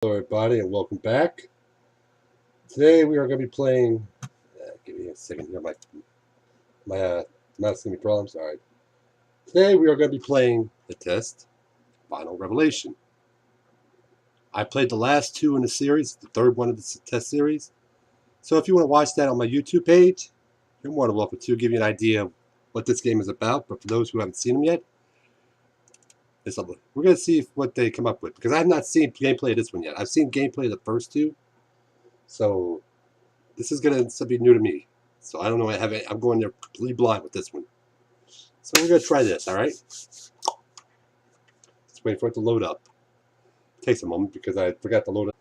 Hello everybody and welcome back. Today we are going to be playing, give me a second here, my mouse giving me problems. Alright. Today we are going to be playing The Test, Final Revelation. I played the last two in the series, the third one of the test series. So if you want to watch that on my YouTube page, you're more than welcome to give you an idea of what this game is about. But for those who haven't seen them yet, we're going to see what they come up with. Because I have not seen gameplay of this one yet. I've seen gameplay of the first two. So this is going to be new to me. So I don't know. I'm going there completely blind with this one. So we're going to try this, all right? Let's wait for it to load up. It takes a moment because I forgot to load up.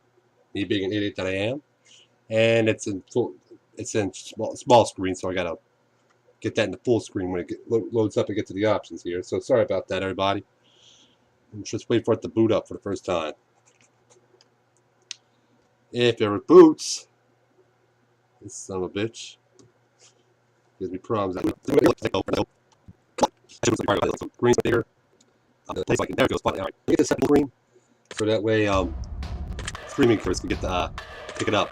Me being an idiot that I am. And it's in small screen, so I got to get that in the full screen when it loads up and get to the options here. So sorry about that, everybody. I'm just waiting for it to boot up for the first time. If it boots, this son of a bitch gives me problems. Green there. The place like there it goes. All right, get the second screen, so that way streaming viewers can get to pick it up.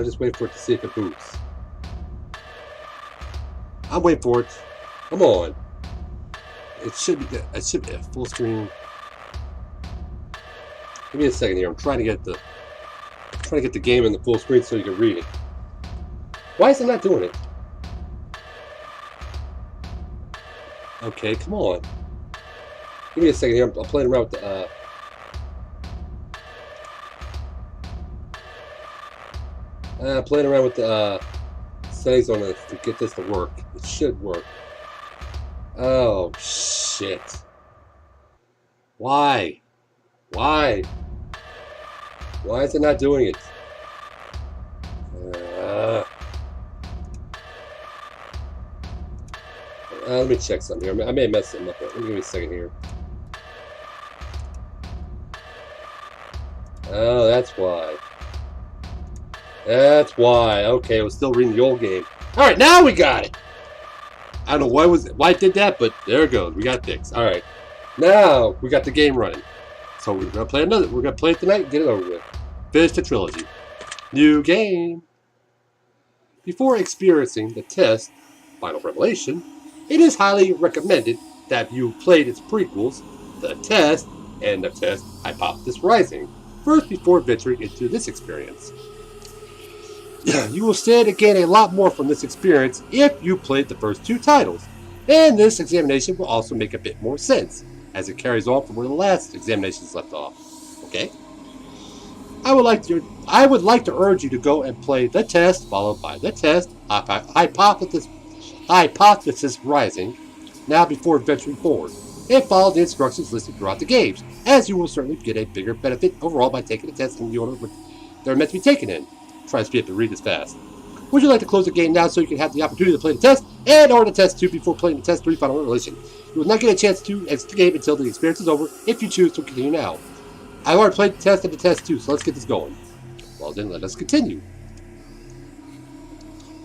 Just wait for it to see if it boots. I'm waiting for it. Come on. It should be a full screen. Give me a second here. I'm trying to get the game in the full screen so you can read it. Why is it not doing it? Okay, come on. Give me a second here. I'm playing around with the settings on it to get this to work. It should work. Oh shit! Why? Why? Why is it not doing it? Let me check something here. I may have messed something up. Let me give me a second here. Oh, that's why. That's why. Okay, I was still reading the old game. All right, now we got it. I don't know why it did that, but there it goes. We got it fixed. All right, now we got the game running. So we're gonna play another. We're gonna play it tonight and get it over with. Finish the trilogy. New game. Before experiencing the test, Final Revelation, it is highly recommended that you played its prequels, The Test and The Test Hypothesis Rising, first before venturing into this experience. You will stand to gain a lot more from this experience if you played the first two titles, and this examination will also make a bit more sense, as it carries on from where the last examinations left off. Okay? I would like to urge you to go and play The Test, followed by The Test, Hypothesis Rising, now before venturing forward, and follow the instructions listed throughout the games, as you will certainly get a bigger benefit overall by taking the test in the order they're meant to be taken in. Try to speed up and read this fast. Would you like to close the game now so you can have the opportunity to play the test and or the test 2 before playing the test 3 Final Revelation? You will not get a chance to exit the game until the experience is over if you choose to continue now. I've already played the test and the test 2, so let's get this going. Well then, let us continue.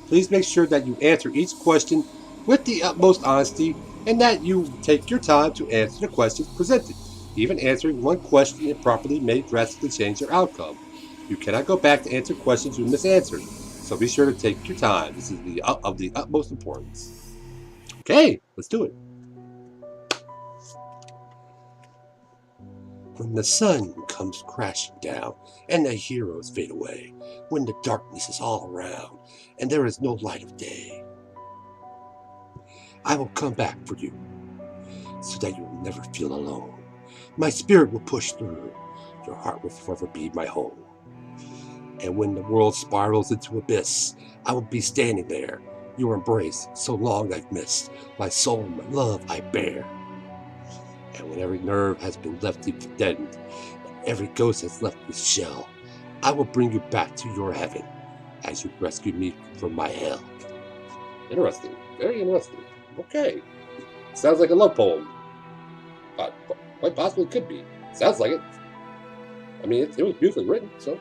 Please make sure that you answer each question with the utmost honesty and that you take your time to answer the questions presented. Even answering one question improperly may drastically change your outcome. You cannot go back to answer questions you misanswered, so be sure to take your time. This is of the utmost importance. Okay, let's do it. When the sun comes crashing down and the heroes fade away, when the darkness is all around and there is no light of day, I will come back for you so that you will never feel alone. My spirit will push through. Your heart will forever be my home. And when the world spirals into abyss, I will be standing there, your embrace, so long I've missed, my soul, my love I bear. And when every nerve has been left deadened, and every ghost has left its shell, I will bring you back to your heaven, as you rescued me from my hell. Interesting. Very interesting. Okay. Sounds like a love poem. Quite possibly could be. Sounds like it. I mean, it was beautifully written, so...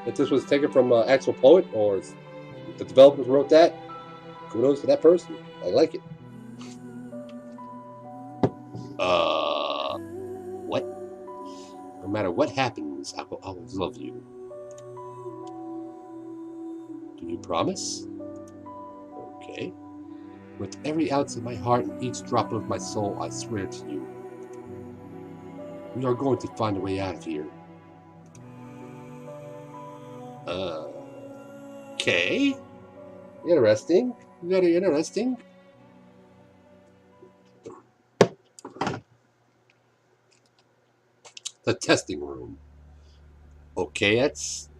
If this was taken from an actual poet, or if the developers wrote that, kudos to that person. I like it. What? No matter what happens, I will always love you. Do you promise? Okay. With every ounce of my heart and each drop of my soul, I swear to you. We are going to find a way out of here. Okay. Interesting. Very interesting. The testing room. Okay, it's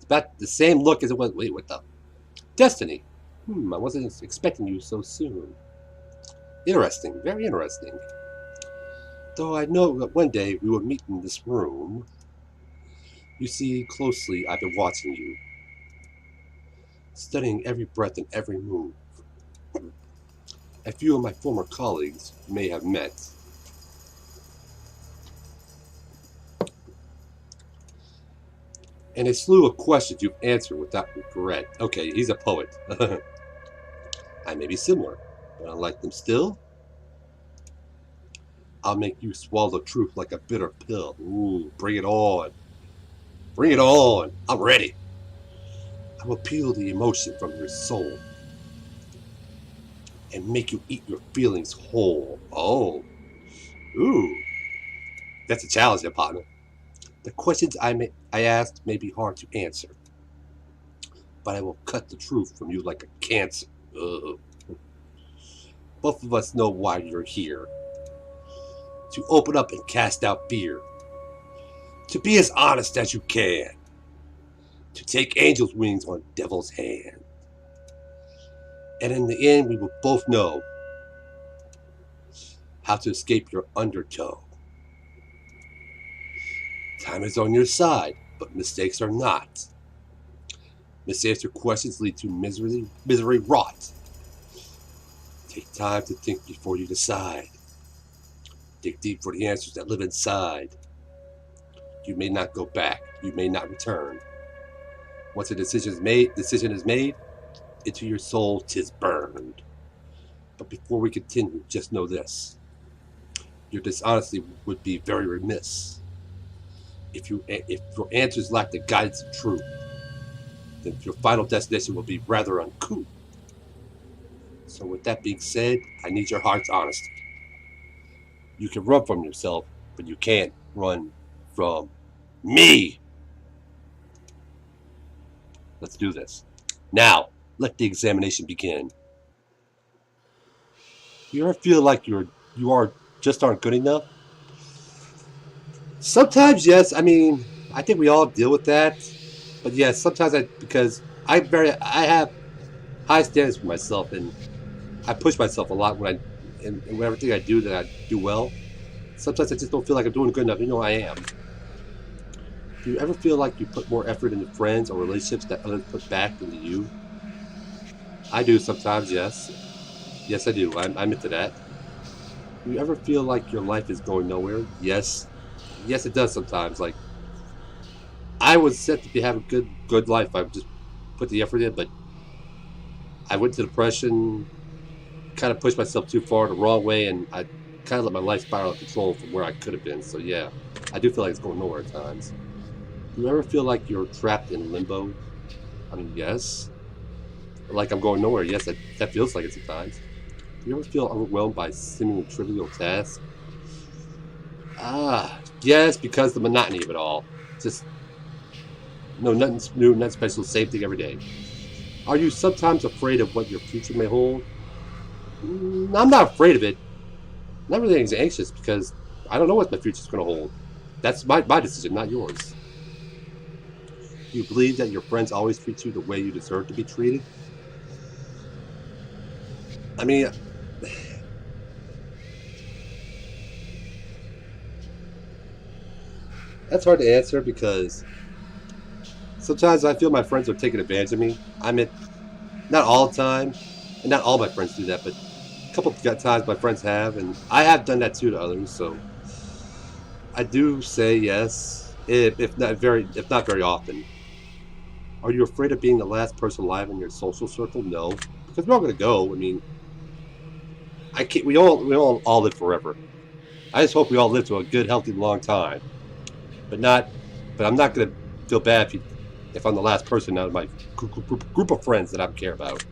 about the same look as it was. Wait, what the? Destiny. I wasn't expecting you so soon. Interesting. Very interesting. Though I know that one day we will meet in this room. You see, closely I've been watching you, studying every breath and every move. A few of my former colleagues you may have met. And a slew of questions you've answered without regret. Okay, he's a poet. I may be similar, but I like them still. I'll make you swallow truth like a bitter pill. Ooh, bring it on. Bring it on. I'm ready. I will peel the emotion from your soul and make you eat your feelings whole. Oh. Ooh. That's a challenge, partner. The questions I asked may be hard to answer, but I will cut the truth from you like a cancer. Ugh. Both of us know why you're here. To open up and cast out fear. To be as honest as you can. To take angel's wings on devil's hand. And in the end, we will both know how to escape your undertow. Time is on your side, but mistakes are not. Misanswered questions lead to misery wrought. Take time to think before you decide. Dig deep for the answers that live inside. You may not go back. You may not return. Once a decision is made, into your soul 'tis burned. But before we continue, just know this. Your dishonesty would be very remiss. If your answers lack the guidance of truth, then your final destination will be rather uncouth. So with that being said, I need your heart's honesty. You can run from yourself, but you can't run from me. Let's do this. Now, let the examination begin. You ever feel like you just aren't good enough? Sometimes, yes. I mean, I think we all deal with that. But yes, sometimes because I have high standards for myself, and I push myself a lot when in everything I do that I do well. Sometimes I just don't feel like I'm doing good enough. You know I am. Do you ever feel like you put more effort into friends or relationships that others put back into you? I do sometimes, yes. Yes, I do. I'm into that. Do you ever feel like your life is going nowhere? Yes. Yes, it does sometimes. Like, I was set to have a good life. I just put the effort in, but I went to depression, kind of pushed myself too far the wrong way, and I kind of let my life spiral out of control from where I could have been. So yeah, I do feel like it's going nowhere at times. Do you ever feel like you're trapped in limbo? I mean, yes. Like I'm going nowhere. Yes, that feels like it sometimes. Do you ever feel overwhelmed by seemingly trivial tasks? Yes, because the monotony of it all. Just, no, nothing new, nothing special, same thing every day. Are you sometimes afraid of what your future may hold? I'm not afraid of it. I'm not really anxious because I don't know what my future's going to hold. That's my decision, not yours. Do you believe that your friends always treat you the way you deserve to be treated? I mean, that's hard to answer because sometimes I feel my friends are taking advantage of me. I mean, not all the time, and not all my friends do that, but a couple of times my friends have, and I have done that too to others. So I do say yes, if not very often. Are you afraid of being the last person alive in your social circle? No, because we're all going to go. I mean, I can't. We all live forever. I just hope we all live to a good, healthy, long time. But not. But I'm not going to feel bad if I'm the last person out of my group of friends that I care about.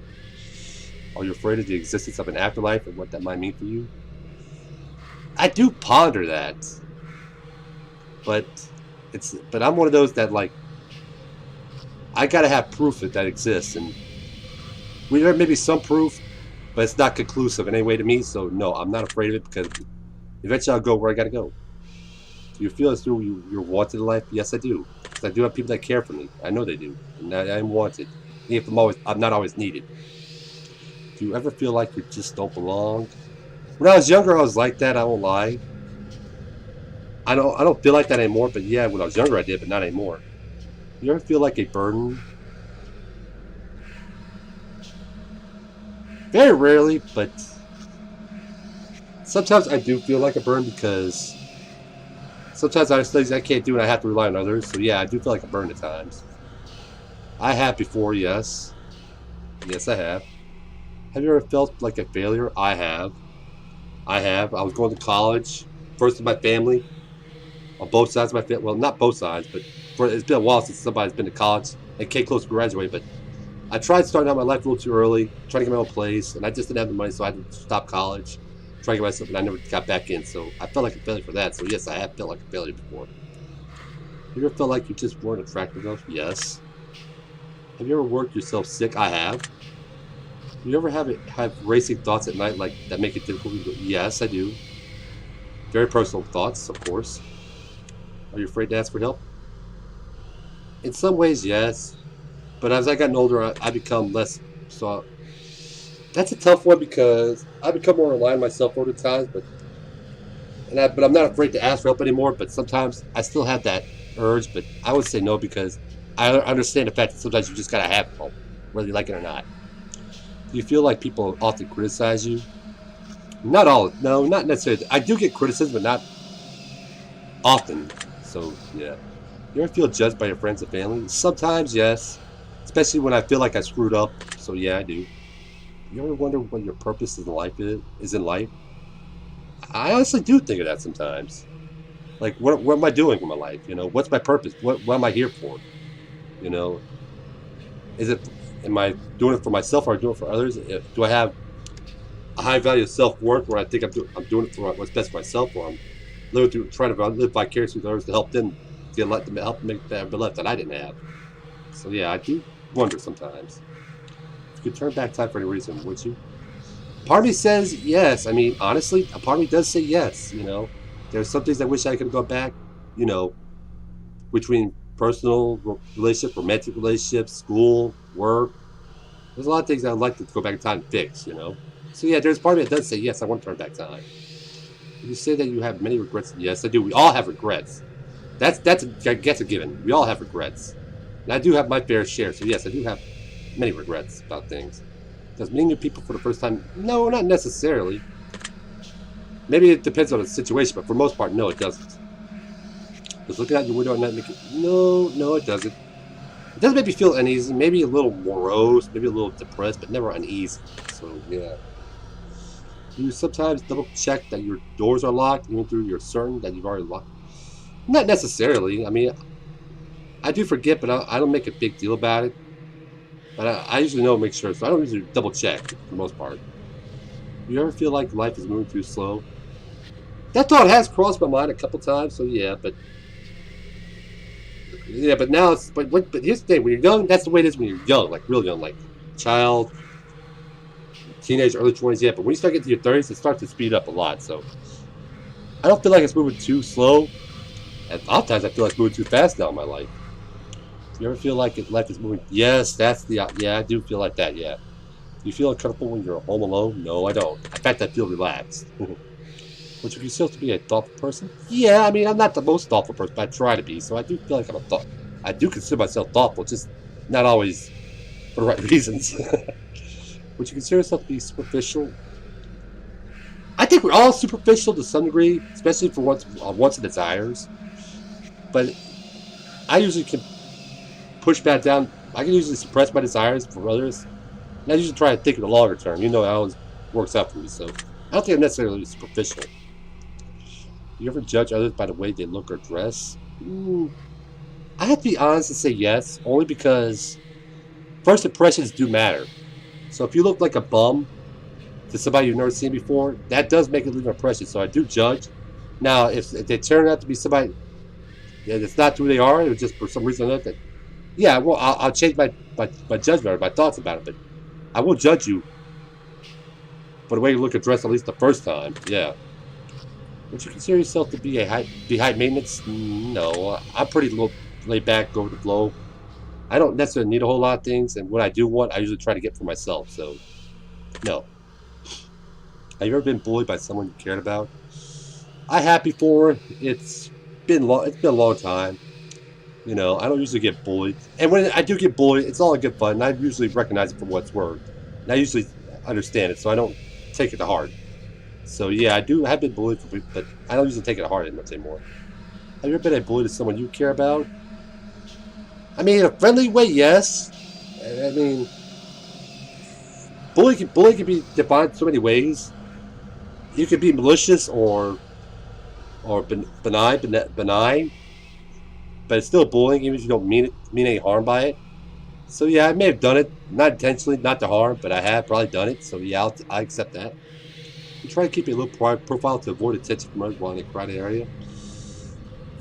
Are you afraid of the existence of an afterlife and what that might mean for you? I do ponder that, but I'm one of those that like. I gotta have proof that exists, and we have maybe some proof, but it's not conclusive in any way to me. So no, I'm not afraid of it because eventually I'll go where I gotta go. Do you feel as though you're wanted in life? Yes, I do. Because I do have people that care for me. I know they do, and I am wanted. Even if I'm not always needed. Do you ever feel like you just don't belong? When I was younger, I was like that. I won't lie. I don't feel like that anymore. But yeah, when I was younger, I did, but not anymore. You ever feel like a burden? Very rarely, but sometimes I do feel like a burden because sometimes I have things I can't do and I have to rely on others. So yeah, I do feel like a burden at times. I have before, yes. Yes, I have. Have you ever felt like a failure? I have. I was going to college, first in my family, on both sides of my family. Well, not both sides, but it's been a while since somebody's been to college and came close to graduate, but I tried starting out my life a little too early, trying to get my own place, and I just didn't have the money, so I had to stop college, try to get myself, and I never got back in, so I felt like a failure for that. So yes, I have felt like a failure before. Have you ever felt like you just weren't attractive enough? Yes. Have you ever worked yourself sick? I have. Do you ever have racing thoughts at night like that make it difficult? Yes, I do. Very personal thoughts, of course. Are you afraid to ask for help? In some ways, yes. But as I gotten older, I become less. So that's a tough one because I become more reliant on myself over the times. But I'm not afraid to ask for help anymore. But sometimes I still have that urge. But I would say no because I understand the fact that sometimes you just gotta have help, whether you like it or not. Do you feel like people often criticize you? Not all. No, not necessarily. I do get criticism, but not often. So yeah. You ever feel judged by your friends and family? Sometimes, yes. Especially when I feel like I screwed up. So yeah, I do. You ever wonder what your purpose in life is in life? I honestly do think of that sometimes. Like, what am I doing with my life? You know, what's my purpose? What am I here for? You know, am I doing it for myself or doing it for others? Do I have a high value of self-worth where I think I'm doing it for what's best for myself, or I'm trying to live vicariously with others to help them help make that life that I didn't have. So yeah, I do wonder sometimes. If you could turn back time for any reason, would you? Part of me says yes. I mean, honestly, a part of me does say yes. You know, there's some things I wish I could have gone back. You know, between personal relationships, romantic relationships, school, work. There's a lot of things I'd like to go back in time and fix. You know, so yeah, there's part of me that does say yes. I want to turn back time. You say that you have many regrets. Yes, I do. We all have regrets. That's a given. We all have regrets. And I do have my fair share. So yes, I do have many regrets about things. Does meeting new people for the first time? No, not necessarily. Maybe it depends on the situation, but for the most part, no, it doesn't. Does looking out your window at night make it? No, it doesn't. It does make me feel uneasy, maybe a little morose, maybe a little depressed, but never uneasy. So yeah. Do you sometimes double check that your doors are locked, even though you're certain that you've already locked? Not necessarily. I mean, I do forget, but I don't make a big deal about it. But I usually know, make sure, so I don't usually double check for the most part. Do you ever feel like life is moving too slow? That thought has crossed my mind a couple times, so yeah, but now it's but here's the thing: when you're young, that's the way it is when you're young, like real young, like child, teenage, early 20s. Yeah, but when you start getting to your 30s, it starts to speed up a lot. So I don't feel like it's moving too slow. And oftentimes I feel like it's moving too fast now in my life. Do you ever feel like life is moving? Yes, that's the... Yeah, I do feel like that, yeah. Do you feel uncomfortable when you're home alone? No, I don't. In fact, I feel relaxed. Would you consider to be a thoughtful person? Yeah, I mean, I'm not the most thoughtful person, but I try to be, so I do feel like I do consider myself thoughtful, just not always for the right reasons. Would you consider yourself to be superficial? I think we're all superficial to some degree, especially for wants and desires. But I usually can push back down. I can usually suppress my desires for others. And I usually try to think in the longer term. You know, it always works out for me. So I don't think I'm necessarily superficial. Do you ever judge others by the way they look or dress? I have to be honest and say yes, only because first impressions do matter. So if you look like a bum to somebody you've never seen before, that does make it leave an impression. So I do judge. Now, if they turn out to be somebody that's not who they are, or just for some reason or another, yeah, well, I'll change my judgment or my thoughts about it. But I will judge you for the way you look and dress at least the first time. Yeah. Would you consider yourself to be high maintenance? No, I'm pretty laid back, go with the flow. I don't necessarily need a whole lot of things, and what I do want, I usually try to get for myself. So, no. Have you ever been bullied by someone you cared about? I have before. It's been a long time. You know, I don't usually get bullied, and when I do get bullied, it's all in good fun. And I usually recognize it for what it's worth, and I usually understand it, so I don't take it to heart. So yeah, I have been bullied, but I don't usually take it to heart much anymore. Have you ever been a bully to someone you care about? I mean, in a friendly way, yes. I mean, bullying can be defined so many ways. You can be malicious or benign, but it's still bullying, even if you don't mean any harm by it. So yeah, I may have done it, not intentionally, not to harm, but I have probably done it. So yeah, I accept that. You try to keep a low profile to avoid attention from others while in a crowded area.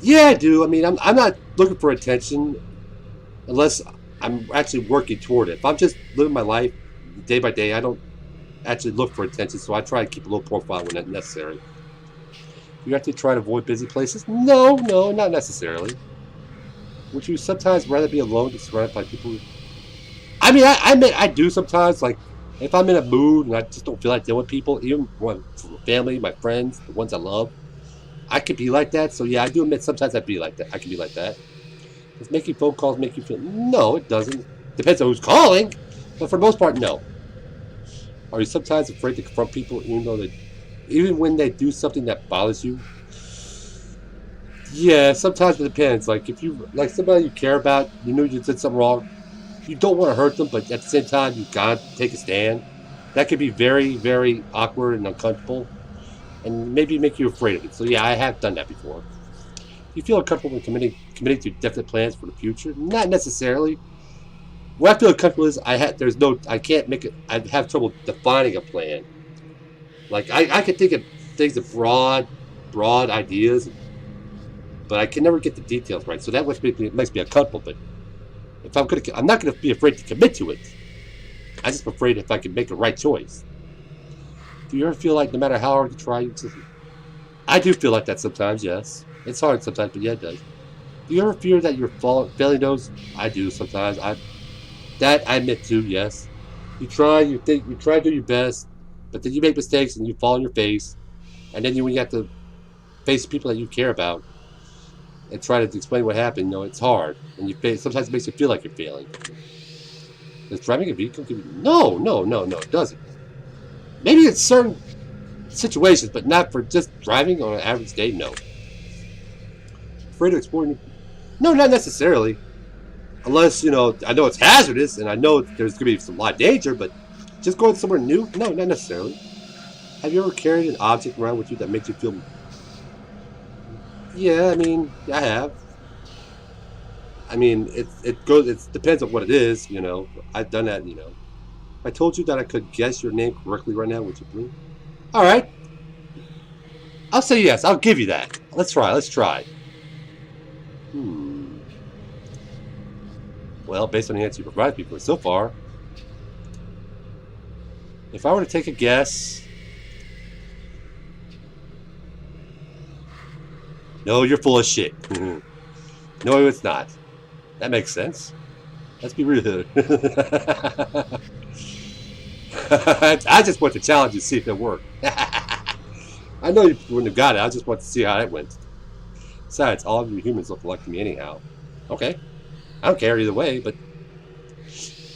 Yeah, I do. I mean, I'm not looking for attention unless I'm actually working toward it. If I'm just living my life day by day, I don't actually look for attention, so I try to keep a low profile when that's necessary. You have to try to avoid busy places? No, not necessarily. Would you sometimes rather be alone than surrounded by people? I mean, I do sometimes. Like, if I'm in a mood and I just don't feel like dealing with people, even my family, my friends, the ones I love, I could be like that. So yeah, I do admit sometimes I can be like that. Does making phone calls make you feel? No, it doesn't. Depends on who's calling, but for the most part, no. Are you sometimes afraid to confront people, even when they do something that bothers you? Yeah, sometimes it depends. Like if you somebody you care about, you know you did something wrong, you don't want to hurt them, but at the same time you gotta take a stand. That could be very, very awkward and uncomfortable, and maybe make you afraid of it. So yeah, I have done that before. You feel uncomfortable when committing to definite plans for the future? Not necessarily. What I feel uncomfortable is I can't make it. I have trouble defining a plan. Like I can think of things of broad ideas, but I can never get the details right. So that makes me uncomfortable. But if I'm not gonna be afraid to commit to it. I'm just afraid if I can make the right choice. Do you ever feel like no matter how hard you try, I do feel like that sometimes. Yes, it's hard sometimes, but yeah, it does. Do you ever fear that you're failing those? I do sometimes. I admit to. Yes, you try to do your best, but then you make mistakes and you fall on your face, and then when you have to face people that you care about and try to explain what happened, it's hard, and sometimes it makes you feel like you're failing. Does driving a vehicle give you? No, it doesn't. Maybe in certain situations, but not for just driving on an average day, no. Afraid of exploring? No, not necessarily. Unless, I know it's hazardous, and I know there's going to be a lot of danger, but just going somewhere new? No, not necessarily. Have you ever carried an object around with you that makes you feel... Yeah, I mean, I have. I mean, it depends on what it is, I've done that, If I told you that I could guess your name correctly right now, would you believe? All right. I'll say yes. I'll give you that. Let's try. Well, based on the answer you provided me so far, if I were to take a guess... No, you're full of shit. No, it's not. That makes sense. Let's be real. I just want to challenge you to see if it worked. I know you wouldn't have got it. I just want to see how it went. Besides, all of you humans look like me anyhow. Okay. I don't care either way, but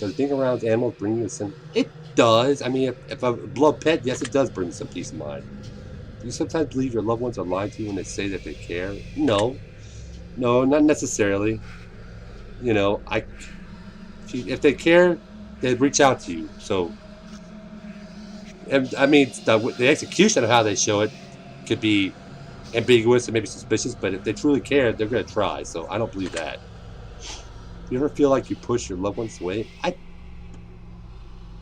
does being around animals bring you some... It does. I mean, if I love pet, yes, it does bring you some peace of mind. Do you sometimes believe your loved ones are lying to you when they say that they care? No. No, not necessarily. You know, if they care, they'd reach out to you. So, and, I mean, the execution of how they show it could be ambiguous and maybe suspicious, but if they truly care, they're going to try. So I don't believe that. Do you ever feel like you push your loved ones away?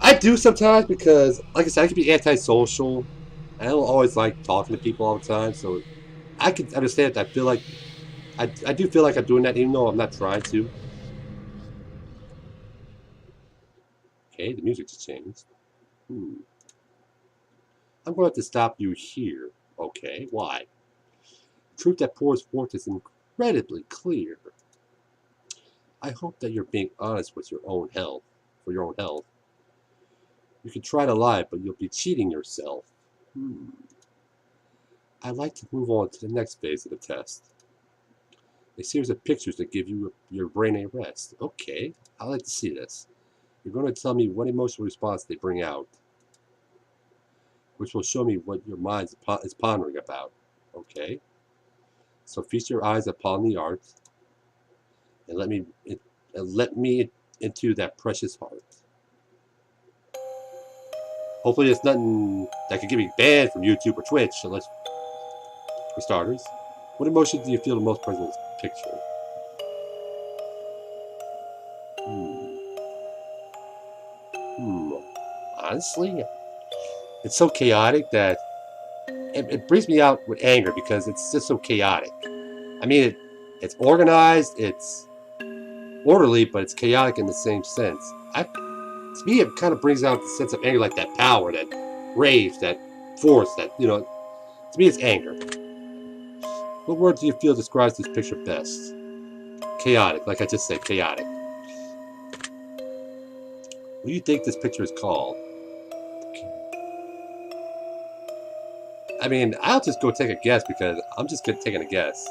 I do sometimes because, like I said, I can be antisocial. I don't always like talking to people all the time, so I can understand that. I feel like I do feel like I'm doing that, even though I'm not trying to. Okay, the music just changed. I'm going to have to stop you here. Okay, why? The truth that pours forth is incredibly clear. I hope that you're being honest with your own health, for your own health. You can try to lie, but you'll be cheating yourself. I'd like to move on to the next phase of the test. A series of pictures that give you your brain a rest. Okay, I'd like to see this. You're going to tell me what emotional response they bring out, which will show me what your mind is pondering about. Okay? So feast your eyes upon the art, and let me into that precious heart. Hopefully it's nothing that could get me banned from YouTube or Twitch, unless, for starters. What emotion do you feel the most present in this picture? Honestly, it's so chaotic that it brings me out with anger because it's just so chaotic. I mean, it's organized, it's orderly, but it's chaotic in the same sense. To me, it kind of brings out the sense of anger, like that power, that rage, that force, that, you know, to me it's anger. What word do you feel describes this picture best? Chaotic, like I just said, chaotic. What do you think this picture is called? I mean, I'll just go take a guess because I'm just taking a guess.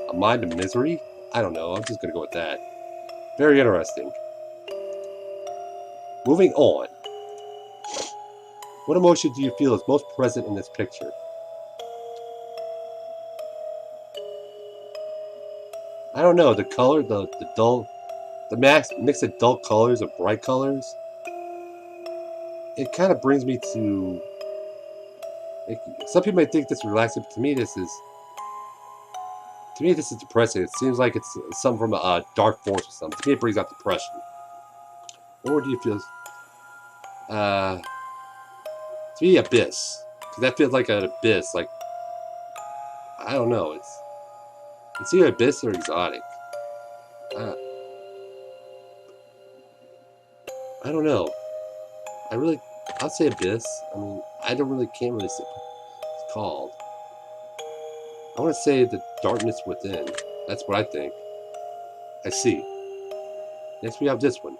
A mind of misery? I don't know. I'm just going to go with that. Very interesting. Moving on. What emotion do you feel is most present in this picture? I don't know. The color, the dull, the mix of dull colors and bright colors. It kind of brings me to... some people may think this is relaxing, but to me this is depressing. It seems like it's something from a dark force or something. To me, it brings out depression. Or do you feel? To me, abyss, because that feels like an abyss. Like, I don't know. It's either abyss or exotic. I don't know. I'll say abyss. I mean, can't really say what it's called. I want to say the darkness within. That's what I think. I see. Next we have this one.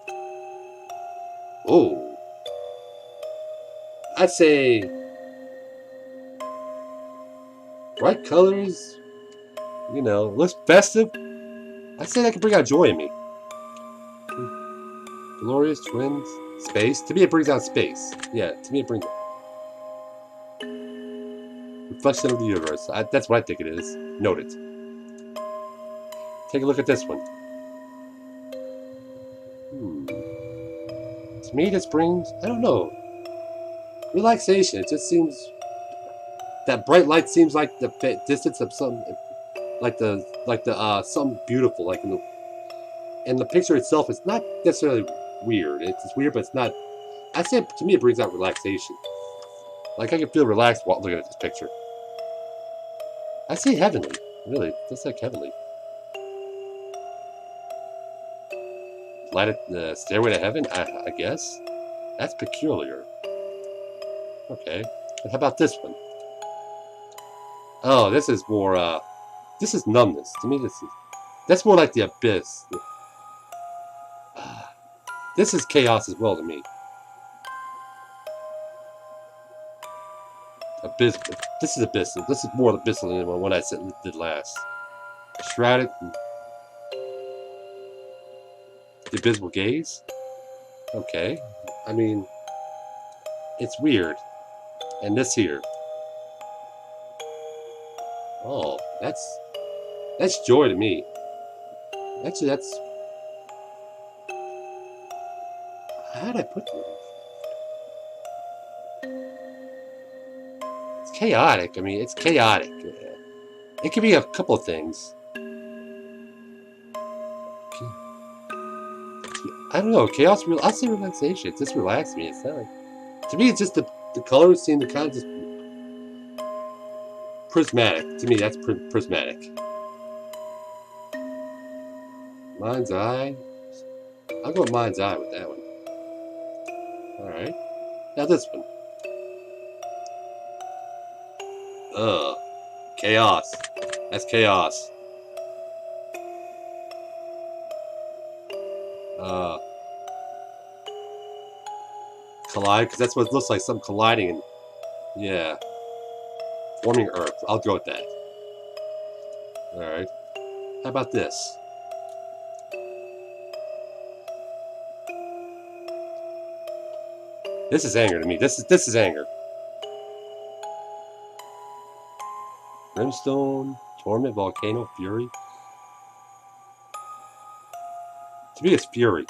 Oh. I'd say bright colors, you know, looks festive. I'd say that can bring out joy in me. Glorious twins, space. To me, it brings out space. Yeah, to me, it brings reflection of the universe. That's what I think it is. Note it. Take a look at this one. To me, this brings, I don't know, relaxation. It just seems, that bright light seems like the distance of some, like the something beautiful. Like and the picture itself is not necessarily weird. It's weird, but it's not. I say to me, it brings out relaxation. Like I can feel relaxed while looking at this picture. I say heavenly. Really, just like heavenly. Light at the stairway to heaven. I guess that's peculiar. Okay, and how about this one? Oh, this is more. This is numbness. To me, this is That's more like the Abyss. This is Chaos as well to me. Abyss. This is Abyssal. This is more Abyssal than the one I did last. Shrouded. The Abysmal Gaze? Okay. I mean, it's weird. And this here. Oh, that's joy to me. Actually, that's... How did I put this? It's chaotic. I mean, it's chaotic. It could be a couple of things. I don't know. Chaos, I'll say relaxation. It's just relaxing me. It's not like... To me, it's just the colors seem to kind of just... Prismatic. To me, that's prismatic. Mind's Eye. I'll go with Mind's Eye with that one. Alright. Now this one. Chaos. That's Chaos. Collide, because that's what it looks like, something colliding and... Yeah. Forming Earth. I'll go with that. Alright. How about this? This is anger to me. This is anger. Brimstone, Torment, Volcano, Fury. To me, it's Fury.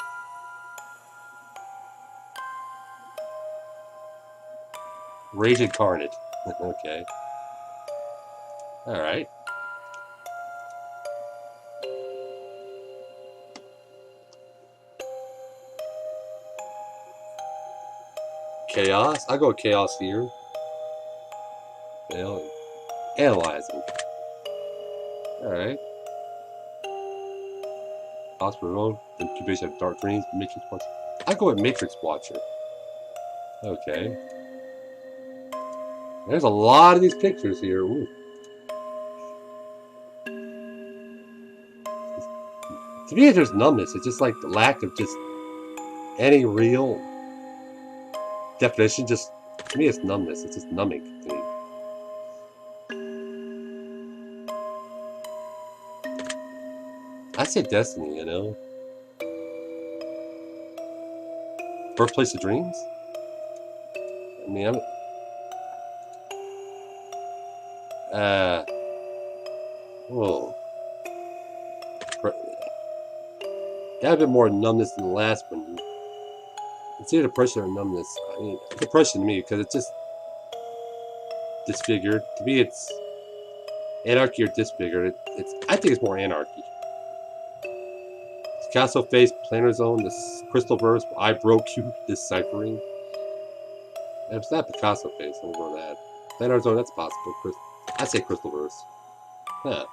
Rage Incarnate. Okay. Alright. Chaos. I'll go with Chaos here. Analyzing. Alright. Hospital, Incubation of Dark Dreams, Matrix Watcher. I'll go with Matrix Watcher. Okay. There's a lot of these pictures here. Ooh. To me, there's numbness. It's just like the lack of just any real definition. Just to me, it's numbness. It's just numbing to me. I say Destiny, you know. Birthplace of Dreams. I mean, I'm. Whoa. Got a bit more numbness than the last one. It's either depression or numbness. I mean, depression to me, because it's just disfigured. To me, it's anarchy or disfigured. I think it's more anarchy. Picasso Face, Planar Zone, this Crystal Verse, I Broke You, Deciphering. And if it's not Picasso Face, I'll go with that. Planar Zone, that's possible. I say Crystal Verse. Huh.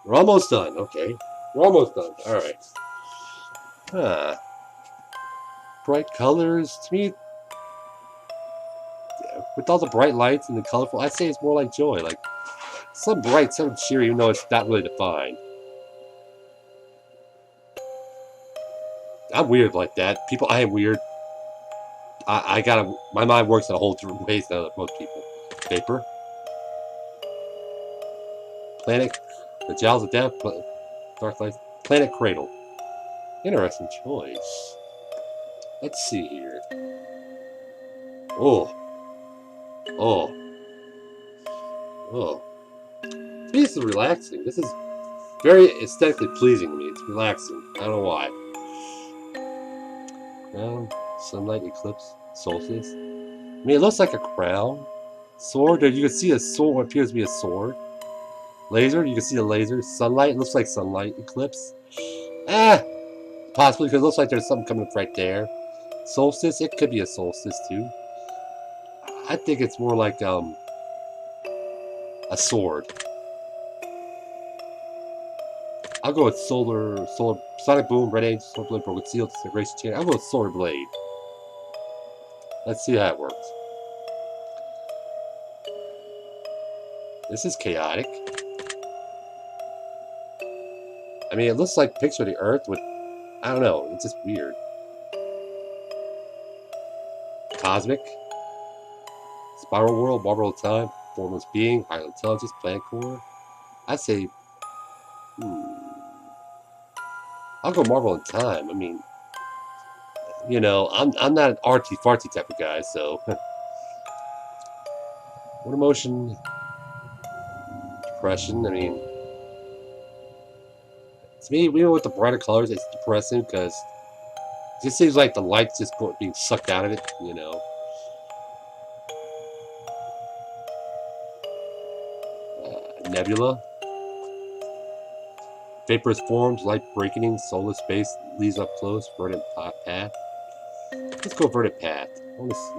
We're almost done. Okay. We're almost done. Alright. Huh. Bright colors. To me, with all the bright lights and the colorful, I'd say it's more like joy. Like, some bright, some cheery, even though it's not really defined. I'm weird like that. I am weird. I gotta... My mind works in a whole different ways than most people. Vapor. Planet... The Jowls of Death. Dark Light. Planet Cradle. Interesting choice. Let's see here. Oh. Oh. Oh. This is relaxing. This is very aesthetically pleasing to me. It's relaxing. I don't know why. Crown, Sunlight, Eclipse, Solstice. I mean, it looks like a crown. Sword, you can see a sword, what appears to be a sword. Laser, you can see the laser. Sunlight, it looks like sunlight. Eclipse. Possibly, because it looks like there's something coming up right there. Solstice, it could be a solstice too. I think it's more like a sword. I'll go with Solar, Sonic Boom, Red Angel, Solar Blade, Broken Seal, Disintegration Chain. I'll go with Solar Blade. Let's see how it works. This is chaotic. I mean, it looks like a picture of the Earth with, I don't know, it's just weird. Cosmic, Spiral World, Marvel of Time, Formless Being, Higher Intelligence, Planet Core. I'd say, I'll go Marvel in Time. I mean, you know, I'm not an artsy fartsy type of guy, so. What emotion? Depression. I mean, to me, we know with the brighter colors, it's depressing because it just seems like the light's just being sucked out of it, you know. Nebula. Vaporous forms, light breaking, solar space, leaves up close, verdant path. Let's go verdant path. I want to see.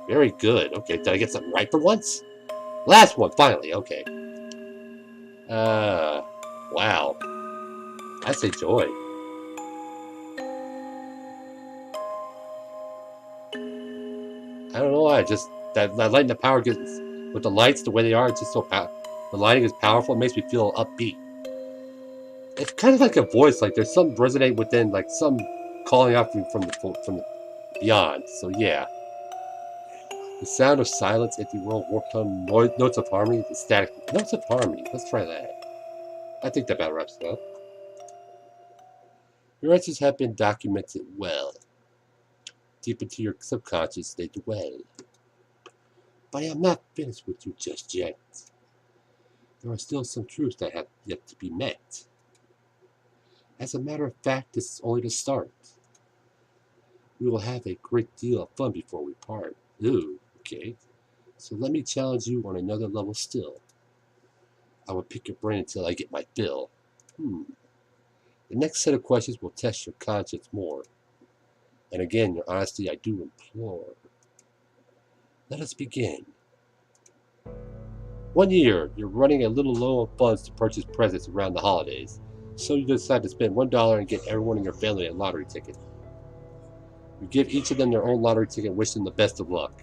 Very good. Okay, did I get something right for once? Last one, finally. Okay. Wow. I say joy. I don't know why. Just that light and the power gets with the lights the way they are. It's just so powerful. The lighting is powerful. It makes me feel upbeat. It's kind of like a voice. Like there's some resonate within, like some calling out from the beyond. So yeah. The sound of silence, empty world, warped tone, notes of harmony, the static notes of harmony. Let's try that. I think that about wraps it up. Your answers have been documented well. Deep into your subconscious they dwell. But I am not finished with you just yet. There are still some truths that have yet to be met. As a matter of fact, this is only the start. We will have a great deal of fun before we part. Ooh, okay. So let me challenge you on another level still. I will pick your brain until I get my fill. The next set of questions will test your conscience more. And again, your honesty I do implore. Let us begin. 1 year, you're running a little low on funds to purchase presents around the holidays. So you decide to spend $1 and get everyone in your family a lottery ticket. You give each of them their own lottery ticket and wish them the best of luck.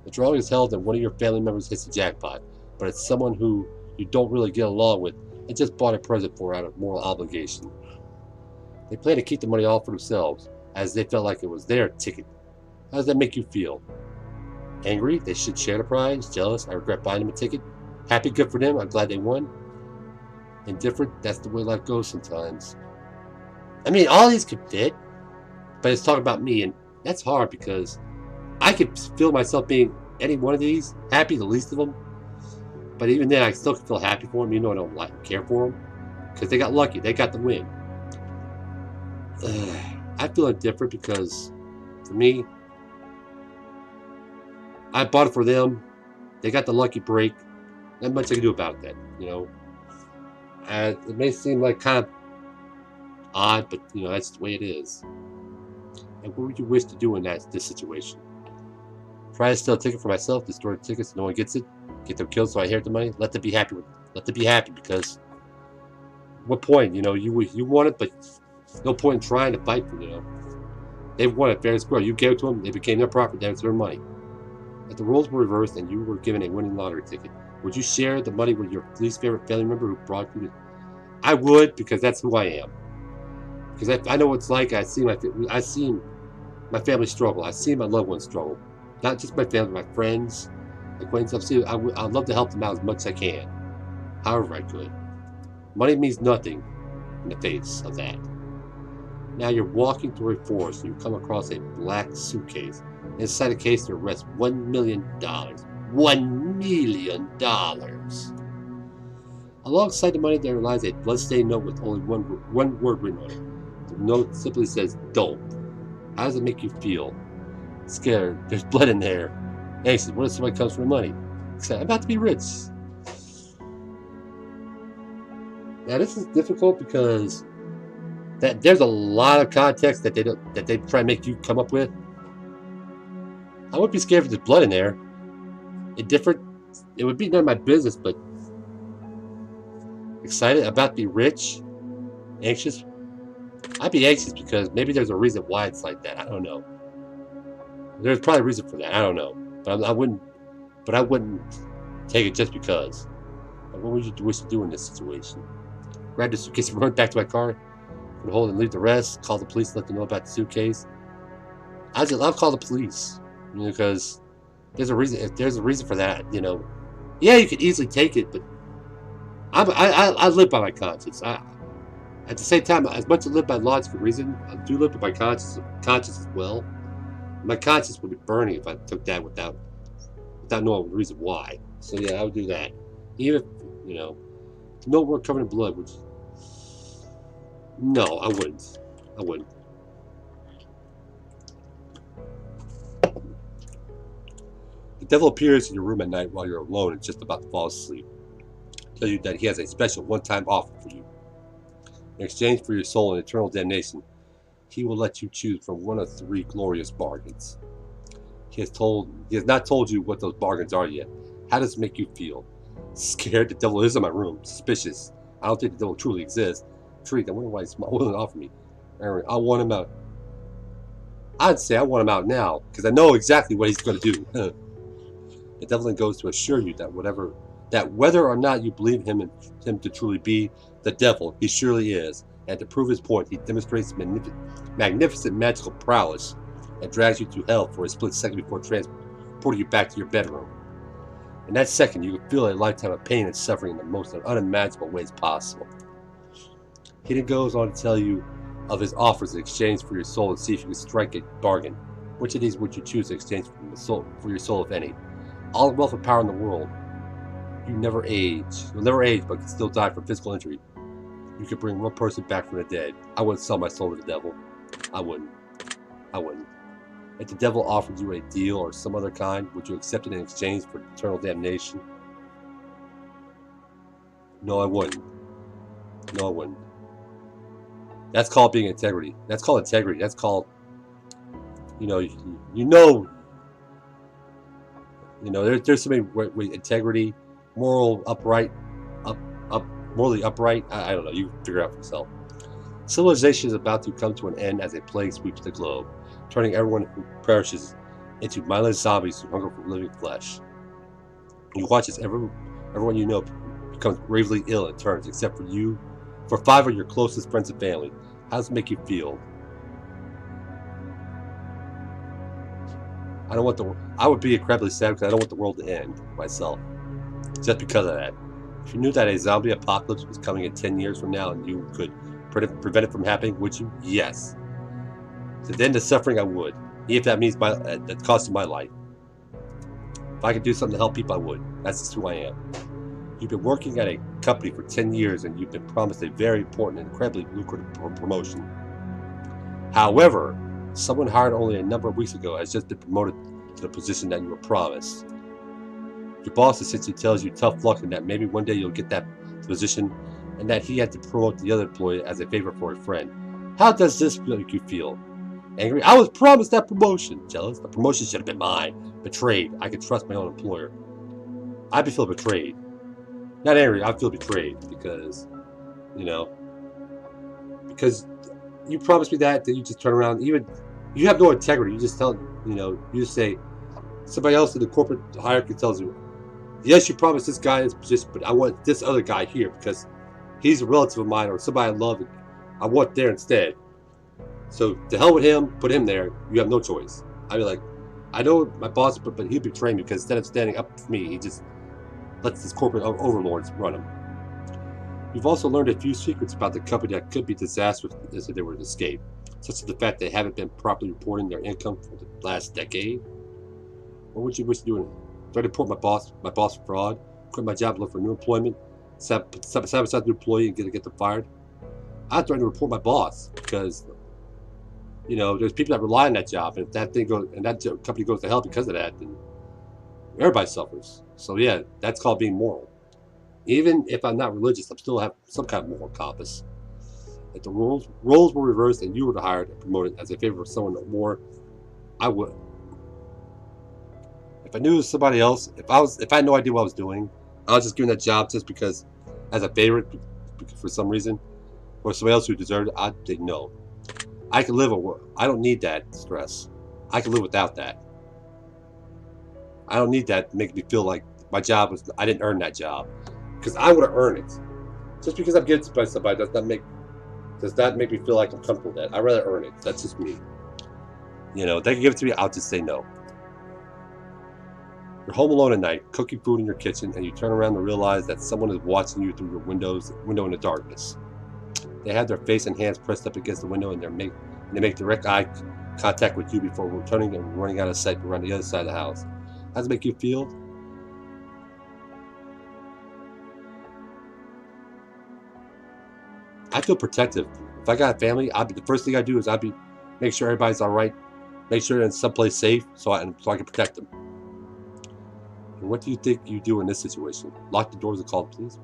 The drawing is held and one of your family members hits the jackpot, but it's someone who you don't really get along with and just bought a present for out of moral obligation. They plan to keep the money all for themselves, as they felt like it was their ticket. How does that make you feel? Angry? They should share the prize? Jealous? I regret buying them a ticket? Happy? Good for them? I'm glad they won? Indifferent? That's the way life goes sometimes. I mean, all these could fit, but it's talking about me, and that's hard because I could feel myself being any one of these, happy the least of them. But even then, I still can feel happy for them, even though I don't like care for them, because they got lucky. They got the win. I feel indifferent because, for me, I bought it for them. They got the lucky break. Not much I can do about that, you know. It may seem like kind of odd, but you know that's the way it is. And what would you wish to do in this situation? Try to steal a ticket for myself, destroy the tickets so no one gets it, get them killed so I inherit the money. Let them be happy because what point? You know, you want it, but no point in trying to fight for it, you know. They won it fair and square. You gave it to them, they became their property, that's their money. If the roles were reversed and you were given a winning lottery ticket, would you share the money with your least favorite family member who brought you to... I would, because that's who I am. Because I know what it's like. I see my family struggle. I see my loved ones struggle. Not just my family, my friends, acquaintances. I'd love to help them out as much as I can. However I could. Money means nothing in the face of that. Now you're walking through a forest and you come across a black suitcase. Inside the case there rests $1 million. $1 million. Alongside the money there lies a bloodstained note with only one word written on it. The note simply says, "Don't." How does it make you feel? Scared. There's blood in there. Anxious. What if somebody comes for the money? I'm about to be rich. Now this is difficult because there's a lot of context that they try to make you come up with. I wouldn't be scared if there's blood in there. It would be none of my business, but excited, about to be rich, anxious. I'd be anxious because maybe there's a reason why it's like that. I don't know. There's probably a reason for that. I don't know. But I wouldn't take it just because. What would you wish to do in this situation? grab the suitcase and run back to my car, and hold and leave the rest. Call the police, let them know about the suitcase. I'll call the police, because there's a reason. If there's a reason for that, yeah, you could easily take it, but I live by my conscience. At the same time, as much as I live by logical reason, I do live by my conscience as well. My conscience would be burning if I took that without knowing the reason why. So yeah, I would do that. Even if, to know we're covered in blood, which, no, I wouldn't. The devil appears in your room at night while you're alone and just about to fall asleep. Tell you that he has a special one-time offer for you. In exchange for your soul and eternal damnation, he will let you choose from one of 3 glorious bargains. He has not told you what those bargains are yet. How does it make you feel? Scared? The devil is in my room. Suspicious? I don't think the devil truly exists. Intrigued? I wonder why he's willing to offer me. Anyway, I want him out. I'd say I want him out now, because I know exactly what he's going to do. The devil then goes to assure you that whether or not you believe him to truly be the devil, he surely is. And to prove his point, he demonstrates magnificent magical prowess and drags you to hell for a split second before transporting you back to your bedroom. In that second, you can feel a lifetime of pain and suffering in the most unimaginable ways possible. He then goes on to tell you of his offers in exchange for your soul and see if you can strike a bargain. Which of these would you choose in exchange for your soul, if any? All the wealth and power in the world. You never age. You'll never age, but can still die from physical injury. You could bring one person back from the dead. I wouldn't sell my soul to the devil. I wouldn't. If the devil offered you a deal or some other kind, would you accept it in exchange for eternal damnation? No, I wouldn't. That's called being integrity. That's called integrity. That's called, there's so many integrity, morally upright. I don't know. You figure it out for yourself. Civilization is about to come to an end as a plague sweeps the globe, turning everyone who perishes into mindless zombies who hunger for living flesh. You watch as everyone you know becomes gravely ill in turns, except for you, for 5 of your closest friends and family. How does it make you feel? I would be incredibly sad because I don't want the world to end myself. Just because of that. If you knew that a zombie apocalypse was coming in 10 years from now and you could prevent it from happening, would you? Yes. To end the suffering, I would. Even if that means the cost of my life. If I could do something to help people, I would. That's just who I am. You've been working at a company for 10 years and you've been promised a very important and incredibly lucrative promotion. However, someone hired only a number of weeks ago has just been promoted to the position that you were promised. Your boss essentially tells you tough luck and that maybe one day you'll get that position and that he had to promote the other employee as a favor for a friend. How does this make you feel? Angry? I was promised that promotion. Jealous? The promotion should have been mine. Betrayed? I could trust my own employer. I'd feel betrayed. Not angry, I feel betrayed because, because you promised me that, then you just turn around. Even you have no integrity. You just tell, you just say, somebody else in the corporate hierarchy tells you, yes, you promised this guy this position, but I want this other guy here because he's a relative of mine or somebody I love. And I want there instead. So to hell with him, put him there. You have no choice. I'd be like, I know my boss, but he'd betray me because instead of standing up for me, he just lets his corporate overlords run him. You've also learned a few secrets about the company that could be disastrous if they were to escape, such as the fact they haven't been properly reporting their income for the last decade. What would you wish to do? Do I report my boss for fraud? Quit my job, look for new employment? Sabotage the employee and get them fired? I'd threaten to report my boss because, there's people that rely on that job, and if that thing goes and that company goes to hell because of that, then everybody suffers. So yeah, that's called being moral. Even if I'm not religious, I still have some kind of moral compass. If the roles were reversed and you were hired and promoted as a favor for someone more, I would. If I knew it was somebody else, if I had no idea what I was doing, I was just given that job just because, as a favor, for some reason, or somebody else who deserved it, I'd say no. I can live I don't need that stress. I can live without that. I don't need that to make me feel like my job I didn't earn that job. Because I would have earned it. Just because I'm gifted by somebody does not make me feel like I'm comfortable with that. I'd rather earn it. That's just me. You know, they can give it to me, I'll just say no. You're home alone at night, cooking food in your kitchen, and you turn around to realize that someone is watching you through your window in the darkness. They have their face and hands pressed up against the window, and they make direct eye contact with you before returning and running out of sight around the other side of the house. How does it make you feel? I feel protective. If I got a family, the first thing I do is make sure everybody's all right, make sure they're in someplace safe, so I can protect them. And what do you think you do in this situation? Lock the doors and call the police?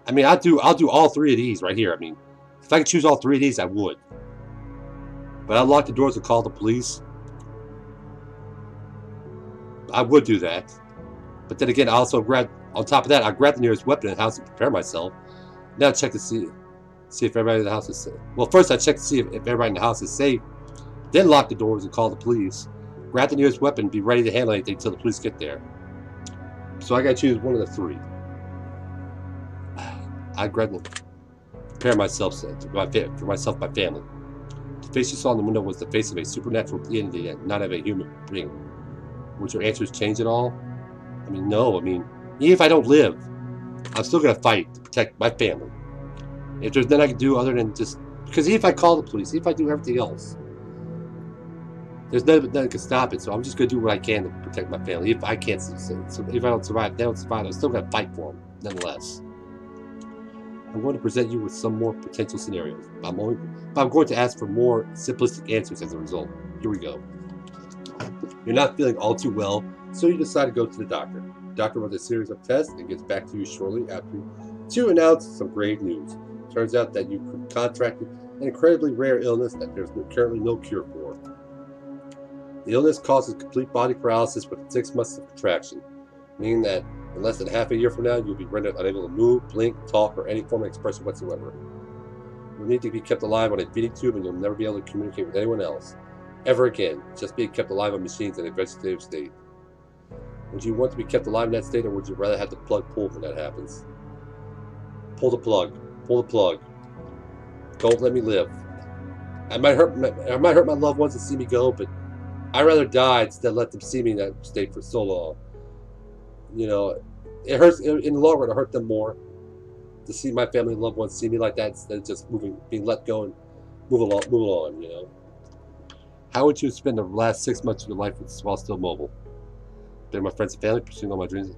I mean, I'll do all three of these right here. I mean, if I could choose all three of these, I would. But I'll lock the doors and call the police. I would do that. But then again, I also on top of that, I grab the nearest weapon in the house and prepare myself. Now check to see if everybody in the house is safe. Well, first I check to see if everybody in the house is safe. Then lock the doors and call the police. Grab the nearest weapon and be ready to handle anything until the police get there. So I gotta choose one of the three. I prepare myself for myself, my family. The face you saw in the window was the face of a supernatural entity, not of a human being. Would your answers change at all? I mean, no. I mean, even if I don't live, I'm still gonna fight to protect my family. If there's nothing I can do other than just because even if I call the police, even if I do everything else, there's nothing that can stop it. So I'm just gonna do what I can to protect my family. If I can't, so if I don't survive, they don't survive. I'm still gonna fight for them, nonetheless. I'm going to present you with some more potential scenarios. I'm going to ask for more simplistic answers as a result. Here we go. You're not feeling all too well, so you decide to go to the doctor. The doctor runs a series of tests and gets back to you shortly after to announce some grave news. It turns out that you contracted an incredibly rare illness that there's currently no cure for. The illness causes complete body paralysis with 6 months of contraction, meaning that in less than half a year from now, you'll be rendered unable to move, blink, talk, or any form of expression whatsoever. You'll need to be kept alive on a feeding tube, and you'll never be able to communicate with anyone else ever again, just being kept alive on machines in a vegetative state. Would you want to be kept alive in that state, or would you rather have the plug pulled when that happens? Pull the plug. Pull the plug. Don't let me live. I might hurt my loved ones to see me go, but I'd rather die instead of let them see me in that state for so long. You know, it hurts in the long run. It hurt them more to see my family and loved ones see me like that instead of just being let go and move along. You know, how would you spend the last 6 months of your life while still mobile? Being my friends and family, pursuing all my dreams.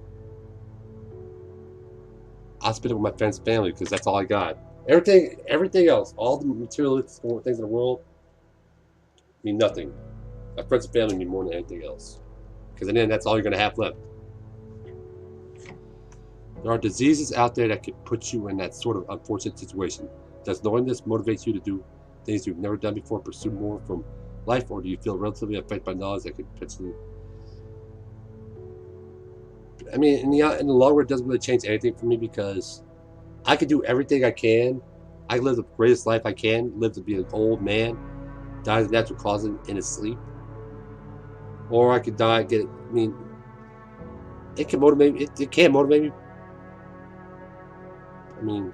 I'll spend it with my friends and family because that's all I got. Everything else, all the materialistic things in the world, mean nothing. My friends and family mean more than anything else. Because in the end, that's all you're going to have left. There are diseases out there that could put you in that sort of unfortunate situation. Does knowing this motivate you to do things you've never done before, pursue more from life, or do you feel relatively affected by knowledge that could potentially... I mean, in the long run, it doesn't really change anything for me because I could do everything I can. I live the greatest life I can, live to be an old man, die of natural causes in his sleep. Or I could die, it can motivate me. It can motivate me. I mean,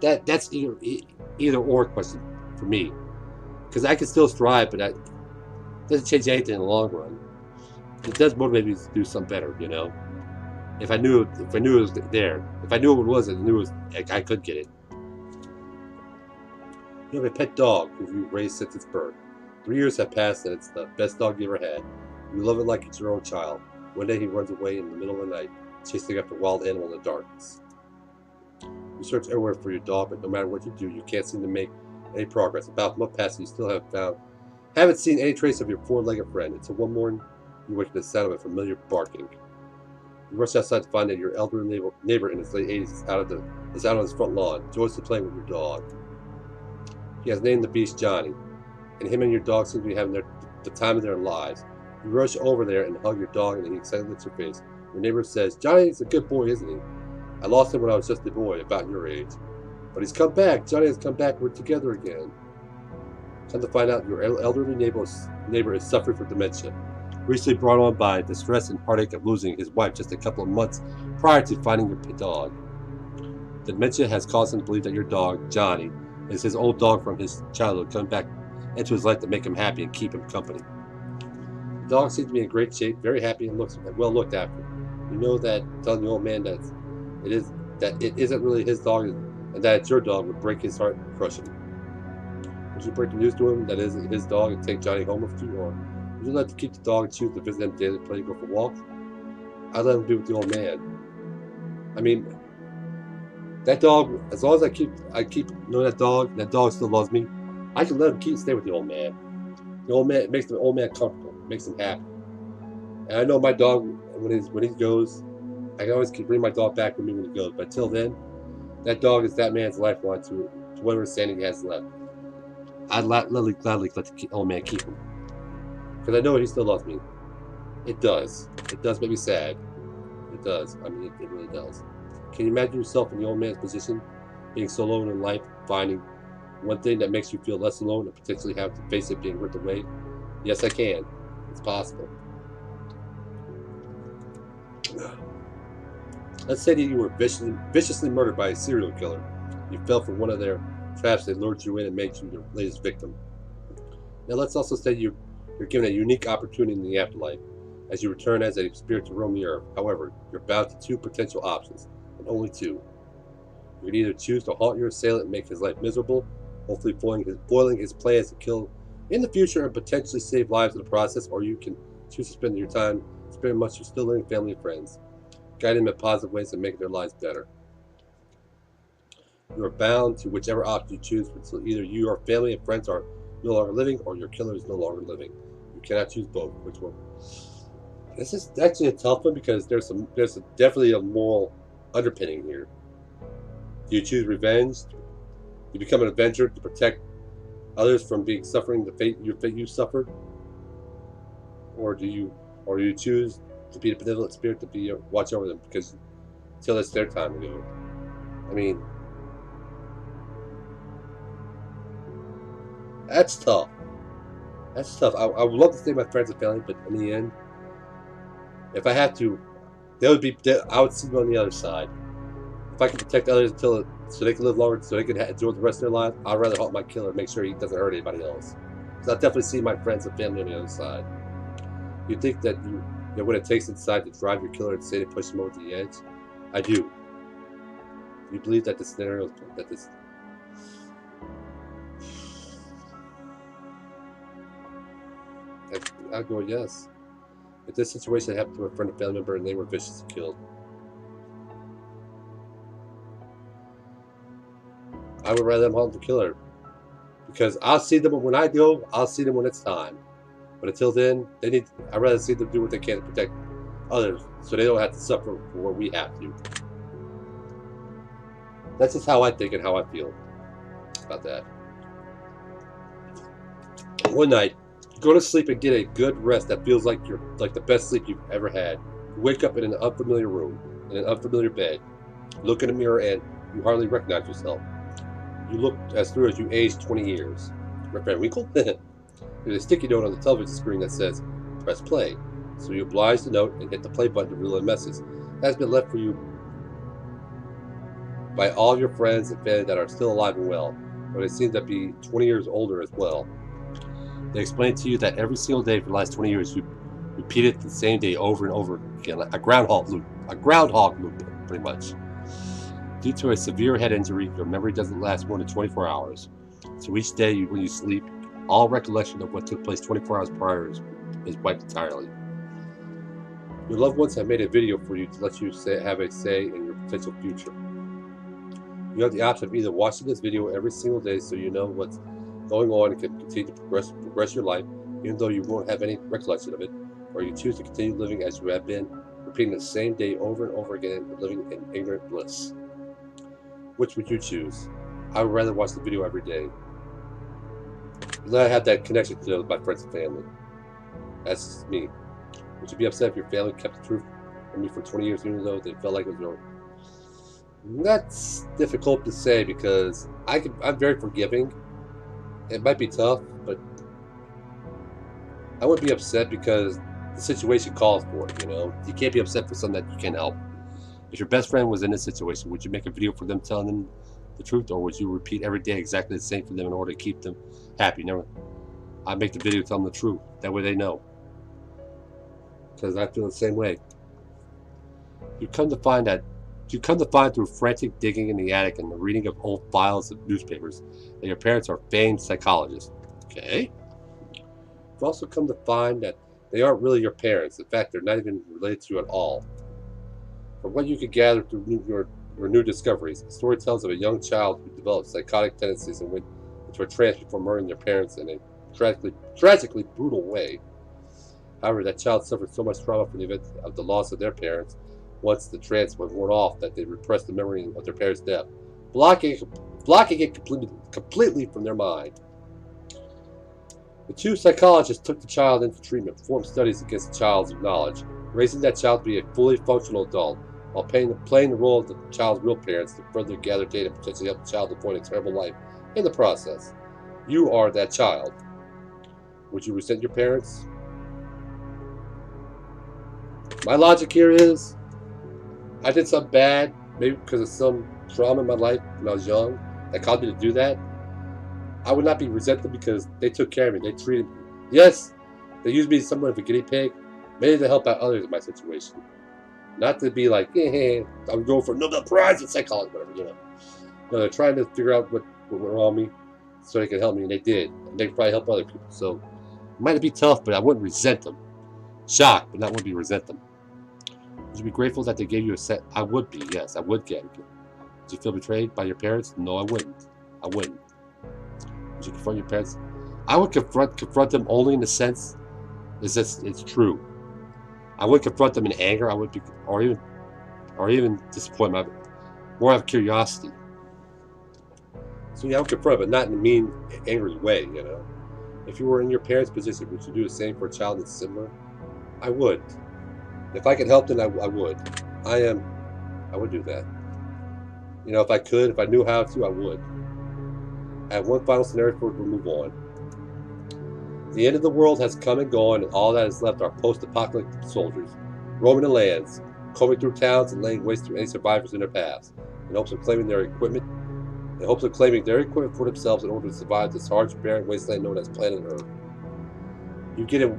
that's either or question for me. Because I can still strive, but it doesn't change anything in the long run. It does motivate me to do something better, you know. If I knew it was there, if I knew what it was, I knew I could get it. You have a pet dog who you raised since its birth. 3 years have passed, and it's the best dog you ever had. You love it like it's your own child. One day he runs away in the middle of the night, chasing after a wild animal in the darkness. You search everywhere for your dog, but no matter what you do, you can't seem to make any progress. About a month passes, you still haven't seen any trace of your four-legged friend. Until one morning, you wake to the sound of a familiar barking. You rush outside to find that your elderly neighbor in his late 80s is out on his front lawn, joyously playing with your dog. He has named the beast Johnny, and him and your dog seem to be having the time of their lives. You rush over there and hug your dog, and he excitedly licks your face. Your neighbor says, "Johnny's a good boy, isn't he? I lost him when I was just a boy, about your age. But he's come back. Johnny has come back. We're together again." Come to find out, your elderly neighbor is suffering from dementia. recently brought on by the stress and heartache of losing his wife just a couple of months prior to finding your dog. The dementia has caused him to believe that your dog, Johnny, is his old dog from his childhood coming back into his life to make him happy and keep him company. The dog seems to be in great shape, very happy, and looks well looked after. You know that telling the old man that it isn't really his dog and that it's your dog would break his heart and crush him. Would you break the news to him that it isn't his dog and take Johnny home with you, or would you let him keep the dog and choose to visit him daily, play, go for walks? I'd let him be with the old man. I mean, that dog, as long as I keep knowing that dog still loves me, I can let him stay with the old man. The old man, it makes the old man comfortable, makes him happy. And I know my dog, when he goes, I can always bring my dog back with me when he goes. But until then, that dog is that man's lifeline to whatever standing he has left. I'd gladly let the old man keep him, because I know he still loves me. It does. It does make me sad. It does. I mean, it really does. Can you imagine yourself in the old man's position, being so alone in life, finding one thing that makes you feel less alone and potentially have to face it being ripped away? Yes, I can. It's possible. Let's say that you were viciously murdered by a serial killer. You fell for one of their traps. They lured you in and made you their latest victim. Now let's also say you're given a unique opportunity in the afterlife as you return as a spirit to roam the earth. However, you're bound to two potential options, and only two. You can either choose to haunt your assailant and make his life miserable, hopefully foiling his plans to kill in the future and potentially save lives in the process, or you can choose to spend your time spending much of still living family and friends, guiding them in positive ways and making their lives better. You are bound to whichever option you choose until either your family and friends are no longer living or your killer is no longer living. You cannot choose both. Which one? This is actually a tough one because there's definitely a moral underpinning here. Do you choose revenge? Do you become an avenger to protect others from suffering the fate you suffered? Or do you choose to be the benevolent spirit to watch over them because until it's their time to go? I mean, that's tough. That's tough. I would love to stay with my friends and family, but in the end, if I had to, I would see them on the other side. If I can protect others so they can live longer, so they can enjoy the rest of their life, I'd rather help my killer and make sure he doesn't hurt anybody else. Because I'll definitely see my friends and family on the other side. You think that what it takes inside to drive your killer and say to push him over the edge? I do. You believe that the scenario I'd go yes. If this situation happened to a friend or family member and they were viciously killed, I would rather them haunt the killer. Because I'll see them when I go, I'll see them when it's time. But until then, I'd rather see them do what they can to protect others so they don't have to suffer for what we have to. That's just how I think and how I feel about that. One night, go to sleep and get a good rest that feels like the best sleep you've ever had. You wake up in an unfamiliar room, in an unfamiliar bed. Look in the mirror and you hardly recognize yourself. You look as through as you aged 20 years. Rip Van Winkle? There's a sticky note on the television screen that says, press play. So you oblige the note and hit the play button to relay a message that has been left for you by all of your friends and family that are still alive and well, but they seem to be 20 years older as well. They explain to you that every single day for the last 20 years you repeated the same day over and over again, like a groundhog loop, pretty much. Due to a severe head injury, your memory doesn't last more than 24 hours. So each day when you sleep, all recollection of what took place 24 hours prior is wiped entirely. Your loved ones have made a video for you to let you have a say in your potential future. You have the option of either watching this video every single day so you know what's going on and can continue to progress your life even though you won't have any recollection of it, or you choose to continue living as you have been, repeating the same day over and over again and living in ignorant bliss. Which would you choose? I would rather watch the video every day. Because I have that connection to my friends and family. That's me. Would you be upset if your family kept the truth from me for 20 years even though they felt like it was wrong? That's difficult to say because I'm very forgiving. It might be tough, but I wouldn't be upset because the situation calls for it. You can't be upset for something that you can't help. If your best friend was in this situation, would you make a video for them telling them the truth, or would you repeat every day exactly the same for them in order to keep them happy? I make the video tell them the truth. That way they know. Because I feel the same way. You come to find through frantic digging in the attic and the reading of old files of newspapers that your parents are famed psychologists. Okay. You've also come to find that they aren't really your parents. In fact, they're not even related to you at all. From what you could gather through your new discoveries, the story tells of a young child who developed psychotic tendencies and went into a trance before murdering their parents in a tragically brutal way. However, that child suffered so much trauma from the event of the loss of their parents once the trance was worn off that they repressed the memory of their parents' death, blocking it completely from their mind. The two psychologists took the child into treatment, performed studies against the child's knowledge, raising that child to be a fully functional adult, while playing the role of the child's real parents to further gather data and potentially help the child avoid a terrible life in the process. You are that child. Would you resent your parents? My logic here is, I did something bad, maybe because of some trauma in my life when I was young, that caused me to do that. I would not be resentful because they took care of me. They treated me. Yes, they used me somewhat of a guinea pig, maybe to help out others in my situation. Not to be like, I'm going for Nobel Prize in psychology, whatever, No, they're trying to figure out what went wrong with me so they can help me, and they did. And they could probably help other people. So it might be tough, but I wouldn't resent them. Shocked, but not would be resent them. Would you be grateful that they gave you a set? I would be, yes, I would get it. Would you feel betrayed by your parents? No, I wouldn't. Would you confront your parents? I would confront them only in the sense is that it's true. I would confront them in anger. I would be, or even disappointment, more out of curiosity. So yeah, I would confront, but not in a mean, angry way. If you were in your parents' position, would you do the same for a child that's similar? I would. If I could help them, I would. I would do that. If I could, if I knew how to, I would. I have one final scenario before we move on. The end of the world has come and gone, and all that is left are post-apocalyptic soldiers, roaming the lands, combing through towns and laying waste to any survivors in their paths, in hopes of claiming their equipment for themselves in order to survive this harsh, barren wasteland known as planet Earth. You get in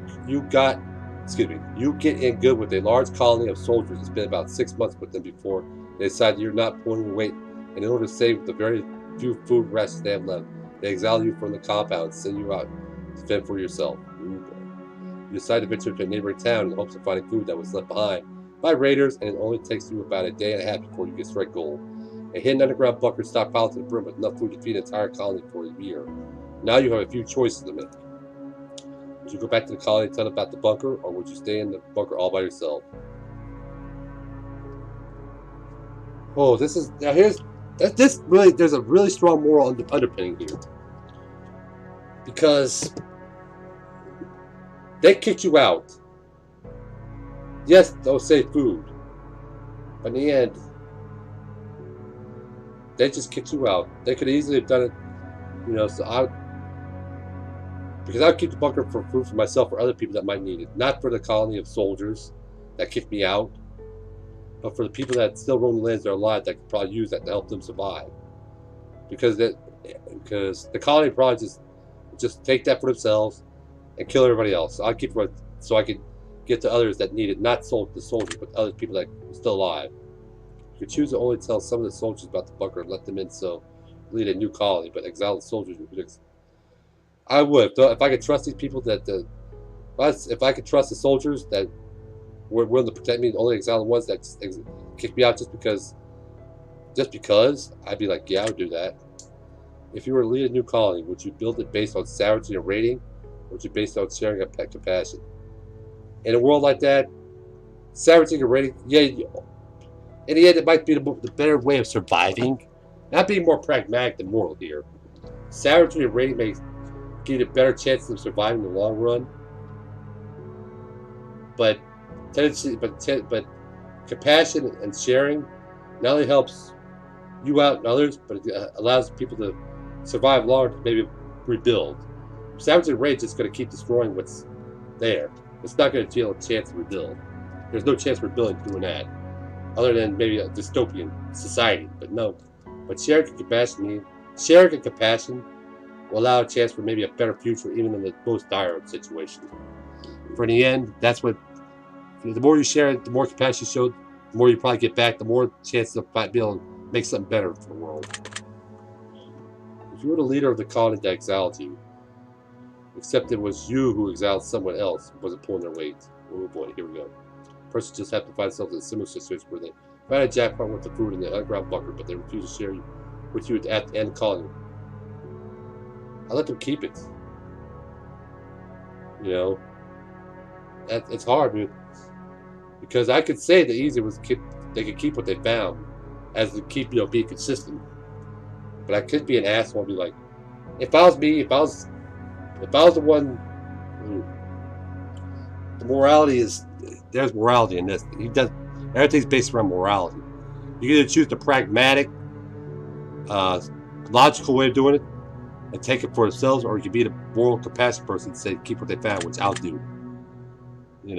good with a large colony of soldiers and spend about 6 months with them before they decide you're not pulling your weight, and in order to save the very few food rations they have left, they exile you from the compound and send you out to fend for yourself. You decide to venture to a neighboring town in hopes of finding food that was left behind by raiders, and it only takes you about a day and a half before you get strike gold. A hidden underground bunker stockpiled to the brim with enough food to feed an entire colony for a year. Now you have a few choices to make. Would you go back to the colony and tell them about the bunker, or would you stay in the bunker all by yourself? Oh, there's a really strong moral underpinning here. Because they kicked you out. Yes, they'll say food. But in the end, they just kicked you out. They could easily have done it, because I would keep the bunker for food for myself or other people that might need it. Not for the colony of soldiers that kicked me out, but for the people that still roam the lands that are alive that could probably use that to help them survive. Because the colony probably just take that for themselves and kill everybody else. So I keep it so I could get to others that need it, not the soldiers, but other people that are still alive. You could choose to only tell some of the soldiers about the bunker and let them in, so lead a new colony, but exile the soldiers. I would, if I could trust these people if I could trust the soldiers that were willing to protect me, only exile the ones that kicked me out just because, I'd be like, yeah, I would do that. If you were to lead a new colony, would you build it based on savagery and raiding, or would you based on sharing and compassion? In a world like that, savagery and raiding, yeah, in the end, it might be the better way of surviving. Not being more pragmatic than moral here. Savagery and raiding may give you a better chance of surviving in the long run. But compassion and sharing not only helps you out and others, but it allows people to survive longer to maybe rebuild. Savage and rage is going to keep destroying what's there. It's not going to feel a chance to rebuild. There's no chance for rebuilding doing that, other than maybe a dystopian society. But no. But sharing and compassion will allow a chance for maybe a better future, even in the most dire of situations. For in the end, that's what. The more you share it, the more compassion you show, the more you probably get back, the more chances of being able to make something better for the world. If you were the leader of the colony that exiled you, except it was you who exiled someone else who wasn't pulling their weight. Oh boy, here we go. Person just have to find themselves in a similar situation where they find a jackpot with the food in the underground bunker, but they refuse to share with you at the end of the colony. I let them keep it. You know, it's hard, dude. Because I could say the easy was they could keep what they found, as to keep being consistent. But I could be an asshole and be like, if I was me, if I was the one, the morality is there's morality in this. Everything's based around morality. You can either choose the pragmatic, logical way of doing it and take it for themselves, or you can be the moral, compassionate person and say keep what they found, which I'll do. You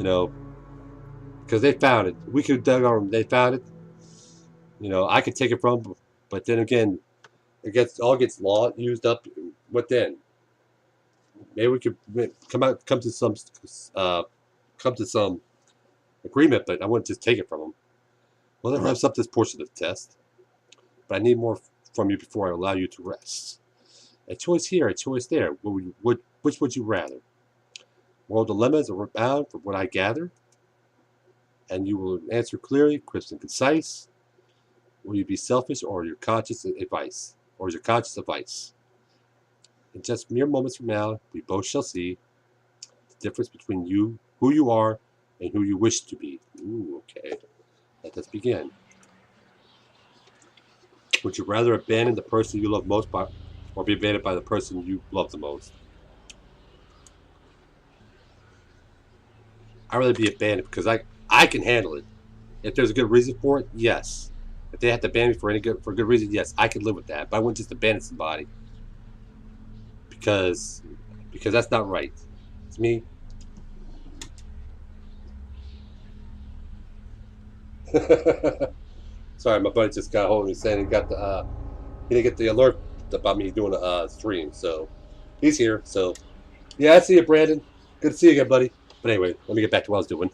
know, because they found it. We could dug on them. They found it. I could take it from them, but then again, it all gets used up. What then? Maybe we could come to some agreement, but I wouldn't just take it from them. Well, that wraps up this portion of the test. But I need more from you before I allow you to rest. A choice here, a choice there. Which would you rather? Moral dilemmas are bound from what I gather, and you will answer clearly, crisp and concise. Will you be selfish, or your conscious advice? Or is your conscious advice? In just mere moments from now, we both shall see the difference between who you are, and who you wish to be. Ooh, okay. Let us begin. Would you rather abandon the person you love most or be abandoned by the person you love the most? I'd rather be abandoned because I can handle it. If there's a good reason for it, yes. If they have to abandon me for a good reason, yes, I could live with that. But I wouldn't just abandon somebody because that's not right. It's me. Sorry, my buddy just got hold of me saying he didn't get the alert about me doing a stream, so he's here. So yeah, I see you, Brandon. Good to see you again, buddy. But anyway, let me get back to what I was doing.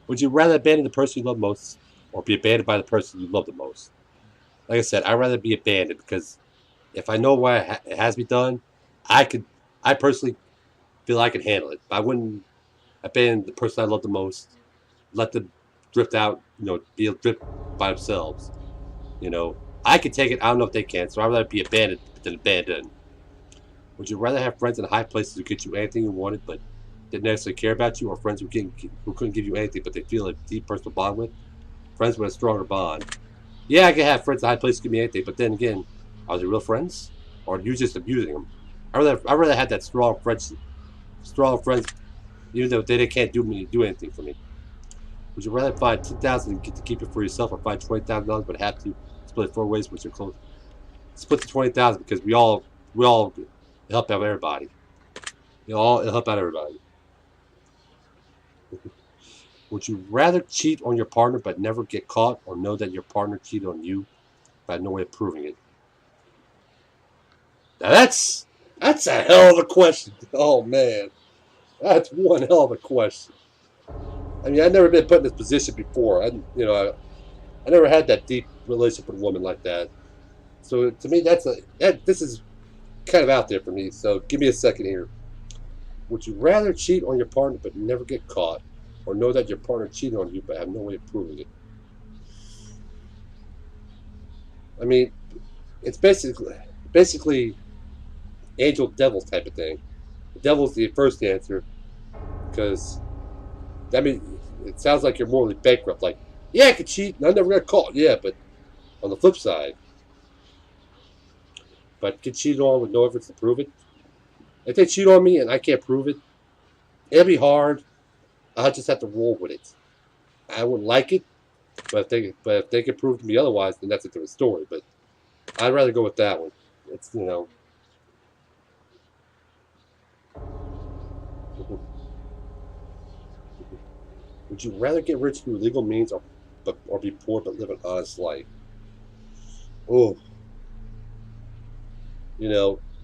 Would you rather abandon the person you love most, or be abandoned by the person you love the most? Like I said, I'd rather be abandoned because if I know why it has to be done, I personally feel I can handle it. But I wouldn't abandon the person I love the most, let them drift out, be drift by themselves. I can take it. I don't know if they can, so I'd rather be abandoned than abandoned. Would you rather have friends in high places who get you anything you wanted, but didn't necessarily care about you, or friends who couldn't give you anything, but they feel a deep personal bond with? Friends with a stronger bond. Yeah, I can have friends in high places give me anything, but then again, are they real friends, or are you just abusing them? I'd rather have that strong friends, even though they can't do anything for me. Would you rather find $10,000 and get to keep it for yourself, or find $20,000 but have to split it 4 ways with your close? Split the $20,000 because we all help out everybody. It'll help out everybody. Would you rather cheat on your partner but never get caught, or know that your partner cheated on you but have no way of proving it? Now that's a hell of a question. Oh man, that's one hell of a question. I mean, I've never been put in this position before. I never had that deep relationship with a woman like that. So to me, this is kind of out there for me. So give me a second here. Would you rather cheat on your partner but never get caught, or know that your partner cheated on you but have no way of proving it? I mean, it's basically angel devil type of thing. The devil's the first answer because it sounds like you're morally bankrupt. Like, yeah, I could cheat and I never got caught. Yeah, but on the flip side, get cheated on with no efforts to prove it. If they cheat on me and I can't prove it, it'll be hard. I'll just have to roll with it. I wouldn't like it, but if they can prove to me otherwise, then that's a different story. But I'd rather go with that one. It's Would you rather get rich through legal means or be poor but live an honest life? Oh,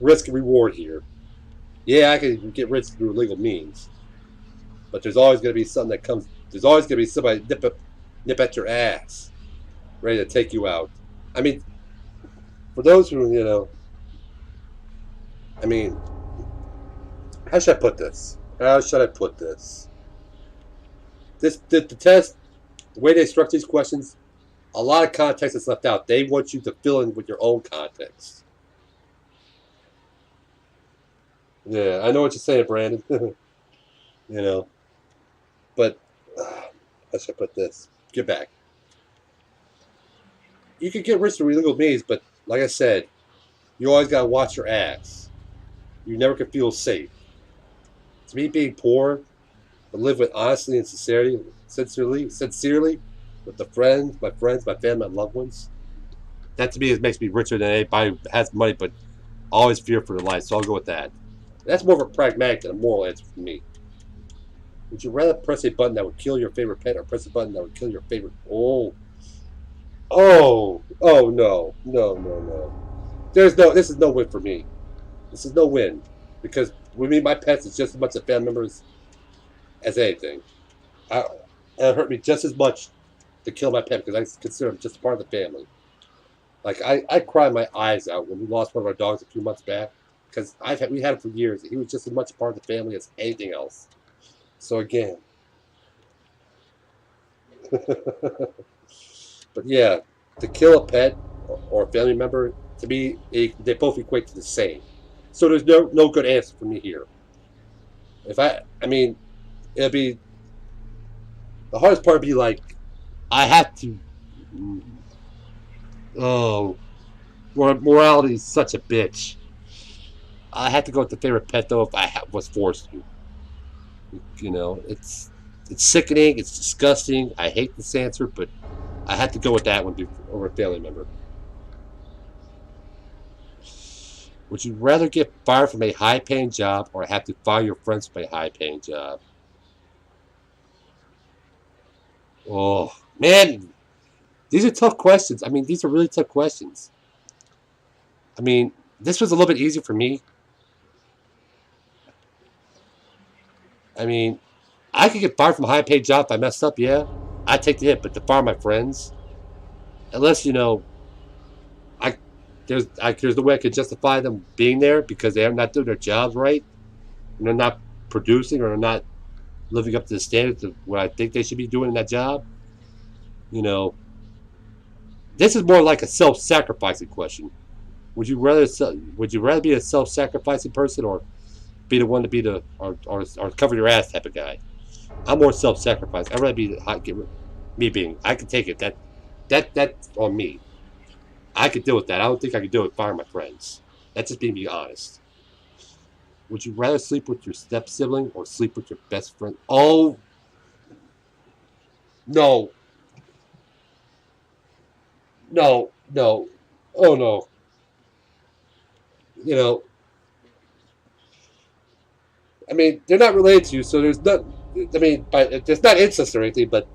risk and reward here. Yeah, I can get rich through legal means, but there's always going to be something that comes. There's always going to be somebody nip at your ass, ready to take you out. I mean, for those who I mean, how should I put this? How should I put this? The test, the way they structure these questions, a lot of context is left out. They want you to fill in with your own context. Yeah, I know what you're saying, Brandon. you know, but how should I put this? Get back. You can get rich through illegal means, but like I said, you always gotta watch your ass. You never can feel safe. To me, being poor, but live with honesty and sincerely, with my friends, my family, my loved ones. That to me makes me richer than anybody who has money, but always fear for their life. So I'll go with that. That's more of a pragmatic than a moral answer for me. Would you rather press a button that would kill your favorite pet, or press a button that would kill your favorite? Oh no, no, no, no. This is no win for me. This is no win because with me, my pets is just as much a family member as anything. It hurt me just as much to kill my pet because I consider him just part of the family. Like I cried my eyes out when we lost one of our dogs a few months back because we had him for years. He was just as much part of the family as anything else. So again, but yeah, to kill a pet or a family member to me, they both equate to the same. So there's no good answer for me here. I mean, it'll be the hardest part. Would be like I have to. Oh, morality is such a bitch. I had to go with the favorite pet though if was forced to. It's sickening. It's disgusting. I hate this answer, but I had to go with that one over a family member. Would you rather get fired from a high-paying job or have to fire your friends from a high-paying job? Oh man, these are tough questions. I mean, these are really tough questions. I mean, this was a little bit easier for me. I mean, I could get fired from a high-paid job if I messed up. Yeah, I'd take the hit, but to fire my friends, unless I there's no way I could justify them being there because they are not doing their jobs right, and they're not producing or they're not living up to the standards of what I think they should be doing in that job. You know, this is more like a self-sacrificing question. Would you rather be a self-sacrificing person or be the one to be or cover your ass type of guy? I'm more self-sacrifice. I'd rather be me being. I can take it. That's on me. I could deal with that. I don't think I could deal with firing my friends. That's just being honest. Would you rather sleep with your step sibling or sleep with your best friend? Oh no, no, no, oh no. You know, I mean, they're not related to you, so there's not. I mean, but it's not incest or anything. But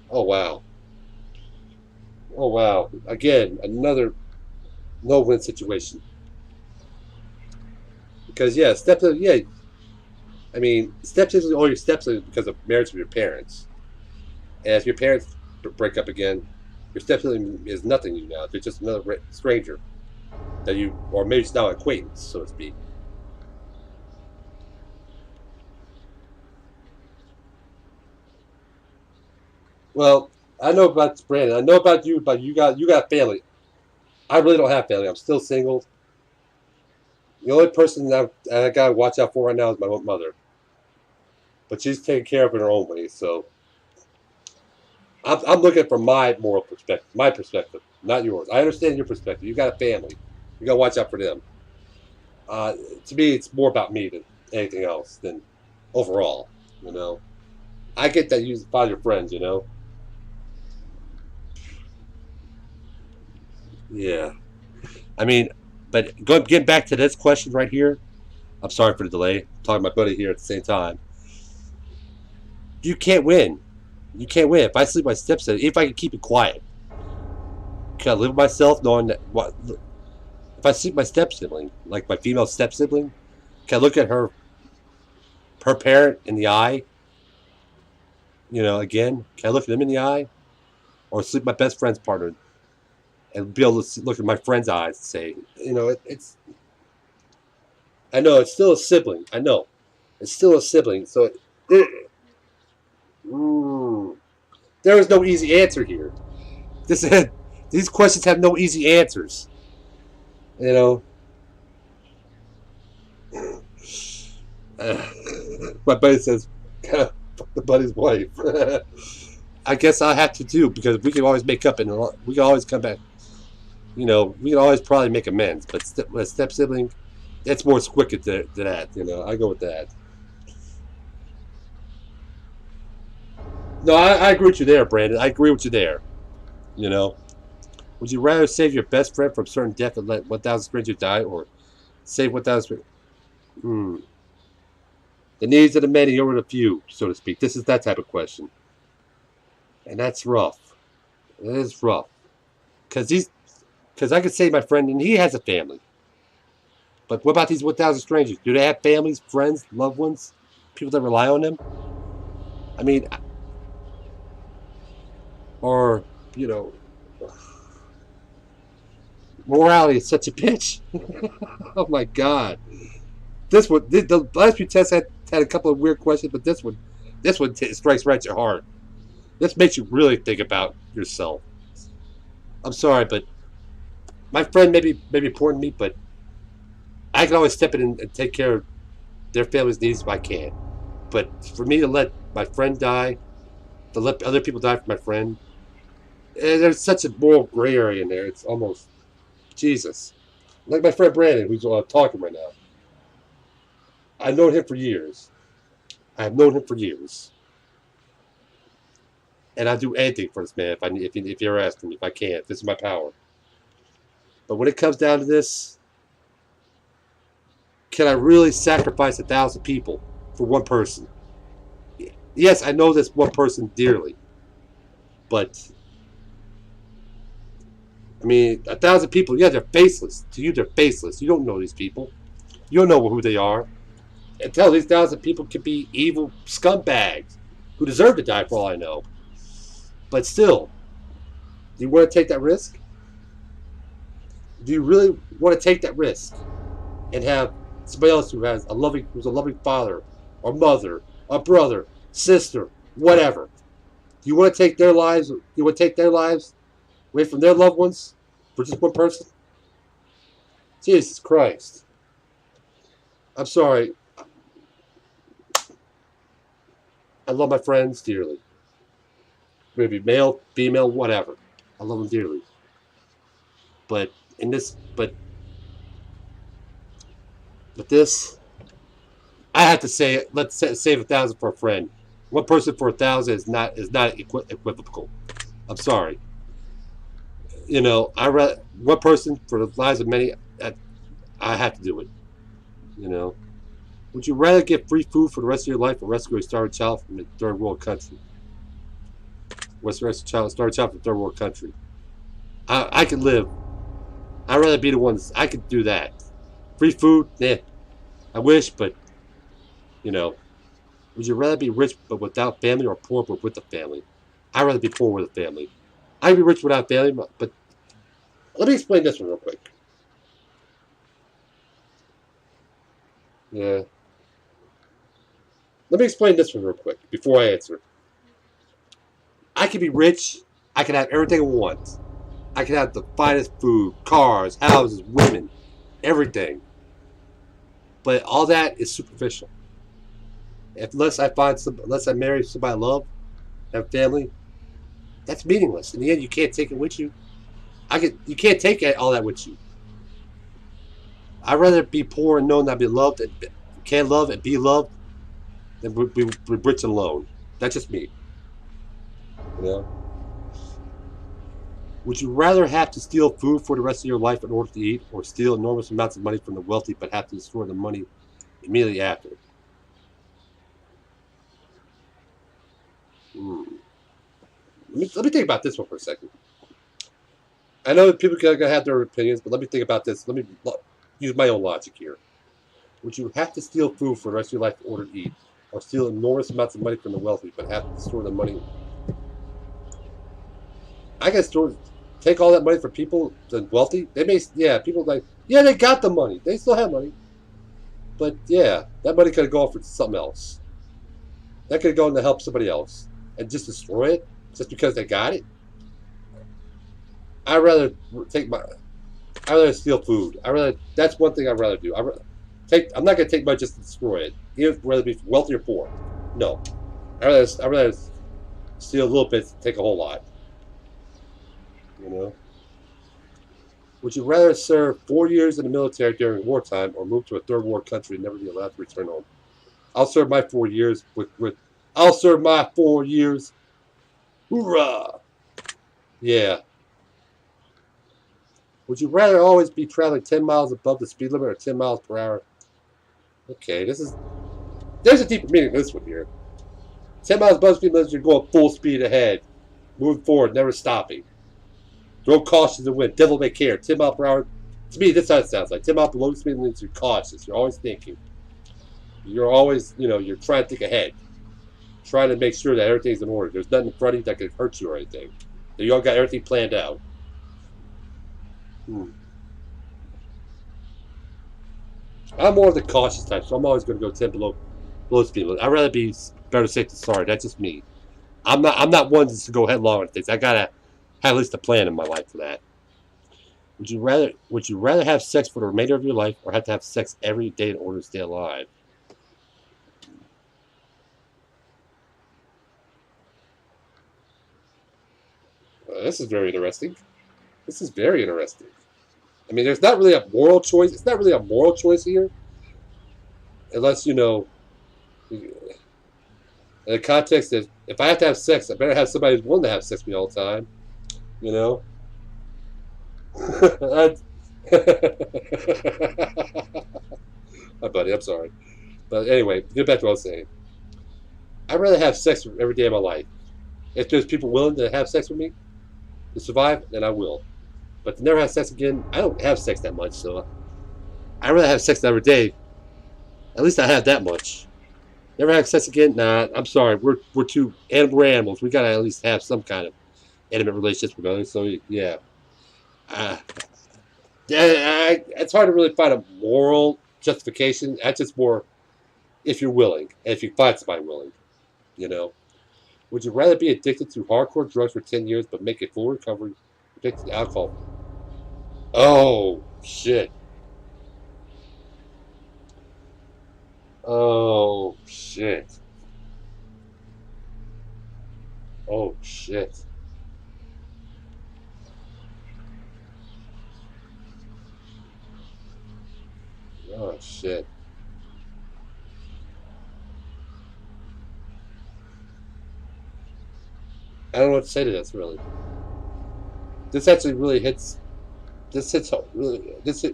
oh wow, oh wow. Again, another no-win situation. Because yeah, yeah. I mean, stepsisters are all your stepsisters because of marriage with your parents. And if your parents break up again, your stepsibling is nothing to you now. They're just another stranger that you, or maybe it's now an acquaintance, so to speak. Well, I know about Brandon. I know about you, but you got family. I really don't have family. I'm still single. The only person that I gotta watch out for right now is my mother, but she's taking care of it in her own way. So I'm looking from my perspective, not yours. I understand your perspective. You got a family. You got to watch out for them. Uh, to me, it's more about me than anything else than overall. You know, I get that you find your friends. Yeah. I mean, But getting back to this question right here, I'm sorry for the delay. I'm talking to my buddy here at the same time. You can't win. You can't win. If I sleep my stepson, if I can keep it quiet, can I live with myself knowing that what? If I sleep my step sibling, like my female step sibling, can I look at her parent in the eye? Again, can I look at them in the eye, or sleep my best friend's partner, and be able to look at my friend's eyes and say, it's. I know it's still a sibling. I know, it's still a sibling. So, there is no easy answer here. These questions have no easy answers. My buddy says, fuck the buddy's wife. I guess I have to do, because we can always make up and we can always come back. We can always probably make amends. But a step sibling, it's more quicker than that. I go with that. No, I agree with you there, Brandon. I agree with you there. Would you rather save your best friend from certain death and let 1,000 strangers die, or save 1,000 strangers? The needs of the many over the few, so to speak. This is that type of question. And that's rough. It is rough. Because I could save my friend, and he has a family. But what about these 1,000 strangers? Do they have families, friends, loved ones, people that rely on them? I mean, or, morality is such a bitch. Oh my God. This one, the last few tests had a couple of weird questions, but this one strikes right at your heart. This makes you really think about yourself. I'm sorry, but my friend may be important to me, but I can always step in and take care of their family's needs if I can. But for me to let my friend die, to let other people die for my friend, there's such a moral gray area in there. It's almost Jesus. Like my friend Brandon, who's talking right now. I've known him for years. And I'd do anything for this man if you're asking me, if I can. If this is my power. But when it comes down to this, can I really sacrifice 1,000 people for one person? Yes, I know this one person dearly. But, I mean, 1,000 people, yeah, they're faceless. To you, they're faceless. You don't know these people. You don't know who they are. Until these 1,000 people could be evil scumbags who deserve to die for all I know. But still, do you want to take that risk? Do you really want to take that risk and have somebody else who's a loving father or mother or brother, sister, whatever? Do you want to take their lives? Do you want to take their lives away from their loved ones for just one person? Jesus Christ! I'm sorry. I love my friends dearly. Maybe male, female, whatever. I love them dearly. But this, I have to say, let's save 1,000 for a friend. One person for 1,000 is not equivocal. I'm sorry. I rather one person for the lives of many. I have to do it. Would you rather get free food for the rest of your life or rescue a starving child from a third world country? Rescue a starving child from a third world country. I could live. I'd rather be the ones. I could do that. Free food, I wish, but would you rather be rich but without family, or poor but with a family? I'd rather be poor with a family. I'd be rich without family, but let me explain this one real quick. Yeah. Let me explain this one real quick before I answer. I can be rich. I can have everything I want. I can have the finest food, cars, houses, women, everything. But all that is superficial. Unless I marry somebody I love, have family, that's meaningless. In the end, you can't take it with you. You can't take all that with you. I'd rather be poor and know not be loved, and can love and be loved, than be rich and alone. That's just me. Would you rather have to steal food for the rest of your life in order to eat, or steal enormous amounts of money from the wealthy but have to destroy the money immediately after? Hmm. Let me think about this one for a second. I know people are gonna have their opinions, but let me think about this. Let me use my own logic here. Would you have to steal food for the rest of your life in order to eat, or steal enormous amounts of money from the wealthy but have to store the money? I guess take all that money from people, the wealthy. They may, yeah, people like, yeah, they got the money. They still have money, but yeah, that money could have gone for something else. That could have gone to help somebody else, and just destroy it just because they got it. I'd rather take my. I'd rather steal food. I rather. That's one thing I'd rather do. I'm not gonna take money just to destroy it, even whether it be wealthy or poor. No, I'd rather steal a little bit, take a whole lot. You know. Would you rather serve 4 years in the military during wartime, or move to a third world country and never be allowed to return home? I'll serve my 4 years with. I'll serve my 4 years. Hoorah! Yeah. Would you rather always be traveling 10 miles above the speed limit or 10 miles per hour? Okay, there's a deeper meaning to this one here. 10 miles above the speed limit, you're going full speed ahead, moving forward, never stopping. Throw caution to the wind. Devil may care. 10 miles per hour. To me, this is how it sounds like. 10 miles below the speed limit, you're cautious. You're always thinking. You're always, you're trying to think ahead. Trying to make sure that everything's in order. There's nothing in front of you that could hurt you or anything. You all got everything planned out. I'm more of the cautious type, so I'm always going to go 10 below speed limit. I'd rather be better safe than sorry. That's just me. I'm not one just to go headlong on things. I gotta have at least a plan in my life for that. Would you rather have sex for the remainder of your life, or have to have sex every day in order to stay alive? This is very interesting. This is very interesting. I mean, there's not really a moral choice. It's not really a moral choice here, unless in the context that if I have to have sex, I better have somebody who's willing to have sex with me all the time. You know. My buddy, I'm sorry, but anyway, get back to what I was saying. I'd rather have sex every day of my life. If there's people willing to have sex with me to survive, then I will. But to never have sex again, I don't have sex that much, so I'd rather have sex every day. At least I have that much. Never have sex again? Nah, I'm sorry. We're animals. We gotta at least have some kind of intimate relationships with others. So yeah, uh, it's hard to really find a moral justification. That's just more if you're willing, and if you find somebody willing, you know. Would you rather be addicted to hardcore drugs for 10 years but make a full recovery, addicted to alcohol? Oh shit. Oh shit. Oh shit. Oh shit. I don't know what to say to this really. This actually really hits. This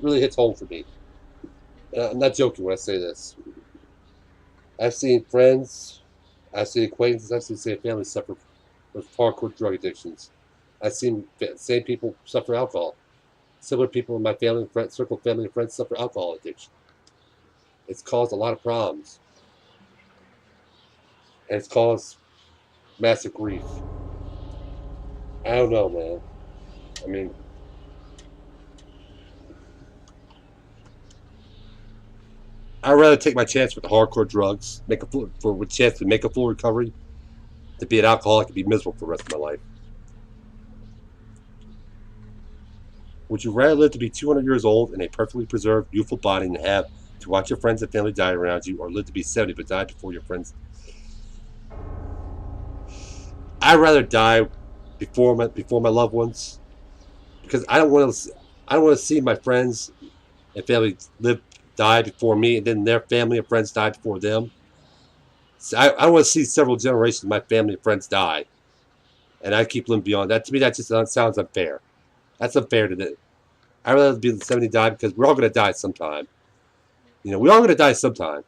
really hits home for me. I'm not joking when I say this. I've seen friends, I've seen acquaintances, I've seen families suffer with hardcore drug addictions. I've seen same people suffer alcohol. Similar people in my family and friend, circle of family and friends suffer alcohol addiction. It's caused a lot of problems, and it's caused massive grief. I don't know, man. I mean, I'd rather take my chance with the hardcore drugs, make a full, for a chance to make a full recovery, to be an alcoholic and be miserable for the rest of my life. Would you rather live to be 200 years old in a perfectly preserved, youthful body and have to watch your friends and family die around you, or live to be 70 but die before your friends? I'd rather die before my loved ones, because I don't want to see my friends and family die before me, and then their family and friends die before them. So I want to see several generations of my family and friends die. and I keep living beyond that. To me, that just sounds unfair. That's unfair to the. I'd rather be the 70 die because we're all going to die sometime. You know, we're all going to die sometime.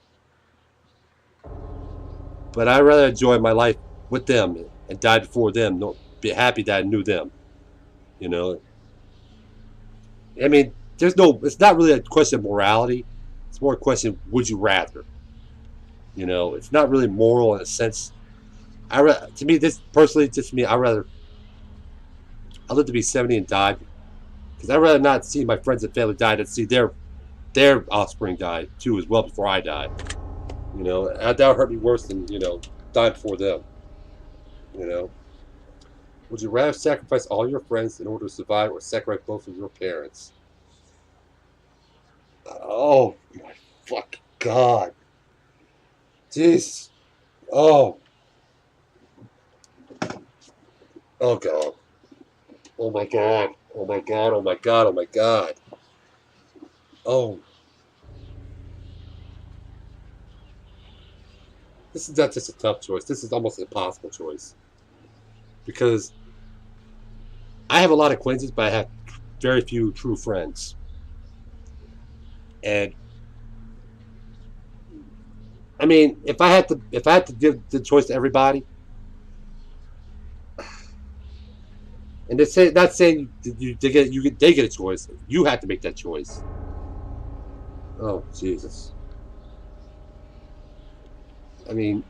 But I'd rather enjoy my life with them and die before them. No, be happy that I knew them. You know, I mean, there's no. It's not really a question of morality. It's more a question: would you rather? You know, it's not really moral in a sense. To me, this personally, just me, I'd live to be 70 and die because I'd rather not see my friends and family die than see their offspring die too as well before I die. You know, that would hurt me worse than dying before them. You know, would you rather sacrifice all your friends in order to survive, or sacrifice both of your parents? Oh my fucking god, jeez, oh, oh god, oh my god, oh my god, oh my god, oh my god, oh. This is not just a tough choice. This is almost an impossible choice. Because I have a lot of acquaintances, but I have very few true friends. And I mean, if I had to give the choice to everybody, and they say not saying they get a choice, you have to make that choice. Oh Jesus! I mean,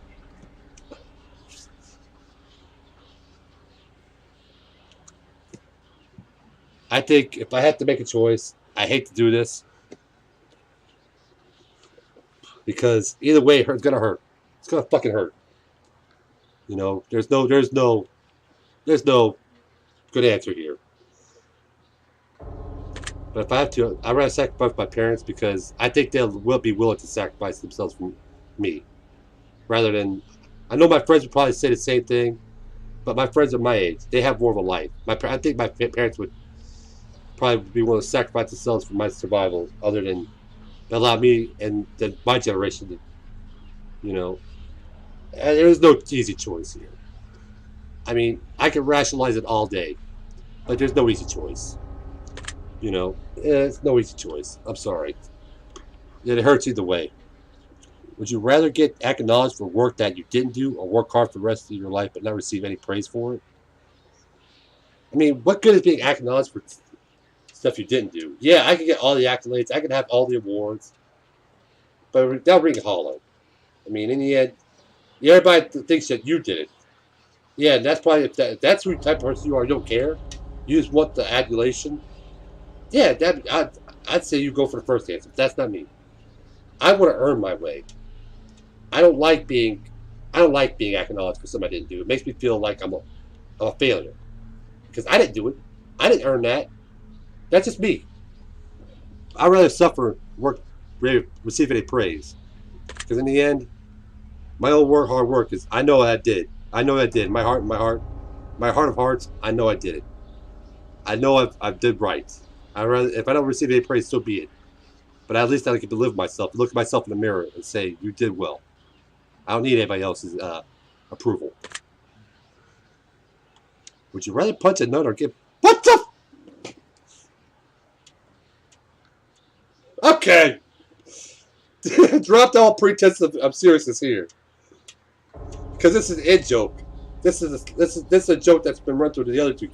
I think if I had to make a choice, I hate to do this because either way, it's gonna hurt. It's gonna fucking hurt. You know, there's no good answer here. But if I have to, I'd rather sacrifice my parents because I think will be willing to sacrifice themselves for me, rather than. I know my friends would probably say the same thing, but my friends are my age. They have more of a life. I think my parents would probably be willing to sacrifice themselves for my survival, other than allow me and my generation to, you know. And there is no easy choice here. I mean, I can rationalize it all day, but there's no easy choice. You know, it's no easy choice. I'm sorry. It hurts either way. Would you rather get acknowledged for work that you didn't do, or work hard for the rest of your life but not receive any praise for it? I mean, what good is being acknowledged for stuff you didn't do? Yeah, I could get all the accolades. I could have all the awards. But that'll ring hollow. I mean, in the end, everybody thinks that you did it. Yeah, that's probably, if that's the type of person you are, you don't care. You just want the adulation. Yeah, I'd say you go for the first answer. That's not me. I want to earn my way. I don't like being acknowledged for something I didn't do. It makes me feel like I'm a failure because I didn't do it. I didn't earn that. That's just me. I'd rather suffer receive any praise because in the end, my own hard work is. I know I did. I know I did. My heart of hearts. I know I did it. I know I did right. If I don't receive any praise, so be it. But at least I get to live myself, look at myself in the mirror, and say, "You did well." I don't need anybody else's approval. Would you rather punch a nut or get what the? Okay, dropped all pretense of seriousness here, because this is an in joke. This is a joke that's been run through the other two.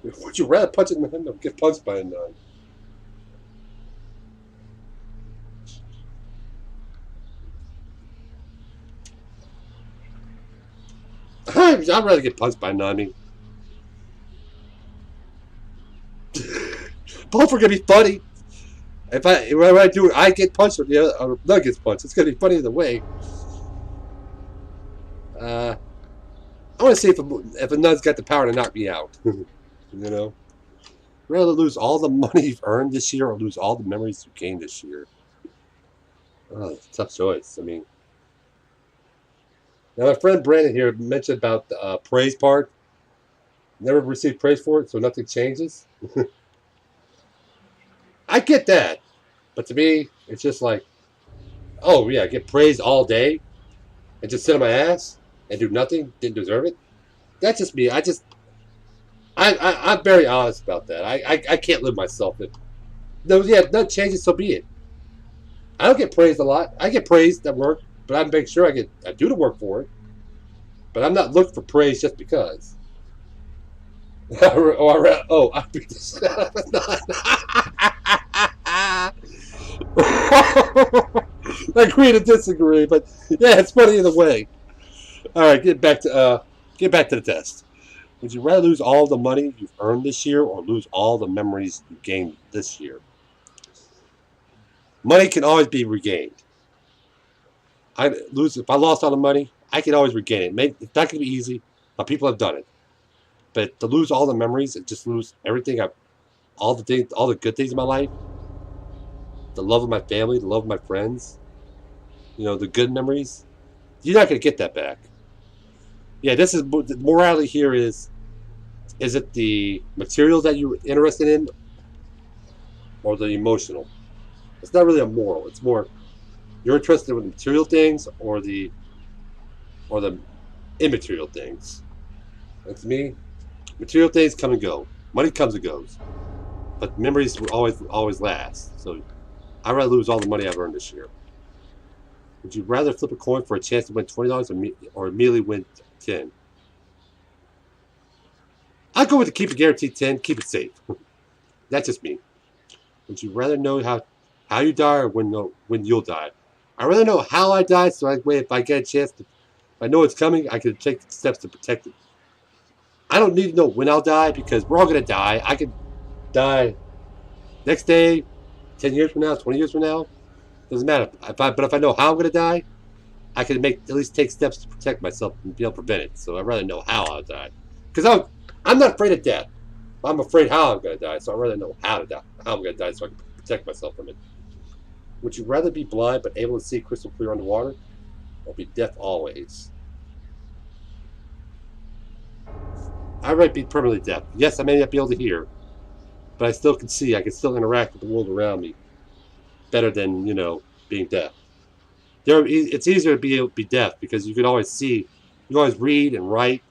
Would you rather punch it in the head or get punched by a nun? I'd rather get punched by a nun. I mean, both are gonna be funny. If I do it, I get punched or the other nun gets punched. It's gonna be funny either way. I want to see if a nun's got the power to knock me out. You know, rather lose all the money you've earned this year or lose all the memories you gained this year. Oh, it's a tough choice. I mean, now my friend Brandon here mentioned about the praise part. Never received praise for it, so nothing changes. I get that, but to me, it's just like, oh yeah, get praised all day and just sit on my ass and do nothing. Didn't deserve it. That's just me. I'm very honest about that. I can't live myself. No, yeah, none changes, so be it. I don't get praised a lot. I get praised at work, but I make sure I do the work for it. But I'm not looking for praise just because. I beat this. I agree to disagree, but yeah, it's funny either way. All right, get back to the test. Would you rather lose all the money you've earned this year or lose all the memories you gained this year? Money can always be regained. If I lost all the money, I can always regain it. It's not going to be easy, but people have done it. But to lose all the memories and just lose everything, all the good things in my life, the love of my family, the love of my friends, the good memories, you're not going to get that back. Yeah, this is the morality here is it the material that you're interested in or the emotional? It's not really a moral. It's more you're interested in material things or the immaterial things. That's me. Material things come and go. Money comes and goes. But memories will always last. So I'd rather lose all the money I've earned this year. Would you rather flip a coin for a chance to win $20 or immediately win 10? I'd go with the keep it guaranteed 10, keep it safe. That's just me. Would you rather know how you die or when you'll die? I'd rather know how I die so if I get a chance if I know it's coming, I can take steps to protect it. I don't need to know when I'll die because we're all going to die. I could die next day, 10 years from now, 20 years from now. Doesn't matter. But if I know how I'm going to die, I can at least take steps to protect myself and be able to prevent it. So I'd rather know how I'll die. Because I'm not afraid of death. I'm afraid how I'm going to die. So I'd rather know how I'm going to die so I can protect myself from it. Would you rather be blind but able to see crystal clear underwater or be deaf always? I might be permanently deaf. Yes, I may not be able to hear, but I still can see. I can still interact with the world around me better than, being deaf. It's easier to be able to be deaf because you can always see. You can always read and writing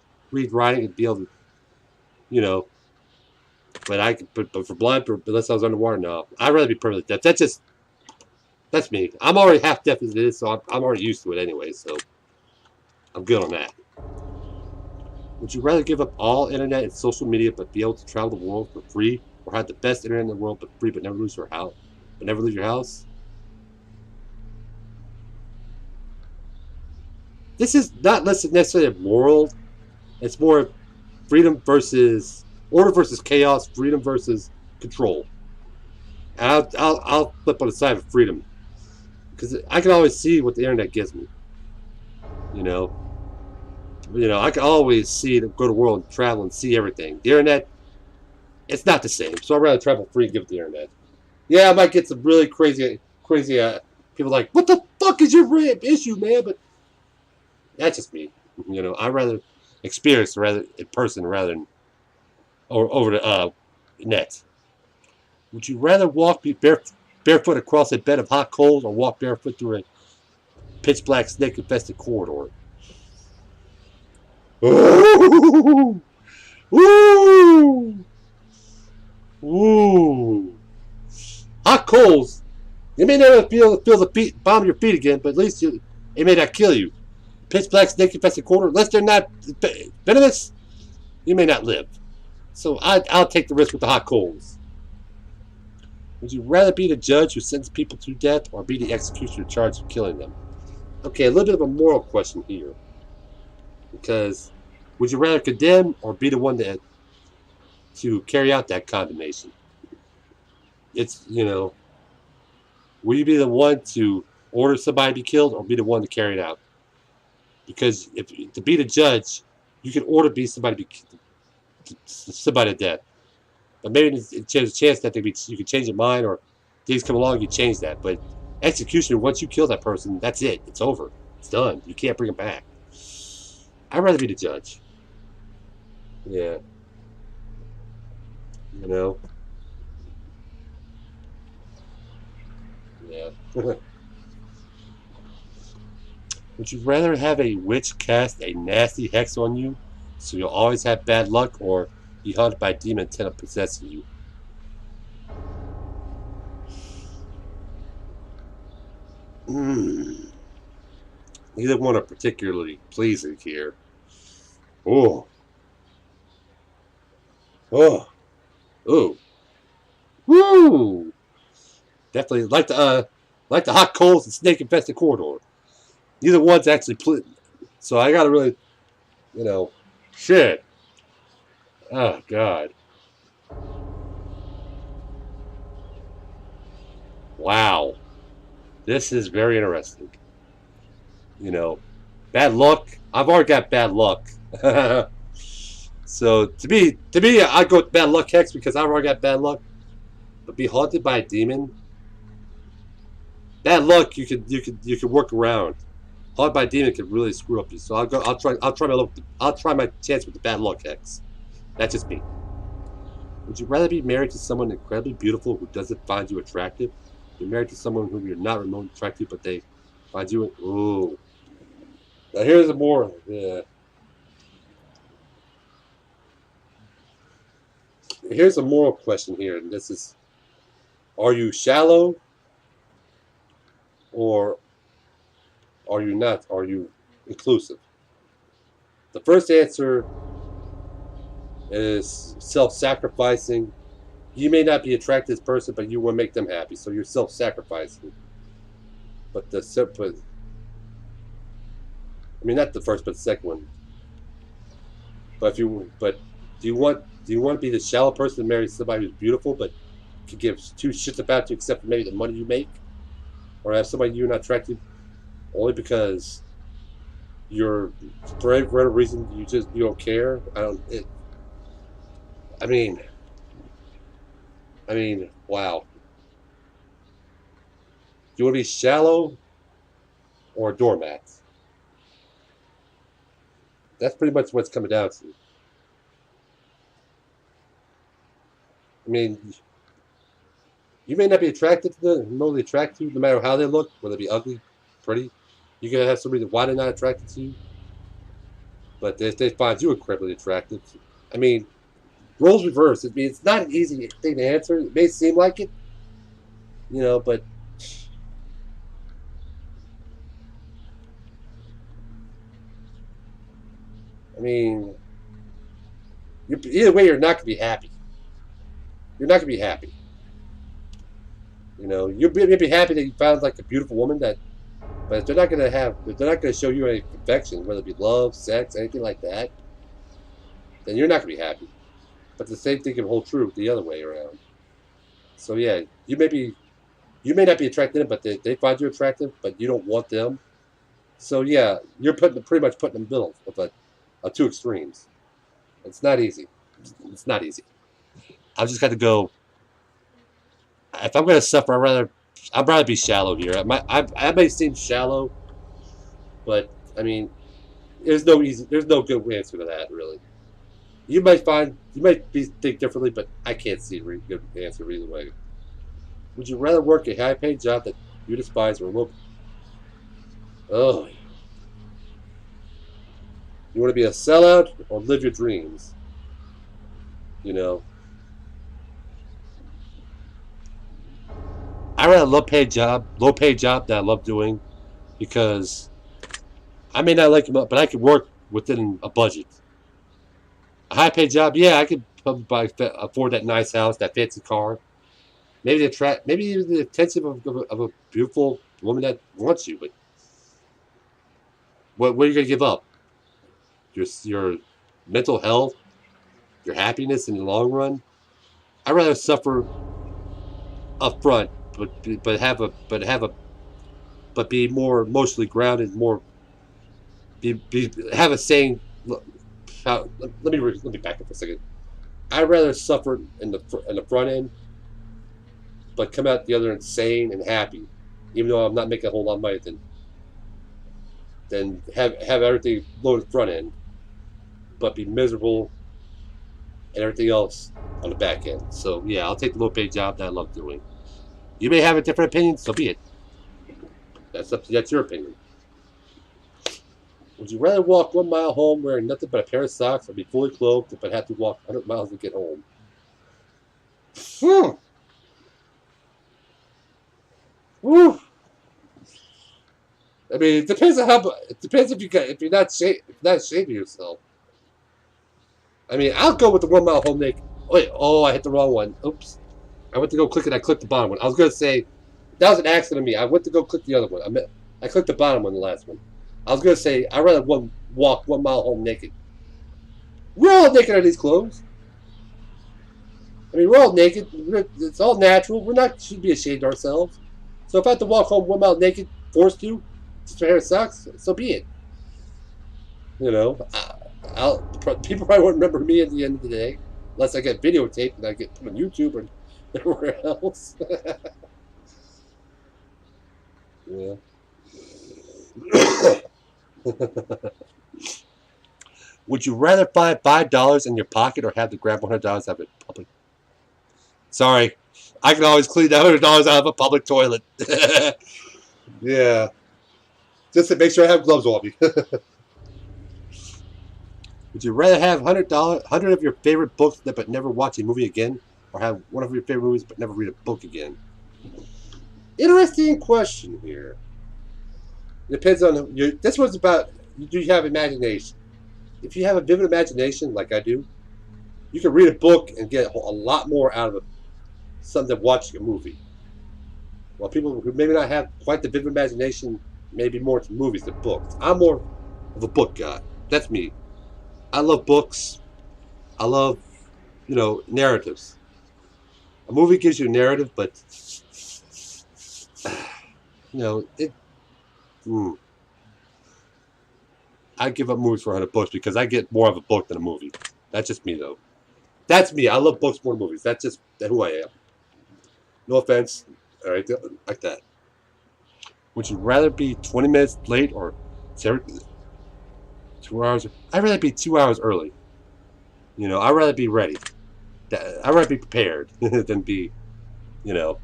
and be able to, but for blind, unless I was underwater, no. I'd rather be permanently deaf. That's me. I'm already half deaf as it is, so I'm already used to it anyway, so I'm good on that. Would you rather give up all internet and social media but be able to travel the world for free, or have the best internet in the world but free but never lose your house? This is not necessarily a moral. It's more order versus chaos, freedom versus control. And I'll flip on the side of freedom because I can always see what the internet gives me. I can always go to the world and travel and see everything. The internet, it's not the same. So I'd rather travel free and give it the internet. Yeah, I might get some really crazy people like, what the fuck is your issue, man? But that's just me. I'd rather experience in person rather than over the net. Would you rather walk barefoot across a bed of hot coals or walk barefoot through a pitch black snake infested corridor? Ooh! Ooh! Ooh! Hot coals. You may never feel the bottom of your feet again, but at least it may not kill you. Pitch black snake infested corridor, unless they're not venomous, you may not live. So I'll take the risk with the hot coals. Would you rather be the judge who sentenced people to death or be the executioner charged with killing them? Okay, a little bit of a moral question here. Because would you rather condemn or be the one to carry out that condemnation? It's, will you be the one to order somebody to be killed or be the one to carry it out? Because to be the judge, you can order somebody to death. But maybe there's a chance that you can change your mind or things come along, you change that. But execution, once you kill that person, that's it. It's over. It's done. You can't bring it back. I'd rather be the judge. Yeah. Yeah. Would you rather have a witch cast a nasty hex on you So you'll always have bad luck, or be haunted by a demon intent on possessing you. Neither one are particularly pleasing here. Oh. Oh. Oh. Woo! Definitely like the hot coals and snake infested corridor. Neither one's actually so I gotta really, shit. Oh God. Wow. This is very interesting. Bad luck. I've already got bad luck. So to me, I go with bad luck hex because I've already got bad luck. But be haunted by a demon. Bad luck you could work around. Haunted by a demon could really screw up you. So I'll try my chance with the bad luck hex. That's just me. Would you rather be married to someone incredibly beautiful who doesn't find you attractive? Be married to someone whom you're not remotely attracted, but they find you. Ooh. Now here's a more. Yeah. Here's a moral question here, and this is: are you shallow, or are you not? Are you inclusive? The first answer is self-sacrificing. You may not be attracted to this person, but you want to make them happy, so you're self-sacrificing. But not the first, but the second one. But do you want to be the shallow person and marry somebody who's beautiful, but could give two shits about you except for maybe the money you make, or have somebody you're not attracted only because for whatever reason you don't care? Wow. Do you want to be shallow or a doormat? That's pretty much what's coming down to. You may not be attracted to them, remotely attracted to no matter how they look, whether they be ugly, pretty. You can have some reason why they're not attracted to you. But if they find you incredibly attractive, roles reversed. It's not an easy thing to answer. It may seem like it, but either way, you're not going to be happy. You're not going to be happy. You'll be happy that you found like a beautiful woman but if they're not going to show you any affection, whether it be love, sex, anything like that, then you're not going to be happy. But the same thing can hold true the other way around. So yeah, you may not be attracted to them, but they find you attractive, but you don't want them. So yeah, you're pretty much putting in the middle of two extremes. It's not easy. It's not easy. I've just got to go. If I'm going to suffer, I'd rather be shallow here. I may seem shallow, but there's no good answer to that really. You might think differently, but I can't see a good answer either way. Would you rather work a high-paid job that you despise or remote? Oh. You want to be a sellout or live your dreams? I rather a low-paid job that I love doing, because I may not like it, but I can work within a budget. A high-paid job, yeah, I could probably afford that nice house, that fancy car. Maybe the attention of a beautiful woman that wants you, but what are you going to give up? Your mental health, your happiness in the long run? I'd rather suffer up front, but be more emotionally grounded, have a saying. Let me back up for a second. I'd rather suffer in the front end, but come out the other end sane and happy, even though I'm not making a whole lot of money. Then have everything loaded front end, but be miserable and everything else on the back end. So yeah, I'll take the low-paid job that I love doing. You may have a different opinion, so be it. That's your opinion. Would you rather walk 1 mile home wearing nothing but a pair of socks, or be fully clothed but have to walk 100 miles to get home? Hmm. Woo. I mean, it depends on how. It depends if you're not shaving yourself. I mean, I'll go with the 1 mile home naked. Wait, I hit the wrong one. Oops. I went to go click it. I clicked the bottom one. I was gonna say that was an accident of me. I went to go click the other one. I clicked the bottom one, the last one. I was gonna say I'd rather walk 1 mile home naked. We're all naked in these clothes. I mean, we're all naked. It's all natural. We're not should be ashamed of ourselves. So if I have to walk home 1 mile naked, forced to, just a pair of socks, so be it. You know, people probably won't remember me at the end of the day, unless I get videotaped and I get put on YouTube or everywhere else. Yeah. Would you rather find $5 in your pocket or have to grab $100 out of a public? Sorry, I can always clean that $100 out of a public toilet. Yeah, just to make sure I have gloves on me. Would you rather have $100 of your favorite books but never watch a movie again, or have one of your favorite movies but never read a book again? Interesting question here. It depends on your. This one's about. Do you have imagination? If you have a vivid imagination, like I do, you can read a book and get a lot more out of it, something than watching a movie. While people who maybe not have quite the vivid imagination, maybe more to movies than books. I'm more of a book guy. That's me. I love books. I love, narratives. A movie gives you a narrative, but it. I give up movies for 100 books because I get more of a book than a movie. That's just me, though. That's me. I love books more than movies. That's just who I am. No offense. All right, like that. Would you rather be 20 minutes late or 2 hours? I'd rather be 2 hours early. I'd rather be ready. I'd rather be prepared than be, Would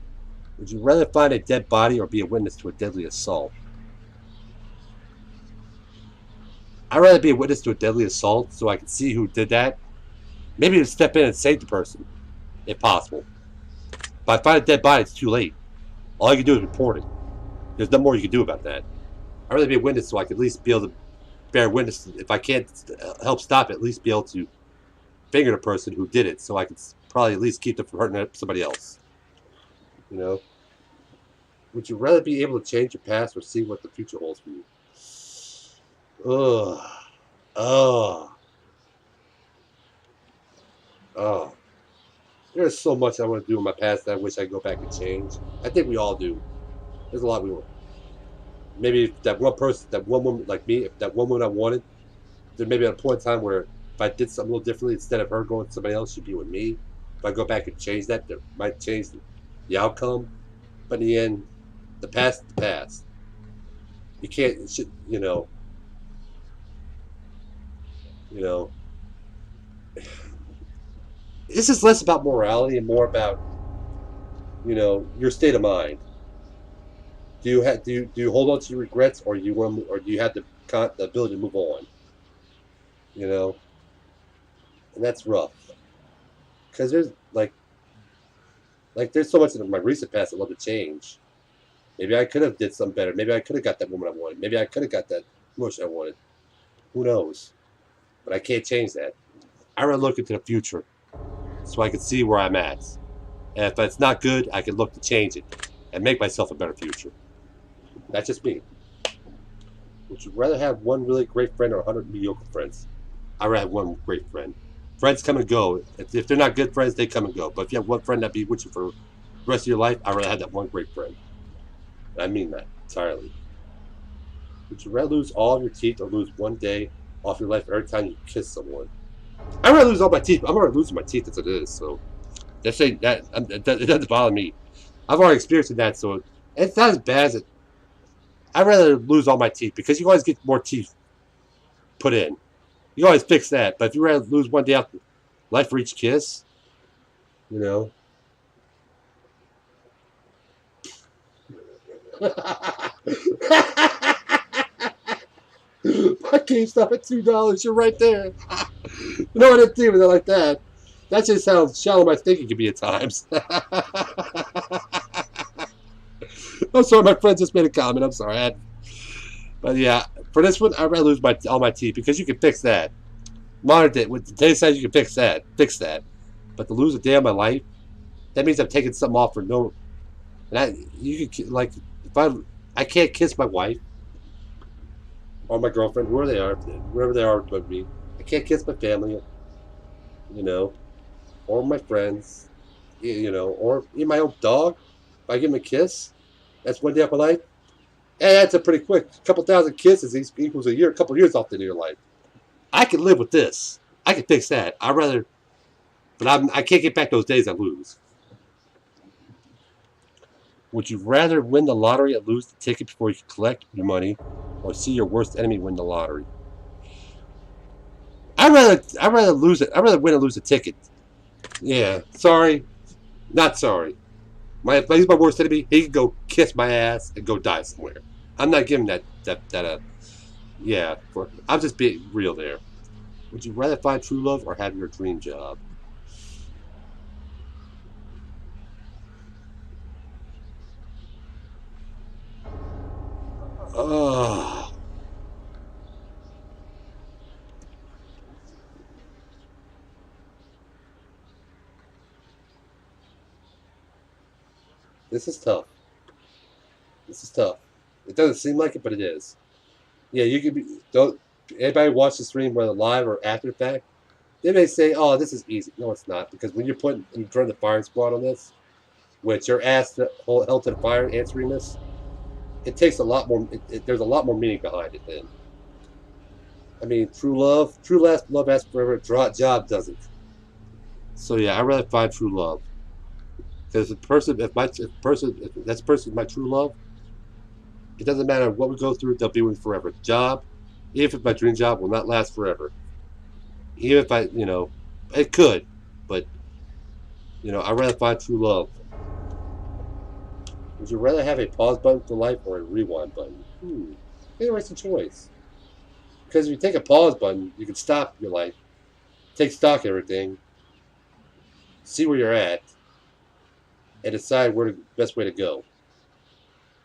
you rather find a dead body or be a witness to a deadly assault? I'd rather be a witness to a deadly assault so I can see who did that. Maybe to step in and save the person, if possible. But if I find a dead body, it's too late. All I can do is report it. There's no more you can do about that. I'd rather be a witness so I can at least be able to bear witness. If I can't help stop it, at least be able to finger the person who did it so I can probably at least keep them from hurting somebody else. Would you rather be able to change your past or see what the future holds for you? Oh. There's so much I want to do in my past that I wish I could go back and change. I think we all do. There's a lot we want. Maybe that one person, that one woman like me, if that one woman I wanted, there may be a point in time where if I did something a little differently, instead of her going with somebody else, she'd be with me. If I go back and change that might change the outcome. But in the end, the past is the past. You can't, this is less about morality and more about, your state of mind. Do you hold on to your regrets, or do you have the ability to move on? And that's rough because there's there's so much in my recent past I'd love to change. Maybe I could have did something better. Maybe I could have got that woman I wanted. Maybe I could have got that promotion I wanted. Who knows? But I can't change that. I rather look into the future so I can see where I'm at. And if it's not good, I can look to change it and make myself a better future. That's just me. Would you rather have one really great friend or 100 mediocre friends? I'd rather have one great friend. Friends come and go. If they're not good friends, they come and go. But if you have one friend that be with you for the rest of your life, I'd rather have that one great friend. And I mean that entirely. Would you rather lose all of your teeth or lose one day off your life every time you kiss someone? I'd rather lose all my teeth. I'm already losing my teeth as it is, so it doesn't bother me. I've already experienced that, so it's not as bad as it. I'd rather lose all my teeth because you always get more teeth put in. You always fix that. But if you rather lose one day off life for each kiss, GameStop at $2. You're right there. No, I didn't think of it like that. That just sounds shallow. My thinking can be at times. I'm sorry, my friend just made a comment. I'm sorry. But yeah, for this one, I'd rather lose all my teeth because you can fix that. Modern day, with today's science, you can fix that. But to lose a day of my life, that means I'm taking something off for no. And you could like, if I can't kiss my wife or my girlfriend, wherever they are with me. I can't kiss my family, or my friends, or even my own dog. If I give him a kiss, that's one day of my life. And that's a pretty quick. A couple thousand kisses equals a year, a couple years off the end of your life. I can live with this. I can fix that. But I can't get back those days I lose. Would you rather win the lottery and lose the ticket before you can collect your money, or see your worst enemy win the lottery? I'd rather lose it. I'd rather win and lose the ticket. Yeah, sorry, not sorry. If he's my worst enemy, he can go kiss my ass and go die somewhere. I'm not giving that. Yeah, I'm just being real there. Would you rather find true love or have your dream job? Oh, this is tough. This is tough. It doesn't seem like it, but it is. Yeah, you could be. Don't anybody watch the stream, whether live or after the fact? They may say, "Oh, this is easy." No, it's not, because when you're putting in front of the firing squad on this, which you're asked to held to the fire answering this, it takes a lot more. There's a lot more meaning behind it. Then, I mean, true love lasts forever. Job doesn't. So yeah, I'd rather find true love, because if that person is my true love, it doesn't matter what we go through. They'll be with me forever. Job, even if my dream job will not last forever, even if it could, but I'd rather find true love. Would you rather have a pause button for life or a rewind button? Interesting choice. Because if you take a pause button, you can stop your life, take stock of everything, see where you're at, and decide where the best way to go.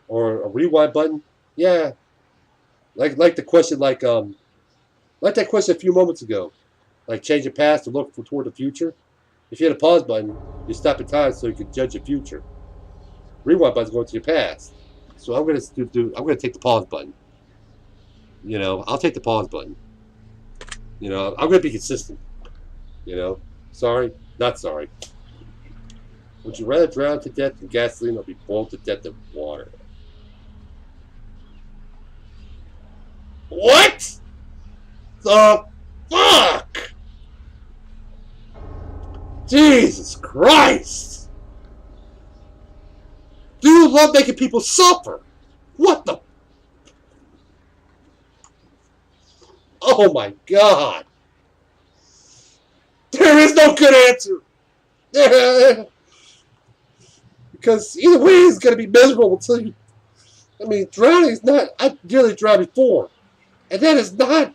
Or a rewind button, yeah, like the question, like that question a few moments ago, like change the past to look toward the future. If you had a pause button, you stop in time so you can judge the future. Rewind button's going to your past, so I'm gonna take the pause button. I'll take the pause button. I'm gonna be consistent. Sorry, not sorry. Would you rather drown to death in gasoline or be boiled to death in water? What the fuck? Jesus Christ! Do you love making people suffer? What the? Oh my God! There is no good answer! Because either way is going to be miserable until you... I mean, drowning is not... I've nearly drowned before. And that is not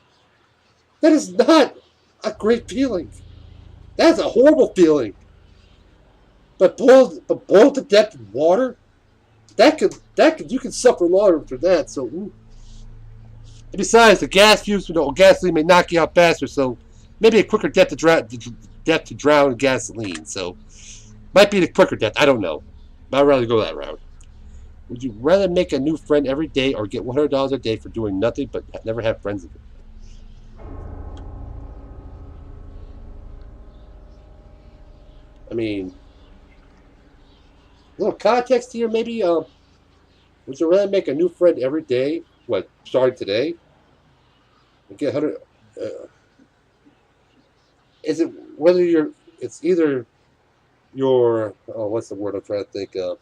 a great feeling. That's a horrible feeling. But boiled to death in water, you can suffer longer for that. So, and besides, the gas fumes from gasoline may knock you out faster. So, maybe a quicker death to drown in gasoline. So, might be the quicker death. I don't know. But I'd rather go that route. Would you rather make a new friend every day or get $100 a day for doing nothing but never have friends again? I mean, a little context here, maybe. Would you rather make a new friend every day, starting today, and get 100? Is it whether it's either your, what's the word I'm trying to think of?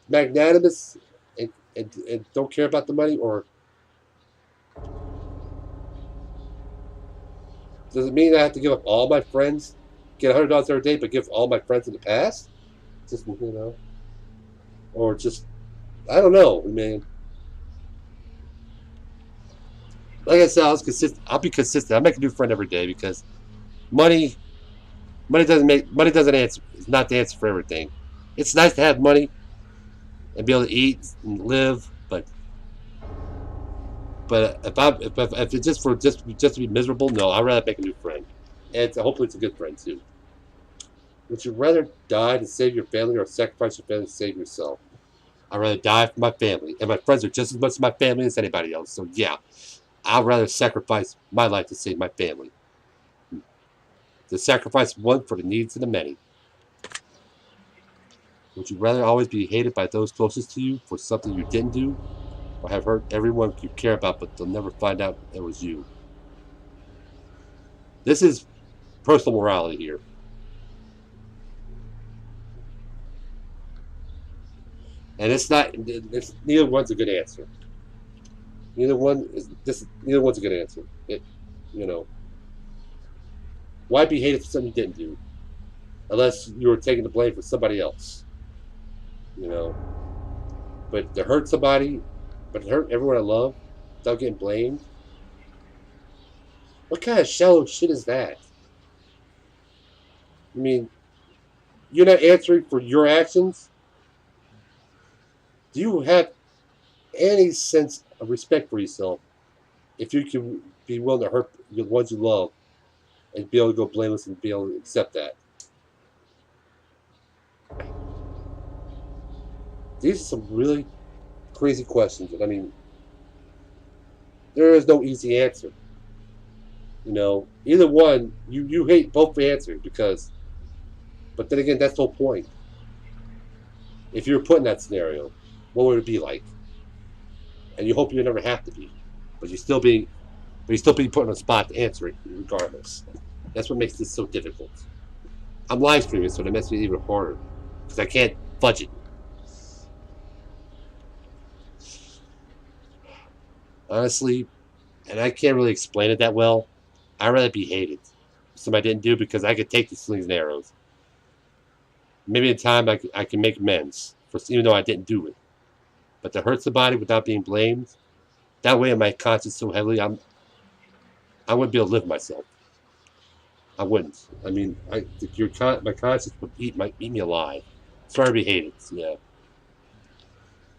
Magnanimous and don't care about the money, or does it mean I have to give up all my friends, get $100 every day, but give all my friends in the past? Just or just I don't know. I mean, like I said, I was consistent. I'll be consistent. I make a new friend every day because money, money doesn't answer. It's not the answer for everything. It's nice to have money and be able to eat and live, but if it's just to be miserable, no, I'd rather make a new friend, and hopefully it's a good friend too. Would you rather die to save your family or sacrifice your family to save yourself? I'd rather die for my family, and my friends are just as much my family as anybody else. So yeah, I'd rather sacrifice my life to save my family. To sacrifice one for the needs of the many. Would you rather always be hated by those closest to you for something you didn't do, or have hurt everyone you care about but they'll never find out it was you? This is personal morality here. And it's not. Neither one's a good answer. Neither one's a good answer. You know, why be hated for something you didn't do, unless you were taking the blame for somebody else? You know, but to hurt somebody, but to hurt everyone I love, without getting blamed. What kind of shallow shit is that? I mean, you're not answering for your actions. Do you have any sense of respect for yourself if you can be willing to hurt the ones you love and be able to go blameless and be able to accept that? These are some really crazy questions. And I mean, there is no easy answer. You know, either one, you hate both the answers because, but then again, that's the whole point. If you were put in that scenario, what would it be like? And you hope you never have to be, but you're still being put on a spot to answer it regardless. That's what makes this so difficult. I'm live streaming, so that makes it even harder because I can't budget. Honestly, and I can't really explain it that well. I'd rather be hated. Something I didn't do because I could take the slings and arrows. Maybe in time I can make amends for even though I didn't do it. But to hurt somebody without being blamed, that way my conscience so heavily, I wouldn't be able to live myself. I wouldn't. I mean, my conscience would might eat me alive. Sorry to be hated. Yeah.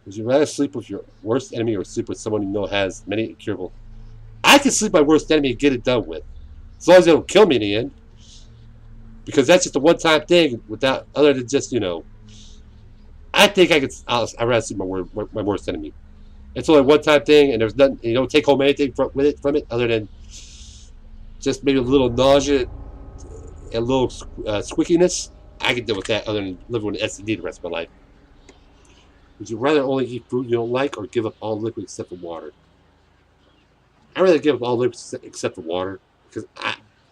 Would you rather sleep with your worst enemy or sleep with someone you know has many incurable? I can sleep with my worst enemy and get it done with, as long as they don't kill me in the end. Because that's just a one-time thing, without other than just I think I could. I'd rather sleep with my worst enemy. It's only a one-time thing, and there's nothing. You don't take home anything from it other than just maybe a little nausea and a little squeakiness. I could deal with that other than living with an STD the rest of my life. Would you rather only eat food you don't like or give up all liquid except for water? I'd rather give up all liquid except for water because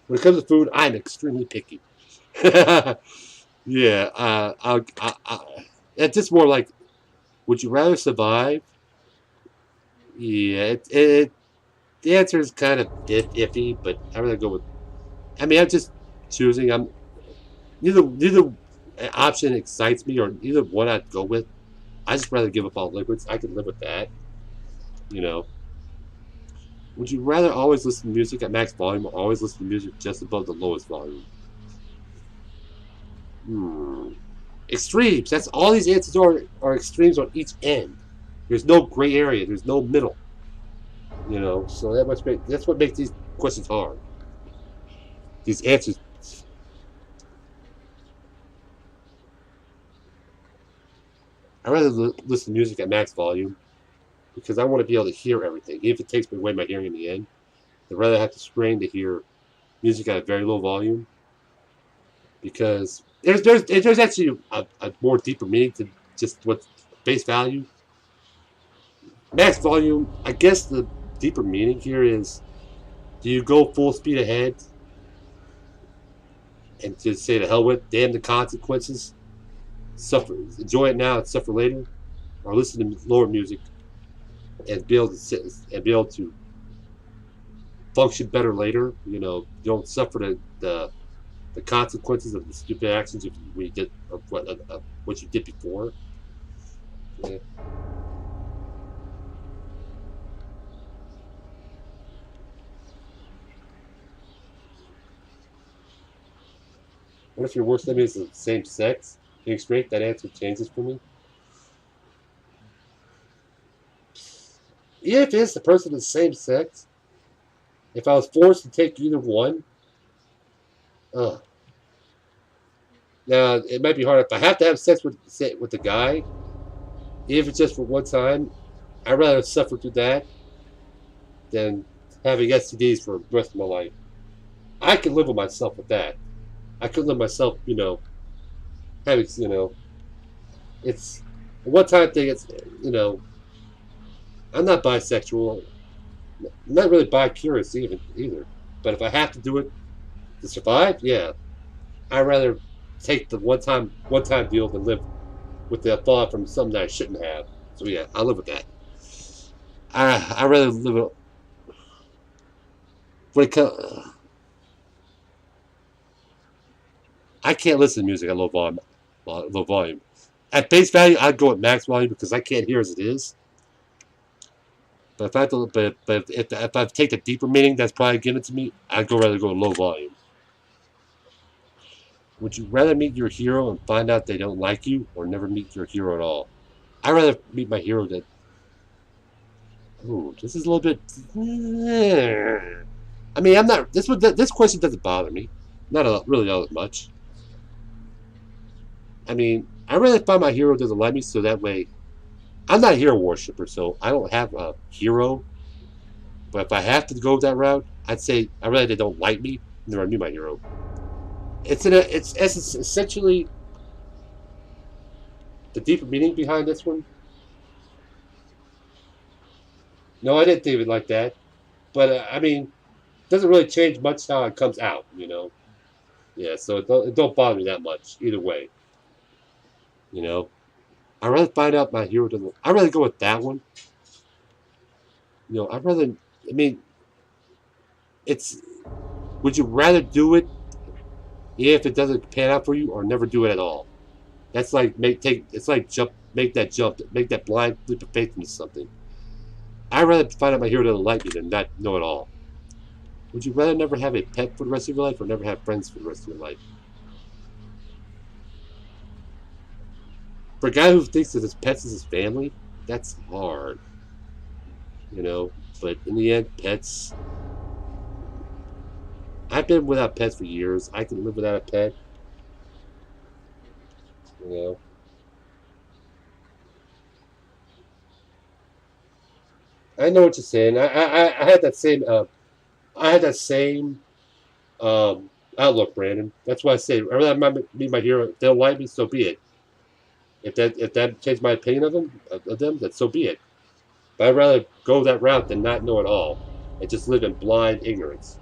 when it comes to food, I'm extremely picky. Yeah, it's just more like, would you rather survive? Yeah, the answer is kind of iffy, but I'd rather go with. I mean, I'm just choosing. I'm neither option excites me, or neither one I'd go with. I just rather give up all liquids. I can live with that. You know. Would you rather always listen to music at max volume or always listen to music just above the lowest volume? Extremes. That's all these answers are extremes on each end. There's no gray area. There's no middle. So that's what makes these questions hard. These answers. I'd rather listen to music at max volume because I want to be able to hear everything. Even if it takes me away my hearing in the end, I'd rather have to strain to hear music at a very low volume because there's actually a more deeper meaning to just what's base value. Max volume, I guess the deeper meaning here is, do you go full speed ahead and just say to hell with, damn the consequences, suffer, enjoy it now and suffer later, or listen to lower music and be able to sit and be able to function better later? You don't suffer the consequences of the stupid actions of what you did before. Yeah. What if your worst enemy is the same sex? Being straight, that answer changes for me. Even if it's the person of the same sex, if I was forced to take either one, ugh. Now it might be hard if I have to have sex with the guy, even if it's just for one time. I'd rather suffer through that than having STDs for the rest of my life. I can live with myself with that. I could live myself, having, it's a one time thing. It's, I'm not bisexual. I'm not really bi-curious either. But if I have to do it to survive, yeah, I'd rather take the one time deal than live with the thought from something that I shouldn't have. So yeah, I live with that. I rather live when it comes. I can't listen to music at low volume. Low volume. At base value, I'd go at max volume because I can't hear as it is. But if I have to, but if I take the deeper meaning that's probably given to me, I'd rather go low volume. Would you rather meet your hero and find out they don't like you, or never meet your hero at all? I'd rather meet my hero that. Ooh, this is a little bit. I mean, I'm not. This question doesn't bother me, really all that much. I mean, I'd rather find my hero doesn't like me, so that way, I'm not a hero worshiper, so I don't have a hero. But if I have to go that route, I'd say I rather they don't like me than I meet my hero. It's essentially the deeper meaning behind this one. No, I didn't think of it like that. But I mean, it doesn't really change much how it comes out. Yeah, so it don't bother me that much either way. You know, I'd rather find out my hero doesn't. I'd rather go with that one. I'd rather. I mean, it's. Would you rather do it if it doesn't pan out for you, or never do it at all? That's like It's like make that jump, make that blind leap of faith into something. I'd rather find out my hero doesn't like me than not know it all. Would you rather never have a pet for the rest of your life, or never have friends for the rest of your life? For a guy who thinks that his pets is his family, that's hard. You know, but in the end, pets. I've been without pets for years. I can live without a pet. You know, I know what you're saying. I had that same outlook, Brandon. That's why I say I rather meet my hero. If they don't like me, so be it. If that changed my opinion of them, then so be it. But I'd rather go that route than not know it all and just live in blind ignorance.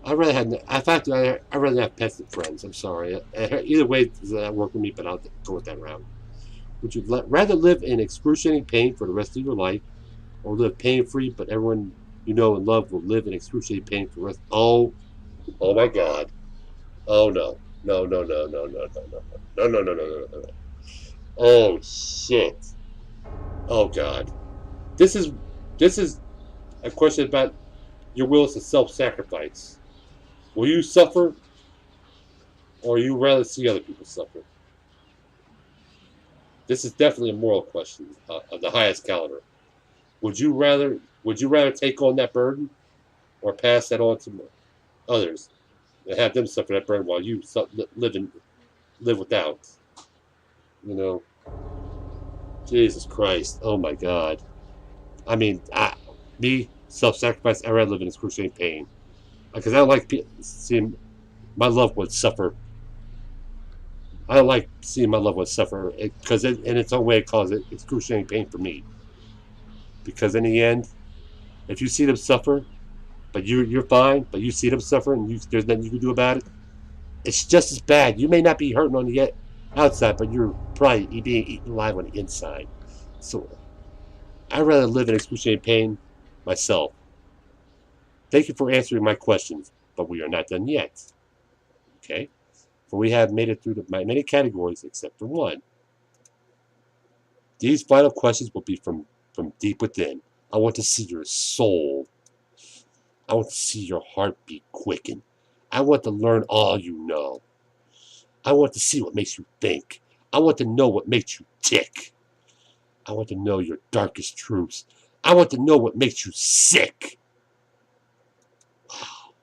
I'd rather have, in fact, I'd rather have pets than friends. I'm sorry. Either way, does that work with me, but I'll go with that route. Would you rather live in excruciating pain for the rest of your life, or live pain free, but everyone you know and love will live in excruciating pain for the rest? Oh my God! Oh no! No! No! No! No! No! No! No! No! No! No! No! No! No! No! Oh shit! Oh God! This is this is a question about your willingness to self-sacrifice. Will you suffer, or you rather see other people suffer? This is definitely a moral question of the highest caliber. Would you rather take on that burden, or pass that on to others and have them suffer that burden while you live without? You know, Jesus Christ! Oh my God! I mean, me self-sacrifice. I rather live in excruciating pain because I don't like seeing my loved ones suffer. I don't like seeing my loved ones suffer because in its own way it causes excruciating pain for me. Because in the end, if you see them suffer, but you're fine, but you see them suffer and there's nothing you can do about it, it's just as bad. You may not be hurting on the outside, but you're probably being eaten alive on the inside. So I'd rather live in excruciating pain myself. Thank you for answering my questions, but we are not done yet. Okay? For we have made it through my many categories except for one. These final questions will be from deep within. I want to see your soul. I want to see your heartbeat quicken. I want to learn all you know. I want to see what makes you think. I want to know what makes you tick. I want to know your darkest truths. I want to know what makes you sick. Wow.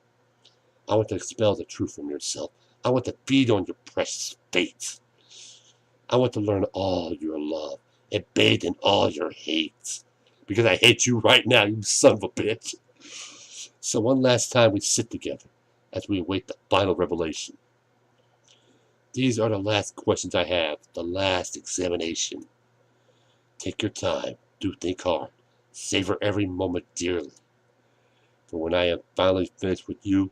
I want to expel the truth from yourself. I want to feed on your precious fate. I want to learn all your love and bathe in all your hate. Because I hate you right now, you son of a bitch. So one last time we sit together as we await the final revelation. These are the last questions I have, the last examination. Take your time, do think hard, savor every moment dearly. For when I am finally finished with you,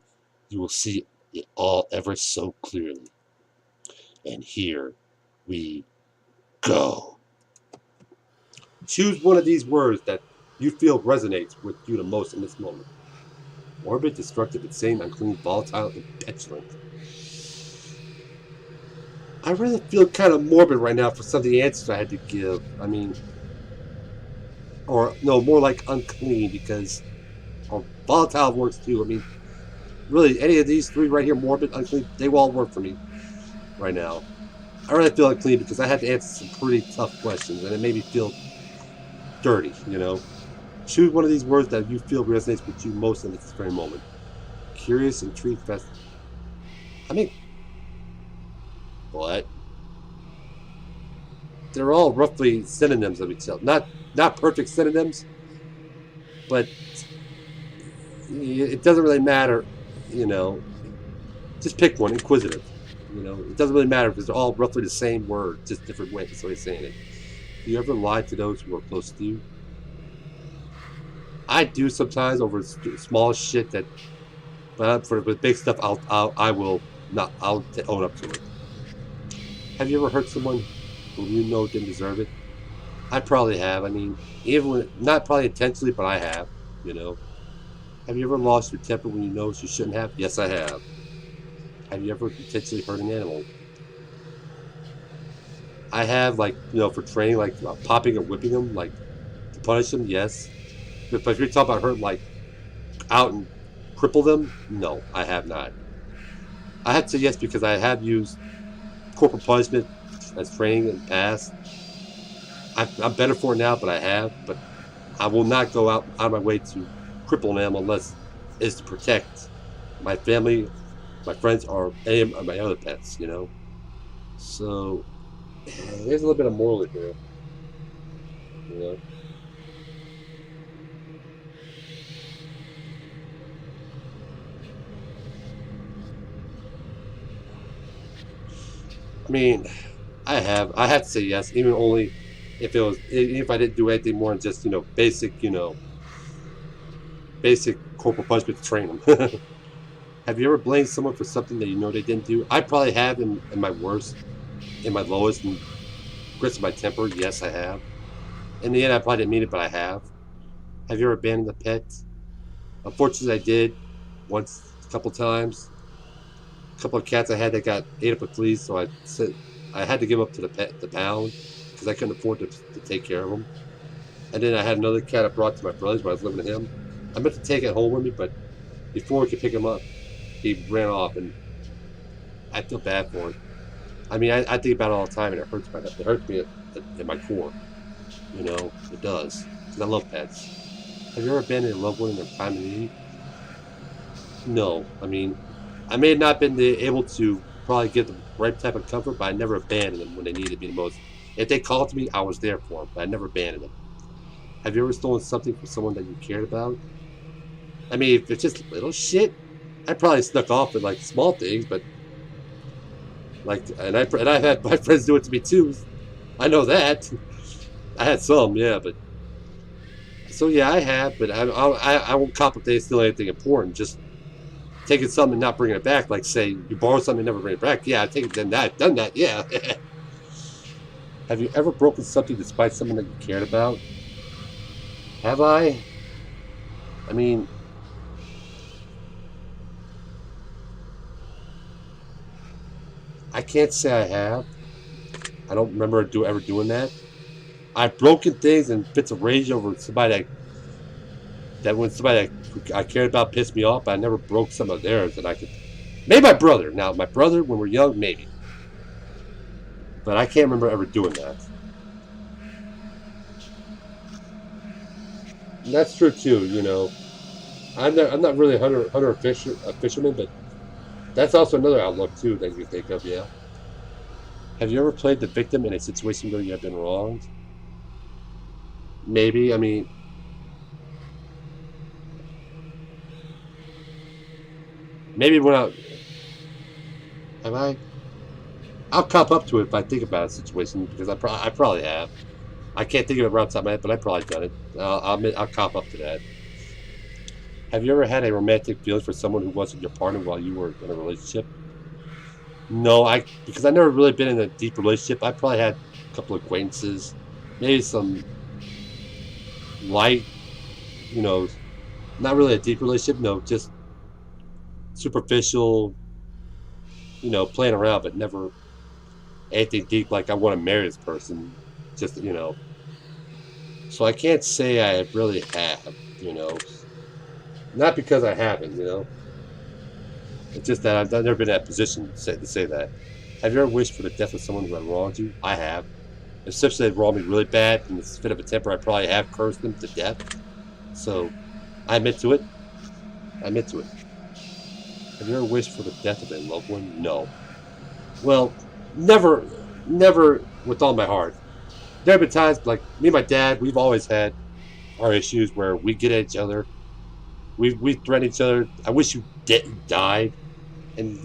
you will see it all ever so clearly. And here we go. Choose one of these words that you feel resonates with you the most in this moment. Morbid, destructive, insane, unclean, volatile, and petulant. I really feel kind of morbid right now for some of the answers I had to give. I mean, or no, more like unclean, because or volatile works too. I mean, really, any of these three right here, morbid, unclean, they will all work for me right now. I really feel unclean because I had to answer some pretty tough questions, and it made me feel dirty, you know. Choose one of these words that you feel resonates with you most in this very moment. Curious, intrigued, fascinated. I mean, what? They're all roughly synonyms of each other. Not perfect synonyms, but it doesn't really matter, you know. Just pick one, inquisitive. You know, it doesn't really matter because they're all roughly the same word, just different ways of saying it. Do you ever lie to those who are close to you? I do sometimes over small shit that, but for the big stuff, I will not. I'll own up to it. Have you ever hurt someone who you know didn't deserve it? I probably have. I mean, even when, not probably intentionally, but I have. You know. Have you ever lost your temper when you know you shouldn't have? Yes, I have. Have you ever intentionally hurt an animal? I have, like, you know, for training, like popping or whipping them, like to punish them. Yes. But if you're talking about hurt, like out and cripple them, no, I have not. I had to say yes because I have used corporal punishment as training in the past. I'm better for it now, but I have. But I will not go out of my way to cripple an animal unless it's to protect my family, my friends, or any of my other pets, you know. So there's a little bit of moral in here, you know. I mean, I have to say yes, even only if it was, even if I didn't do anything more than just, you know, basic corporal punishment to train them. Have you ever blamed someone for something that you know they didn't do? I probably have in my worst, in my lowest, and grits of my temper. Yes, I have. In the end, I probably didn't mean it, but I have. Have you ever abandoned a pet? Unfortunately, I did once, a couple times. A couple of cats I had that got ate up with fleas, so I had to give up to the pound because I couldn't afford to take care of them. And then I had another cat I brought to my brother's when I was living with him. I meant to take it home with me, but before we could pick him up, he ran off, and I feel bad for him. I mean, I think about it all the time, and it hurts me at my core. You know, it does. Because I love pets. Have you ever abandoned a loved one in their time of need? No. I mean, I may have not been able to probably give the right type of comfort, but I never abandoned them when they needed me the most. If they called to me, I was there for them, but I never abandoned them. Have you ever stolen something from someone that you cared about? I mean, if it's just little shit, I probably snuck off with like small things, but like, and I've had my friends do it to me too. I know that. I had some, yeah, but so yeah, I have, but I won't complicate stealing anything important. Just taking something and not bringing it back. Like, say you borrow something and never bring it back. Yeah, I take it. Then that, done that. Yeah. Have you ever broken something despite someone that you cared about? Have I? I mean, I can't say I have. I don't remember ever doing that. I've broken things in fits of rage over somebody that when somebody I cared about pissed me off, but I never broke some of theirs that I could Maybe my brother. Now, my brother, when we're young, maybe. But I can't remember ever doing that. And that's true too. You know, I'm not really a hunter or fisherman, but that's also another outlook too that you think of. Yeah. Have you ever played the victim in a situation where you have been wronged? Maybe. I mean, maybe when I have I. I'll cop up to it if I think about a situation because I probably have. I can't think of it right off the top of my head, but I've probably done it. I'll cop up to that. Have you ever had a romantic feeling for someone who wasn't your partner while you were in a relationship? No, because I've never really been in a deep relationship. I probably had a couple of acquaintances, maybe some light, you know, not really a deep relationship. No, just superficial, playing around, but never anything deep. Like I want to marry this person. Just So I can't say I really have. Not because I haven't. It's just that I've never been in that position to say that. Have you ever wished for the death of someone who had wronged you? I have. Especially if they wronged me really bad, in this fit of a temper, I probably have cursed them to death. So, I admit to it. I admit to it. Have you ever wished for the death of a loved one? No. Well, never with all my heart. There have been times, like me and my dad, we've always had our issues where we get at each other. We threaten each other. I wish you died. And,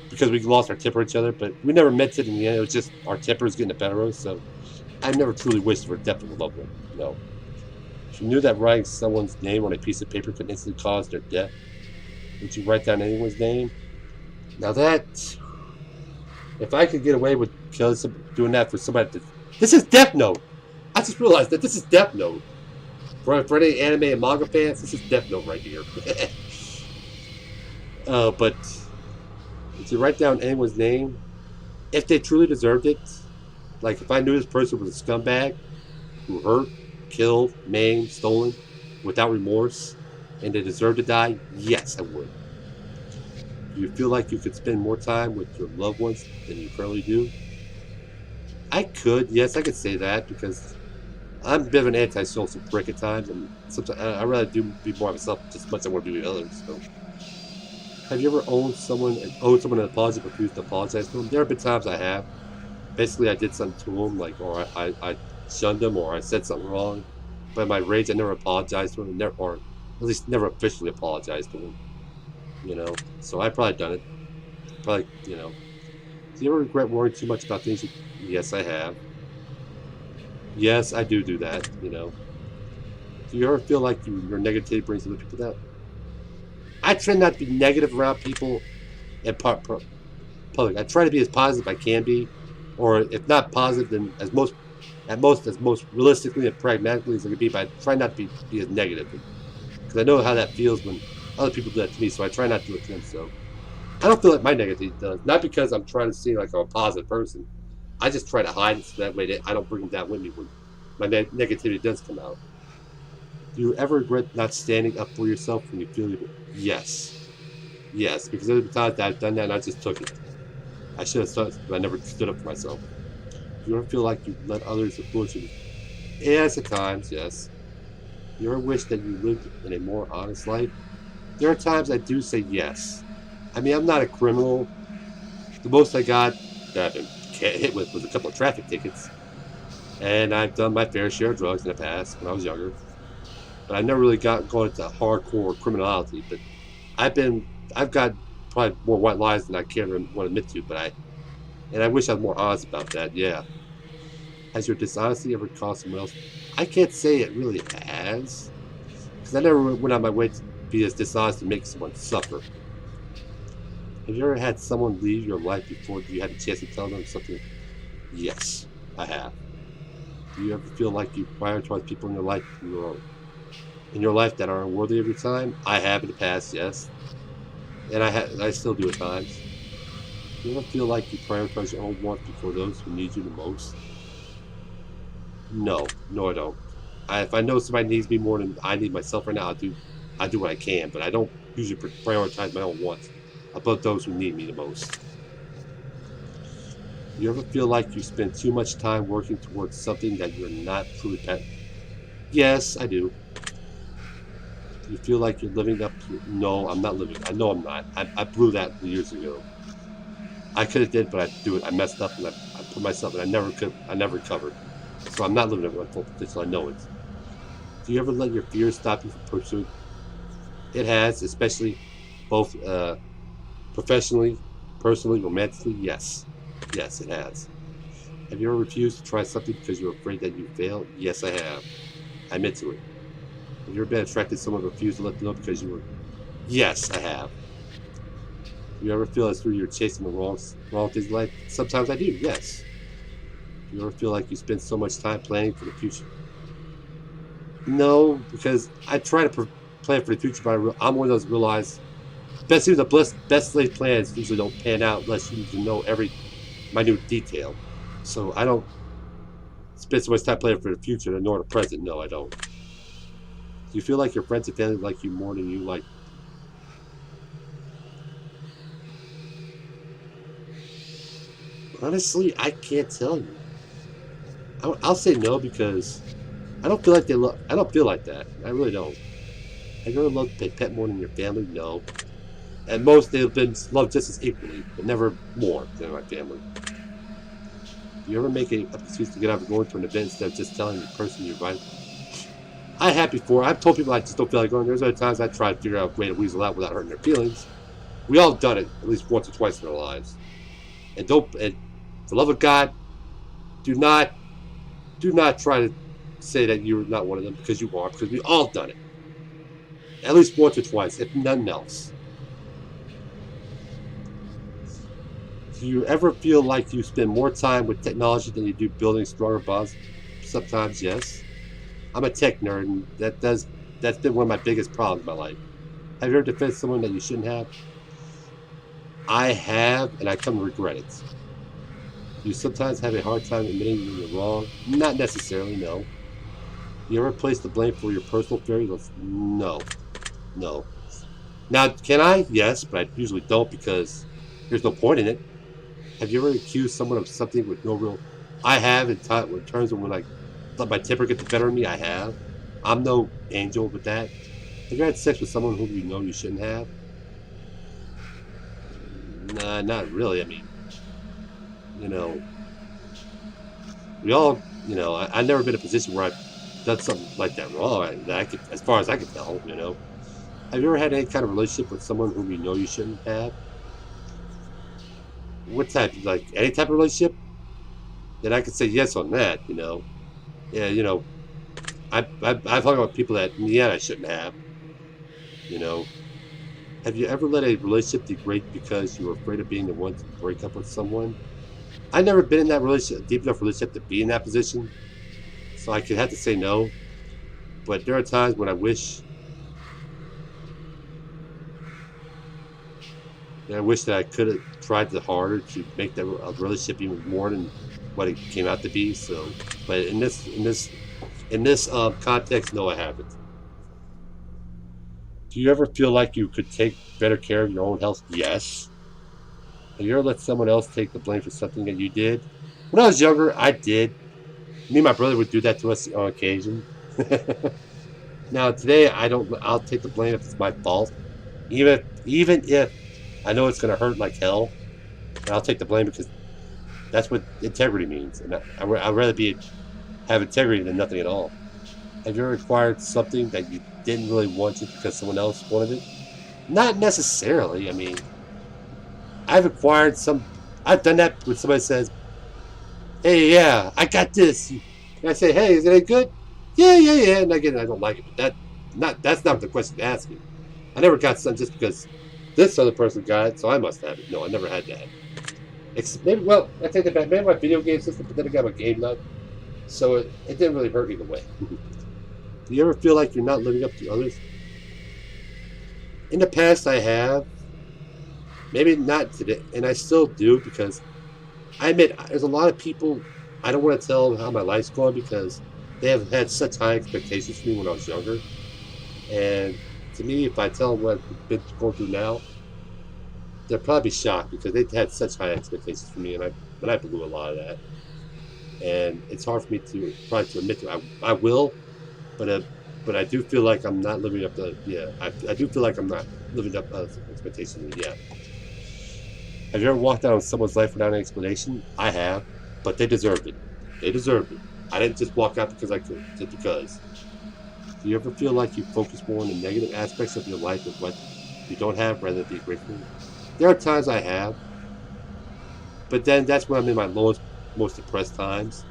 because we lost our temper at each other. But we never meant it in the end. It was just our tempers getting the better of us. So I never truly wished for the death of a loved one. No. If you knew that writing someone's name on a piece of paper could instantly cause their death, would you write down anyone's name? Now that, if I could get away with doing that for somebody, this is Death Note. I just realized that this is Death Note. For any anime and manga fans, this is Death Note right here. But if you write down anyone's name, if they truly deserved it, like if I knew this person was a scumbag who hurt, killed, maimed, stolen, without remorse, and they deserved to die, yes, I would. Do you feel like you could spend more time with your loved ones than you currently do? I could, yes, I could say that because I'm a bit of an antisocial prick at times, and sometimes I rather do be more of myself just as much as I want to be with others. So, have you ever owed someone an apology but refused to apologize to them? There have been times I have. Basically, I did something to them, like, or I shunned them, or I said something wrong. But in my rage, I never apologized to them, or at least never officially apologized to them. So I've probably done it. Probably, Do you ever regret worrying too much about things? Yes, I have. Yes, I do that. Do you ever feel like your negativity brings other people down? I try not to be negative around people in public. I try to be as positive as I can be, or if not positive, then as most realistically and pragmatically as I can be. But I try not to be as negative because I know how that feels when other people do that to me. So I try not to do it to them. So I don't feel like my negativity does. Not because I'm trying to seem like I'm a positive person. I just try to hide it so that way that I don't bring them down with me when my negativity does come out. Do you ever regret not standing up for yourself when you feel it? Yes. Yes, because there have been times that I've done that and I just took it. I should have stood, but I never stood up for myself. Do you ever feel like you let others influence you? Yes, at times, yes. Do you ever wish that you lived in a more honest life? There are times I do say yes. I mean, I'm not a criminal. The most I got that I've been hit with was a couple of traffic tickets. And I've done my fair share of drugs in the past when I was younger. But I never really gone into hardcore criminality. But I've got probably more white lies than I care to want to admit to. But I wish I was more honest about that. Yeah. Has your dishonesty ever caused someone else? I can't say it really has, because I never went out my way to be as dishonest to make someone suffer. Have you ever had someone leave your life before you had a chance to tell them something? Yes, I have. Do you ever feel like you prioritize people in your life that are unworthy of your time? I have in the past, yes, and I still do at times. Do you ever feel like you prioritize your own wants before those who need you the most? No, I don't. If I know somebody needs me more than I need myself right now, I do what I can, but I don't usually prioritize my own wants. above those who need me the most. Do you ever feel like you spend too much time working towards something that you're not truly passionate? Yes, I do. Do you feel like you're living up to? No, I'm not living. I know I'm not. I blew that years ago. I could have did, but I do it. I messed up and I put myself, and I never recovered. So I'm not living up to my full potential. I know it. Do you ever let your fears stop you from pursuing? It has, especially both professionally, personally, romantically. Yes, yes, it has. Have you ever refused to try something because you're afraid that you fail? Yes, I have. I admit to it. Have you ever been attracted to someone who refused to let them know because you were? Yes, I have. Do you ever feel as though you're chasing the wrong things in life? Sometimes I do. Yes. Do you ever feel like you spend so much time planning for the future? No, because I try to plan for the future, but I'm one of those realize best laid plans usually don't pan out unless you know every minute detail. So I don't spend so much time planning for the future nor the present. No, I don't. Do you feel like your friends and family like you more than you like? Honestly, I can't tell you. I'll say no because I don't feel like they love. I don't feel like that. I really don't. Have you ever loved a pet more than your family? No. At most, they've been loved just as equally, but never more than my family. Do you ever make an excuse to get out of going to an event instead of just telling the person you invite? I have before. I've told people I just don't feel like going. There's other times I try to figure out a way to weasel out without hurting their feelings. We all done it at least once or twice in our lives. And don't, and for the love of God, do not try to say that you're not one of them because you are, because we all done it. At least once or twice, if nothing else. Do you ever feel like you spend more time with technology than you do building stronger bonds? Sometimes, yes. I'm a tech nerd, and that's been one of my biggest problems in my life. Have you ever defended someone that you shouldn't have? I have, and I come to regret it. You sometimes have a hard time admitting when you're wrong? Not necessarily, no. You ever place the blame for your personal failures? No. No. Now, can I? Yes, but I usually don't because there's no point in it. Have you ever accused someone of something with no real... I have in terms of when I let my temper get the better of me, I have. I'm no angel with that. Have you had sex with someone whom you know you shouldn't have? Nah, not really. I mean, you know, we all, I've never been in a position where I've done something like that wrong. That I could, as far as I can tell, Have you ever had any kind of relationship with someone whom you know you shouldn't have? What type? Like any type of relationship? Then I could say yes on that. Yeah. I've hung out with people that in the end I shouldn't have. You know. Have you ever let a relationship degrade because you were afraid of being the one to break up with someone? I've never been in that relationship, deep enough relationship to be in that position, so I could have to say no. But there are times when I wish that I could have tried harder to make that relationship even more than what it came out to be. So, but in this context, no, I haven't. Do you ever feel like you could take better care of your own health? Yes. Have you ever let someone else take the blame for something that you did? When I was younger, I did. Me and my brother would do that to us on occasion. Now today, I don't. I'll take the blame if it's my fault, even if I know it's going to hurt like hell. And I'll take the blame because that's what integrity means, and I'd rather have integrity than nothing at all. Have you ever acquired something that you didn't really want it because someone else wanted it? Not necessarily. I mean, I've done that when somebody says, "Hey, yeah, I got this," and I say, "Hey, is it any good?" Yeah. And again, I don't like it, but that's not the question to ask me. I never got something just because this other person got it, so I must have it. No, I never had that. Maybe, well, I take that back. Maybe my video game system, but then I got a game nut, so it didn't really hurt either way. Do you ever feel like you're not living up to others? In the past, I have. Maybe not today, and I still do because I admit there's a lot of people I don't want to tell them how my life's going because they have had such high expectations for me when I was younger. And to me, if I tell them what I've been going through now, they'll probably be shocked because they had such high expectations for me, and I blew a lot of that. And it's hard for me to probably to admit to. I will, but but I do feel like I'm not living up to I do feel like I'm not living up to expectations yet. Have you ever walked out on someone's life without an explanation? I have, but they deserved it. They deserved it. I didn't just walk out because I could, just because. Do you ever feel like you focus more on the negative aspects of your life of what you don't have rather than be grateful? There are times I have, but then that's when I'm in my lowest, most depressed times.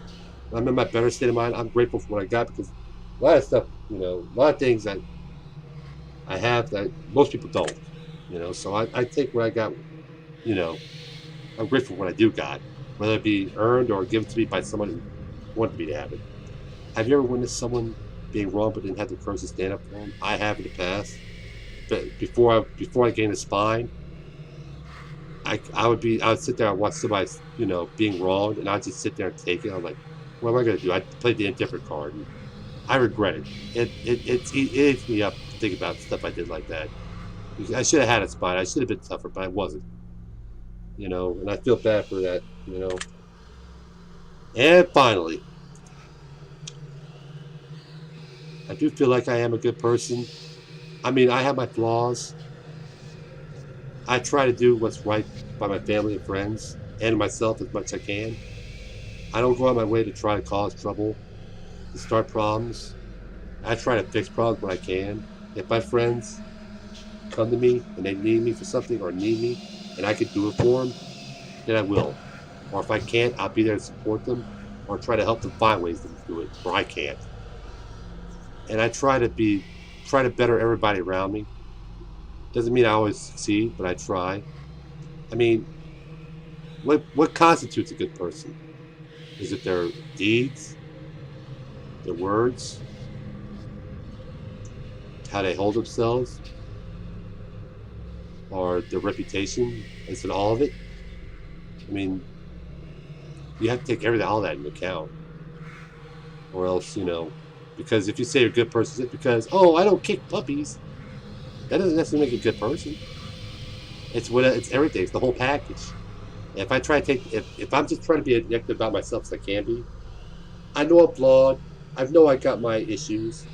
When I'm in my better state of mind. I'm grateful for what I got because a lot of stuff, a lot of things that I have that most people don't. So I take what I got. You know, I'm grateful for what I do got, whether it be earned or given to me by someone who wanted me to have it. Have you ever witnessed someone being wrong but didn't have the courage to stand up for them? I have in the past. But before I gained a spine, I would sit there and watch somebody being wronged, and I'd just sit there and take it. I'm like, what am I gonna do? I played the indifferent card, and I regret it. It eats me up to think about stuff I did like that. I should have had a spine. I should have been tougher, but I wasn't. And I feel bad for that. And finally, I do feel like I am a good person. I mean, I have my flaws. I try to do what's right by my family and friends and myself as much as I can. I don't go out of my way to try to cause trouble, to start problems. I try to fix problems when I can. If my friends come to me and they need me for something or need me and I can do it for them, then I will. Or if I can't, I'll be there to support them or try to help them find ways to do it where I can't. And I try to better everybody around me. Doesn't mean I always succeed, but I try. I mean, what constitutes a good person? Is it their deeds, their words, how they hold themselves, or their reputation? Is it all of it? I mean, you have to take all that into account, or else because if you say you're a good person, it's because I don't kick puppies. That doesn't necessarily make you a good person. It's everything. It's the whole package. If I try to if I'm just trying to be as objective about myself as I can be, I know I'm flawed. I know I got my issues,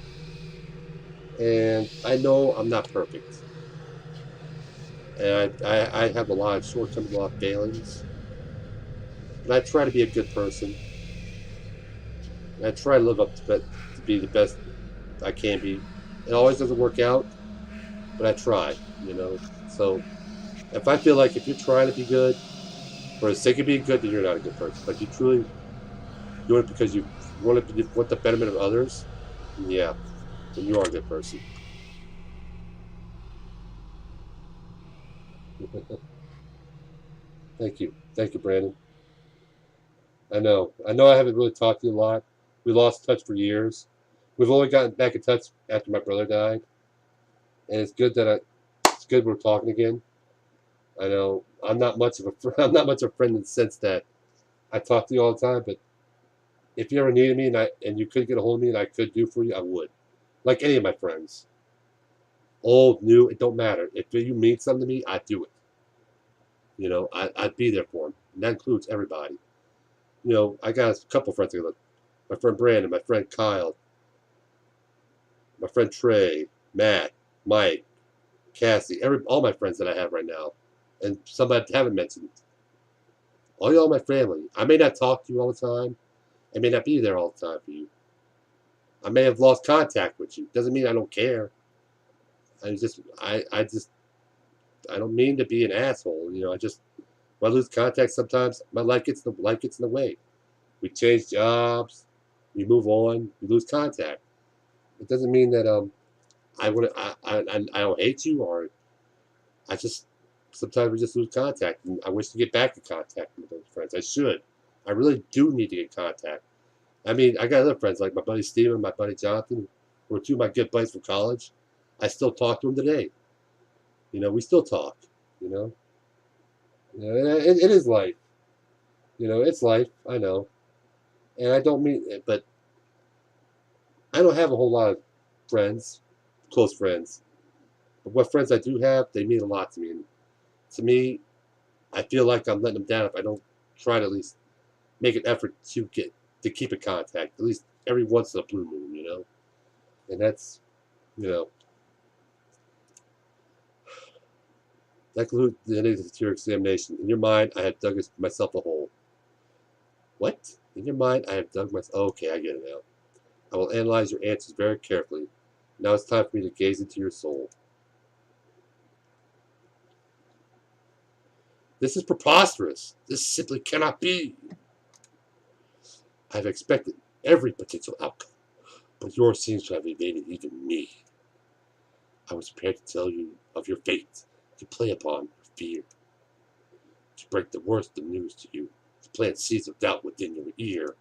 and I know I'm not perfect. And I have a lot of shortcomings, a lot of failings. But I try to be a good person. And I try to live up to be the best I can be. It always doesn't work out, but I try. So if I feel like if you're trying to be good, for the sake of being good, then you're not a good person. But you truly do it because you want the betterment of others, yeah, then you are a good person. Thank you, Brandon. I haven't really talked to you a lot. We lost touch for years. We've only gotten back in touch after my brother died, and it's good we're talking again. I know I'm not much of a I'm not much of a friend in the sense that I talk to you all the time, but if you ever needed me and you could get a hold of me and I could do for you, I would. Like any of my friends, old, new, it don't matter. If you mean something to me, I do it. I'd be there for them. And that includes everybody. I got a couple friends. My friend Brandon, my friend Kyle, my friend Trey, Matt, Mike, Cassie, all my friends that I have right now, and some I haven't mentioned. All y'all my family. I may not talk to you all the time. I may not be there all the time for you. I may have lost contact with you. Doesn't mean I don't care. I don't mean to be an asshole. When I lose contact sometimes, my life gets in the way. We change jobs, we move on, we lose contact. It doesn't mean that I don't hate you, or I just sometimes we just lose contact. And I wish to get back in contact with those friends. I should. I really do need to get in contact. I mean, I got other friends like my buddy Steven, my buddy Jonathan, who are two of my good buddies from college. I still talk to them today. We still talk. You know, it is life. It's life. I know, and I don't mean, but I don't have a whole lot of friends, close friends. But what friends I do have, they mean a lot to me. And to me, I feel like I'm letting them down if I don't try to at least make an effort to keep in contact, at least every once in a blue moon, you know? And that's, you know, that concludes the end of your examination. In your mind, I have dug myself a hole. What? In your mind, I have dug myself... Okay, I get it now. I will analyze your answers very carefully. Now it's time for me to gaze into your soul. This is preposterous. This simply cannot be. I have expected every potential outcome, but yours seems to have evaded even me. I was prepared to tell you of your fate, to play upon your fear, to break the worst of news to you, to plant seeds of doubt within your ear.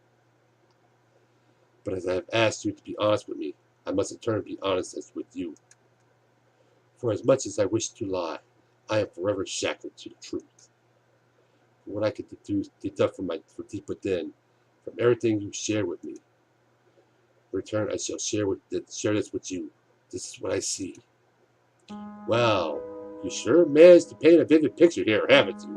But as I have asked you to be honest with me, I must in turn be honest as with you. For as much as I wish to lie, I am forever shackled to the truth. From what I can deduct from deep within, from everything you share with me. In return, I shall share this with you. This is what I see. Wow, you sure managed to paint a vivid picture here, haven't you?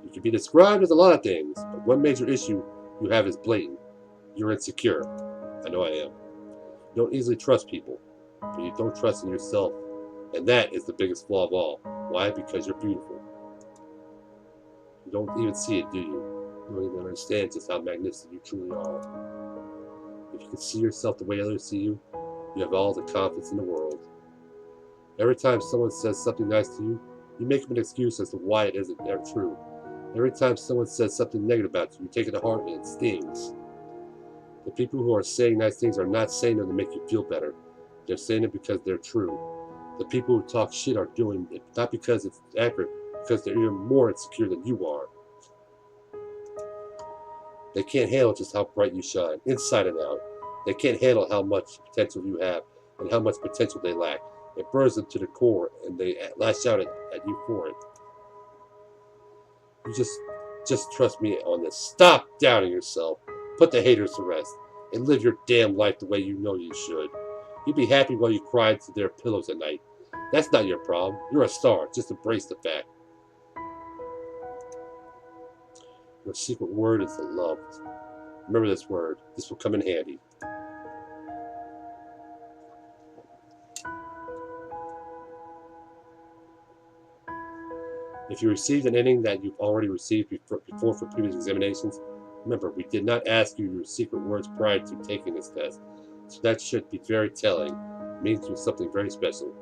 You can be described as a lot of things, but one major issue you have is blatant. You're insecure. I know I am. You don't easily trust people, but you don't trust in yourself, and that is the biggest flaw of all. Why? Because you're beautiful. You don't even see it, do you? You don't even understand just how magnificent you truly are. If you can see yourself the way others see you, you have all the confidence in the world. Every time someone says something nice to you, you make up an excuse as to why it isn't true. Every time someone says something negative about you, you take it to heart and it stings. The people who are saying nice things are not saying them to make you feel better. They're saying it because they're true. The people who talk shit are doing it not because it's accurate, because they're even more insecure than you are. They can't handle just how bright you shine, inside and out. They can't handle how much potential you have and how much potential they lack. It burns them to the core, and they lash out at you for it. You just trust me on this. Stop doubting yourself. Put the haters to rest, and live your damn life the way you know you should. You'd be happy while you cried to their pillows at night. That's not your problem. You're a star. Just embrace the fact. Your secret word is the loved. Remember this word. This will come in handy. If you received an ending that you've already received before for previous examinations, remember, we did not ask you your secret words prior to taking this test, so that should be very telling. It means you're something very special.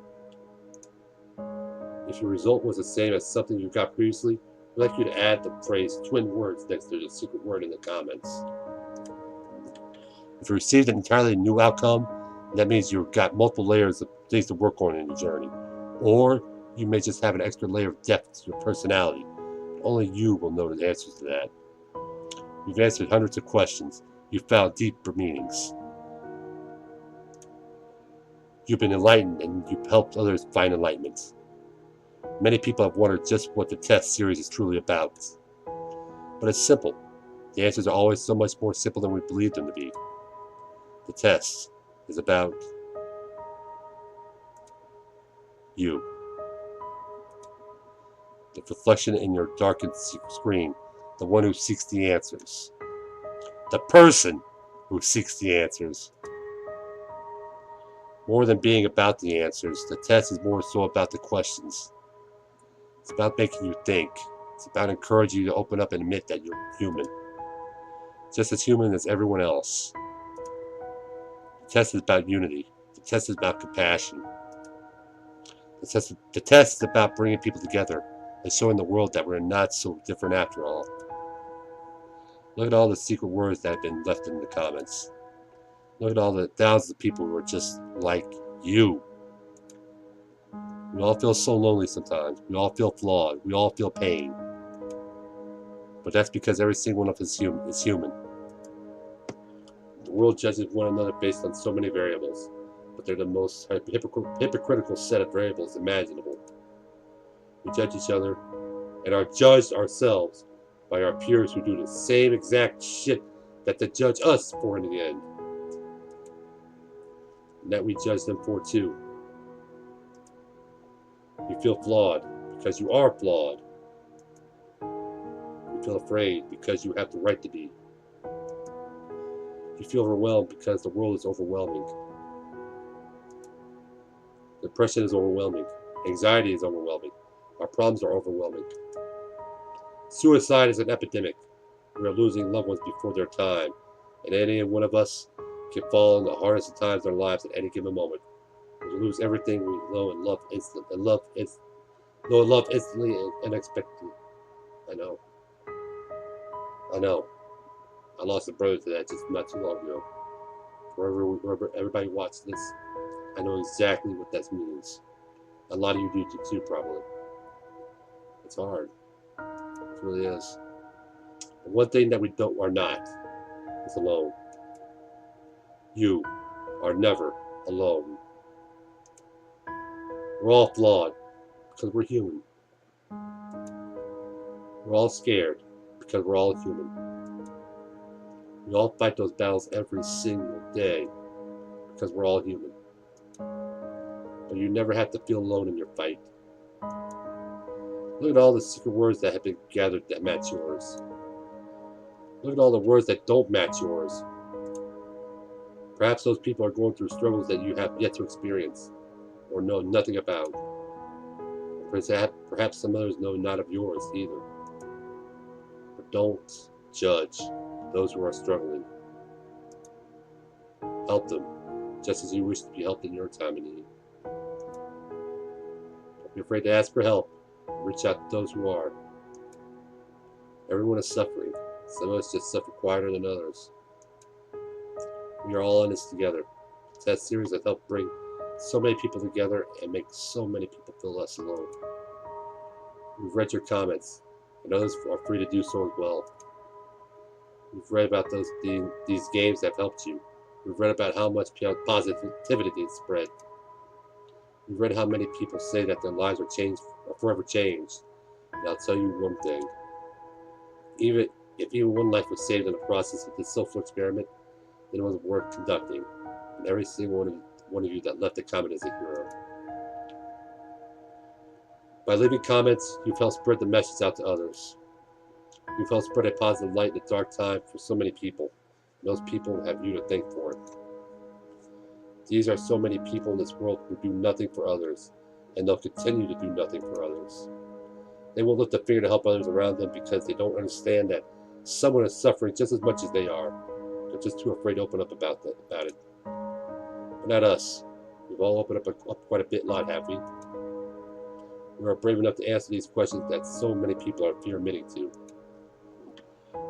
If your result was the same as something you got previously, we'd like you to add the phrase twin words next to the secret word in the comments. If you received an entirely new outcome, that means you've got multiple layers of things to work on in your journey. Or you may just have an extra layer of depth to your personality. Only you will know the answers to that. You've answered hundreds of questions. You've found deeper meanings. You've been enlightened, and you've helped others find enlightenment. Many people have wondered just what the test series is truly about. But it's simple. The answers are always so much more simple than we believe them to be. The test is about you. The reflection in your darkened screen, the one who seeks the answers. The person who seeks the answers. More than being about the answers, the test is more so about the questions. It's about making you think. It's about encouraging you to open up and admit that you're human. Just as human as everyone else. The test is about unity. The test is about compassion. The test is about bringing people together and showing the world that we're not so different after all. Look at all the secret words that have been left in the comments. Look at all the thousands of people who are just like you. We all feel so lonely sometimes. We all feel flawed. We all feel pain. But that's because every single one of us is human. The world judges one another based on so many variables, but they're the most hypocritical set of variables imaginable. We judge each other and are judged ourselves by our peers who do the same exact shit that they judge us for in the end. And that we judge them for too. You feel flawed because you are flawed. You feel afraid because you have the right to be. You feel overwhelmed because the world is overwhelming. Depression is overwhelming. Anxiety is overwhelming. Our problems are overwhelming. Suicide is an epidemic. We are losing loved ones before their time, and any one of us can fall in the hardest of times in our lives at any given moment. We lose everything we know and love instantly, instantly and unexpectedly. I know. I know. I lost a brother to that just not too long ago. Wherever everybody watched this, I know exactly what that means. A lot of you do too, probably. It's hard. It really is. And one thing that we are not is alone. You are never alone. We're all flawed because we're human. We're all scared because we're all human. We all fight those battles every single day because we're all human. But you never have to feel alone in your fight. Look at all the secret words that have been gathered that match yours. Look at all the words that don't match yours. Perhaps those people are going through struggles that you have yet to experience or know nothing about. Perhaps some others know not of yours either. But don't judge those who are struggling. Help them, just as you wish to be helped in your time of need. Don't be afraid to ask for help. Reach out to those who are. Everyone is suffering. Some of us just suffer quieter than others. We are all in this together. It's that series that helped bring so many people together and make so many people feel less alone. We've read your comments, and others are free to do so as well. We've read about these games that have helped you. We've read about how much positivity they spread. We've read how many people say that their lives are forever changed. And I'll tell you one thing. If even one life was saved in the process of this social experiment, then it was worth conducting. And every single one of you that left a comment is a hero. By leaving comments, you've helped spread the message out to others. You've helped spread a positive light in a dark time for so many people. And those people have you to thank for it. These are so many people in this world who do nothing for others, and they'll continue to do nothing for others. They won't lift a finger to help others around them because they don't understand that someone is suffering just as much as they are. They're just too afraid to open up about it. But not us. We've all opened up quite a lot, have we? We are brave enough to answer these questions that so many people are fear admitting to.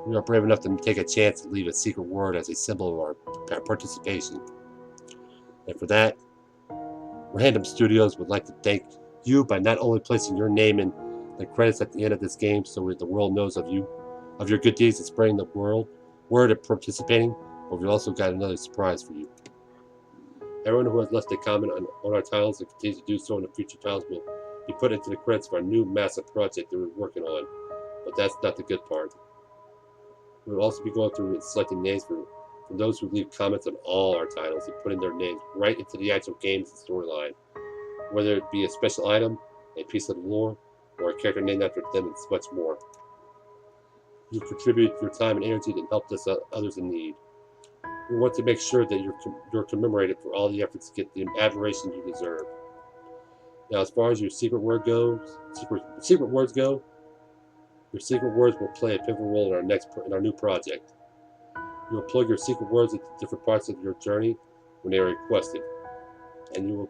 We are brave enough to take a chance to leave a secret word as a symbol of our participation. And for that, Random Studios would like to thank you by not only placing your name in the credits at the end of this game so that the world knows of you, of your good deeds and spreading the word of participating, but we've also got another surprise for you. Everyone who has left a comment on our titles and continues to do so in the future titles will be put into the credits for our new massive project that we're working on. But that's not the good part. We will also be going through and selecting names from those who leave comments on all our titles and putting their names right into the actual games and storyline, whether it be a special item, a piece of lore, or a character named after them, and much more. You contribute your time and energy and helped us others in need. We want to make sure that you're commemorated for all the efforts to get the admiration you deserve. Now, as far as your secret words go, your secret words will play a pivotal role in our new project. You will plug your secret words into different parts of your journey when they are requested, and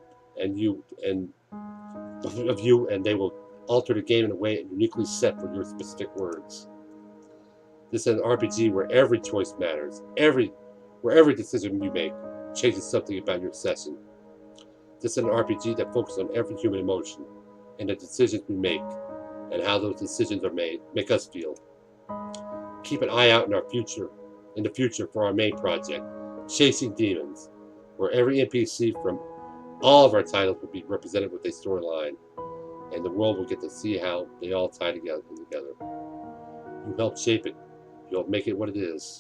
they will alter the game in a way uniquely set for your specific words. This is an RPG where every choice matters, where every decision you make changes something about your session. This is an RPG that focuses on every human emotion and the decisions we make and how those decisions are made make us feel. Keep an eye out in the future for our main project, Chasing Demons, where every NPC from all of our titles will be represented with a storyline, and the world will get to see how they all tie together. You help shape it. You help make it what it is.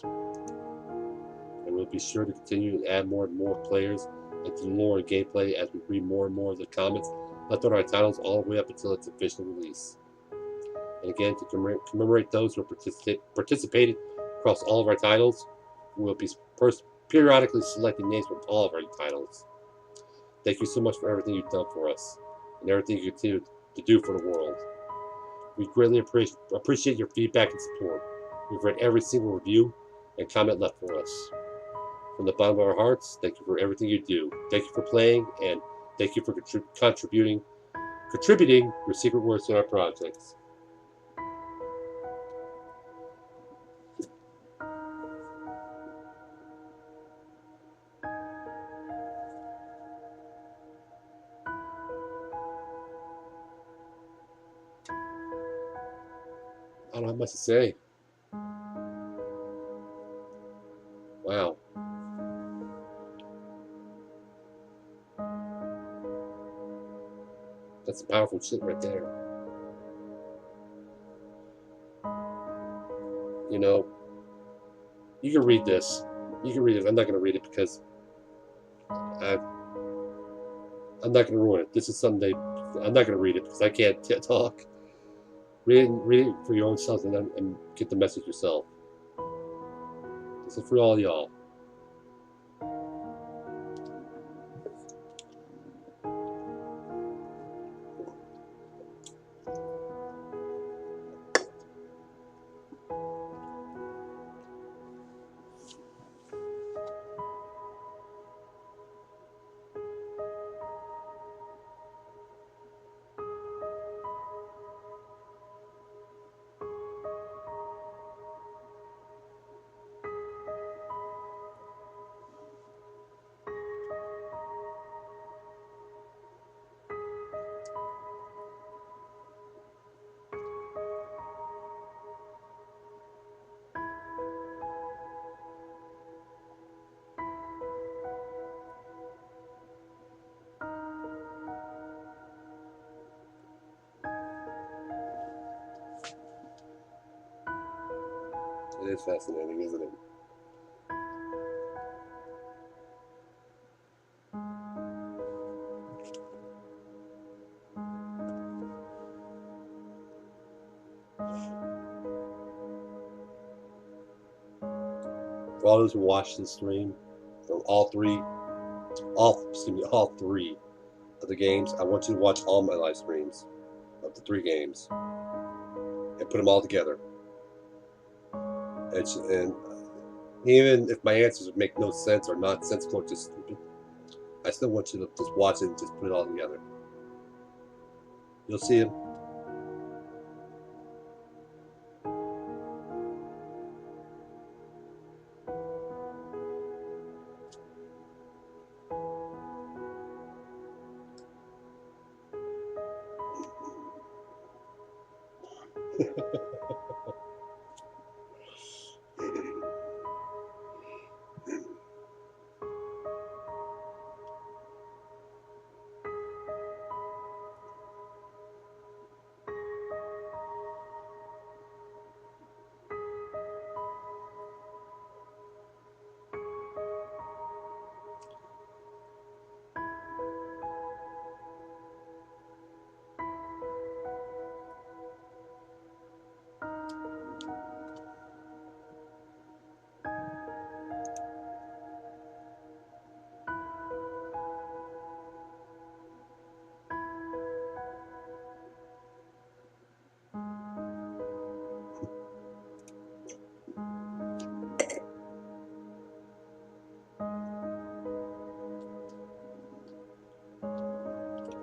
And we'll be sure to continue to add more and more players into the lore and gameplay as we read more and more of the comments left on our titles all the way up until its official release. And again, to commemorate those who participated across all of our titles, we'll be periodically selecting names from all of our titles. Thank you so much for everything you've done for us and everything you continue to do for the world. We greatly appreciate your feedback and support. We've read every single review and comment left for us. From the bottom of our hearts, thank you for everything you do. Thank you for playing, and thank you for contributing your secret words to our projects. I don't have much to say. Wow. That's some powerful shit right there. You know, you can read this. You can read it. I'm not going to read it because I'm not going to ruin it. This is something I'm not going to read it because I can't talk. Read it for your own self and get the message yourself. This is for all y'all. It is fascinating, isn't it? For all those who watched this stream, from all three of the games, I want you to watch all my live streams of the 3 games and put them all together. And even if my answers would make no sense or nonsensical or just stupid, I still want you to just watch it and just put it all together. You'll see them.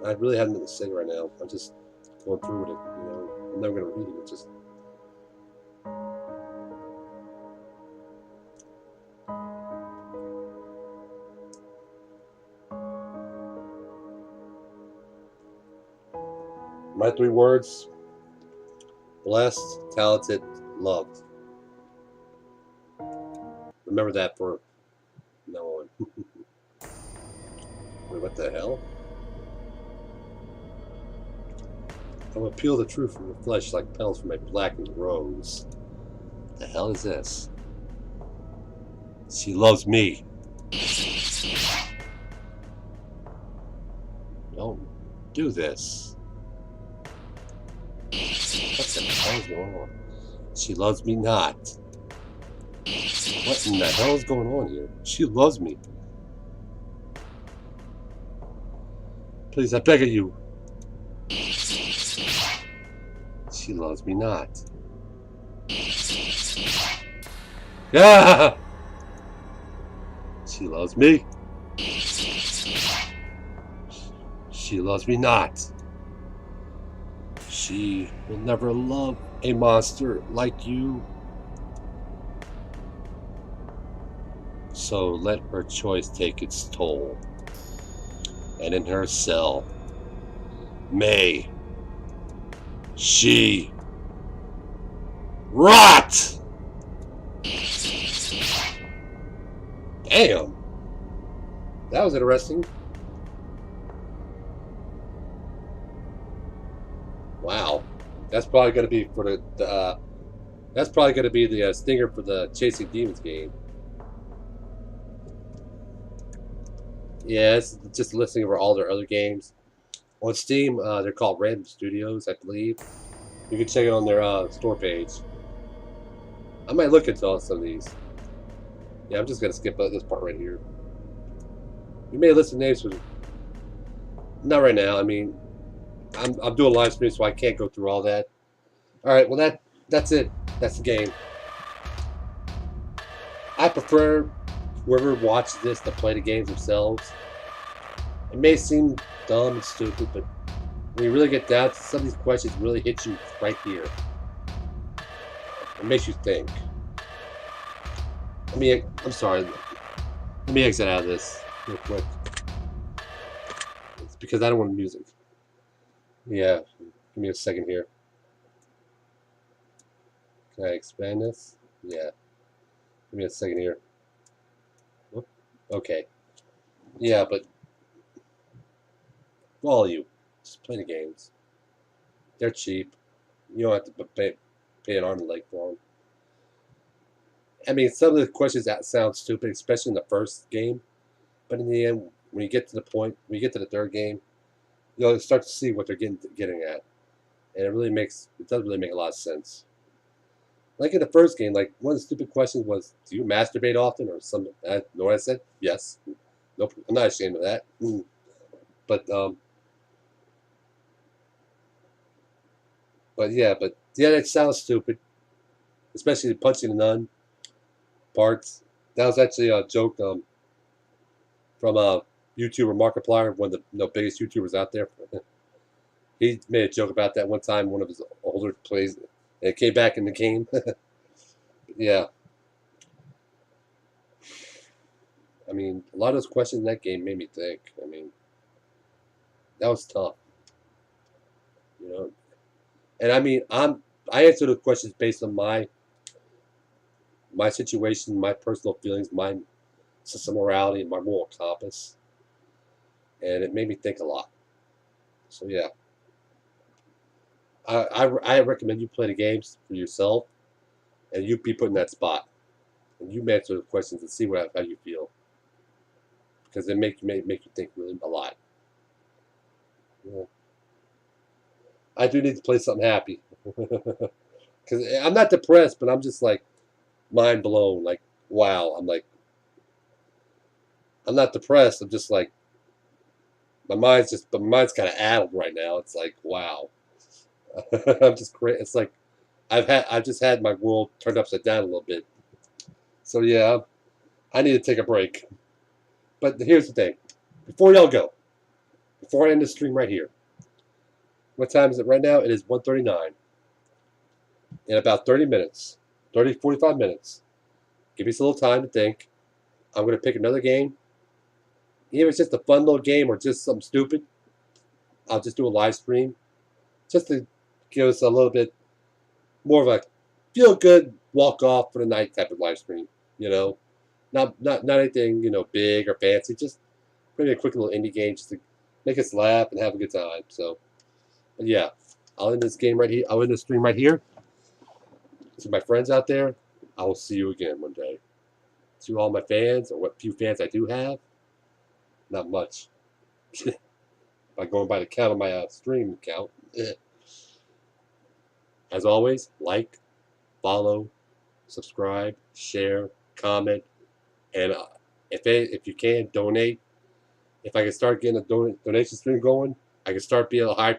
I really have nothing to say right now. I'm just going through with it. You know, I'm never going to read it. It's just. My 3 words: blessed, talented, loved. Remember that for now on. Wait, what the hell? I will peel the truth from the flesh like petals from a blackened rose. The hell is this? She loves me. No. do this. What the hell is going on? She loves me not. What in the hell is going on here? She loves me. Please, I beg of you. She loves me not. Yeah! She loves me. She loves me not. She will never love a monster like you. So let her choice take its toll. And in her cell, may she rot! Damn! That was interesting. Wow. That's probably going to be for the that's probably going to be the stinger for the Chasing Demons game. Yeah, it's just a listing of all their other games. On Steam, they're called Random Studios, I believe. You can check it on their store page. I might look into some of these. Yeah, I'm just going to skip this part right here. You may list the names for... Not right now. I mean, I'm doing live stream, so I can't go through all that. Alright, well that's it. That's the game. I prefer whoever watches this to play the games themselves. It may seem dumb and stupid, but when you really get down to some of these questions, really hit you right here. It makes you think. I'm sorry. Let me exit out of this real quick. It's because I don't want music. Yeah, give me a second here. Can I expand this? Yeah. Give me a second here. Whoop. Okay. Yeah, but for all of you, just play the games. They're cheap. You don't have to pay an arm and leg for them. I mean, some of the questions that sound stupid, especially in the first game, but in the end, when you get to the point, when you get to the third game, you'll start to see what they're getting at, and it does really make a lot of sense. Like in the first game, like one of the stupid questions was, "Do you masturbate often?" or something. I know what I said? Yes. Nope. I'm not ashamed of that. But yeah, that sounds stupid, especially the punching the nun parts. That was actually a joke from a YouTuber, Markiplier, one of the biggest YouTubers out there. He made a joke about that one time. One of his older plays, and it came back in the game. Yeah. I mean, a lot of those questions in that game made me think. I mean, that was tough. You know, and I mean, I answer the questions based on my situation, my personal feelings, my sense of morality, and my moral compass, and it made me think a lot. So yeah, I recommend you play the games for yourself, and you be put in that spot, and you answer the questions and see how you feel, because it make you think really a lot. Yeah. I do need to play something happy, because I'm not depressed, but I'm just like mind blown. Like wow, I'm not depressed. I'm just like my mind's kind of addled right now. It's like wow. I'm just crazy. It's like I've just had my world turned upside down a little bit. So yeah, I need to take a break. But here's the thing: before y'all go, before I end the stream right here, what time is it right now? It is 1:39. In about 30 minutes, 45 minutes, give me a little time to think. I'm going to pick another game. Even if it's just a fun little game or just something stupid, I'll just do a live stream just to give us a little bit more of a feel good walk off for the night type of live stream. You know, not anything big or fancy. Just maybe a quick little indie game just to make us laugh and have a good time. So, but yeah, I'll end this game right here. I'll end the stream right here. To my friends out there, I will see you again one day. To all my fans, or what few fans I do have, not much. Bye. by going by the count of my stream count. As always, like, follow, subscribe, share, comment, and if you can, donate. If I can start getting a donation stream going, I can start being a high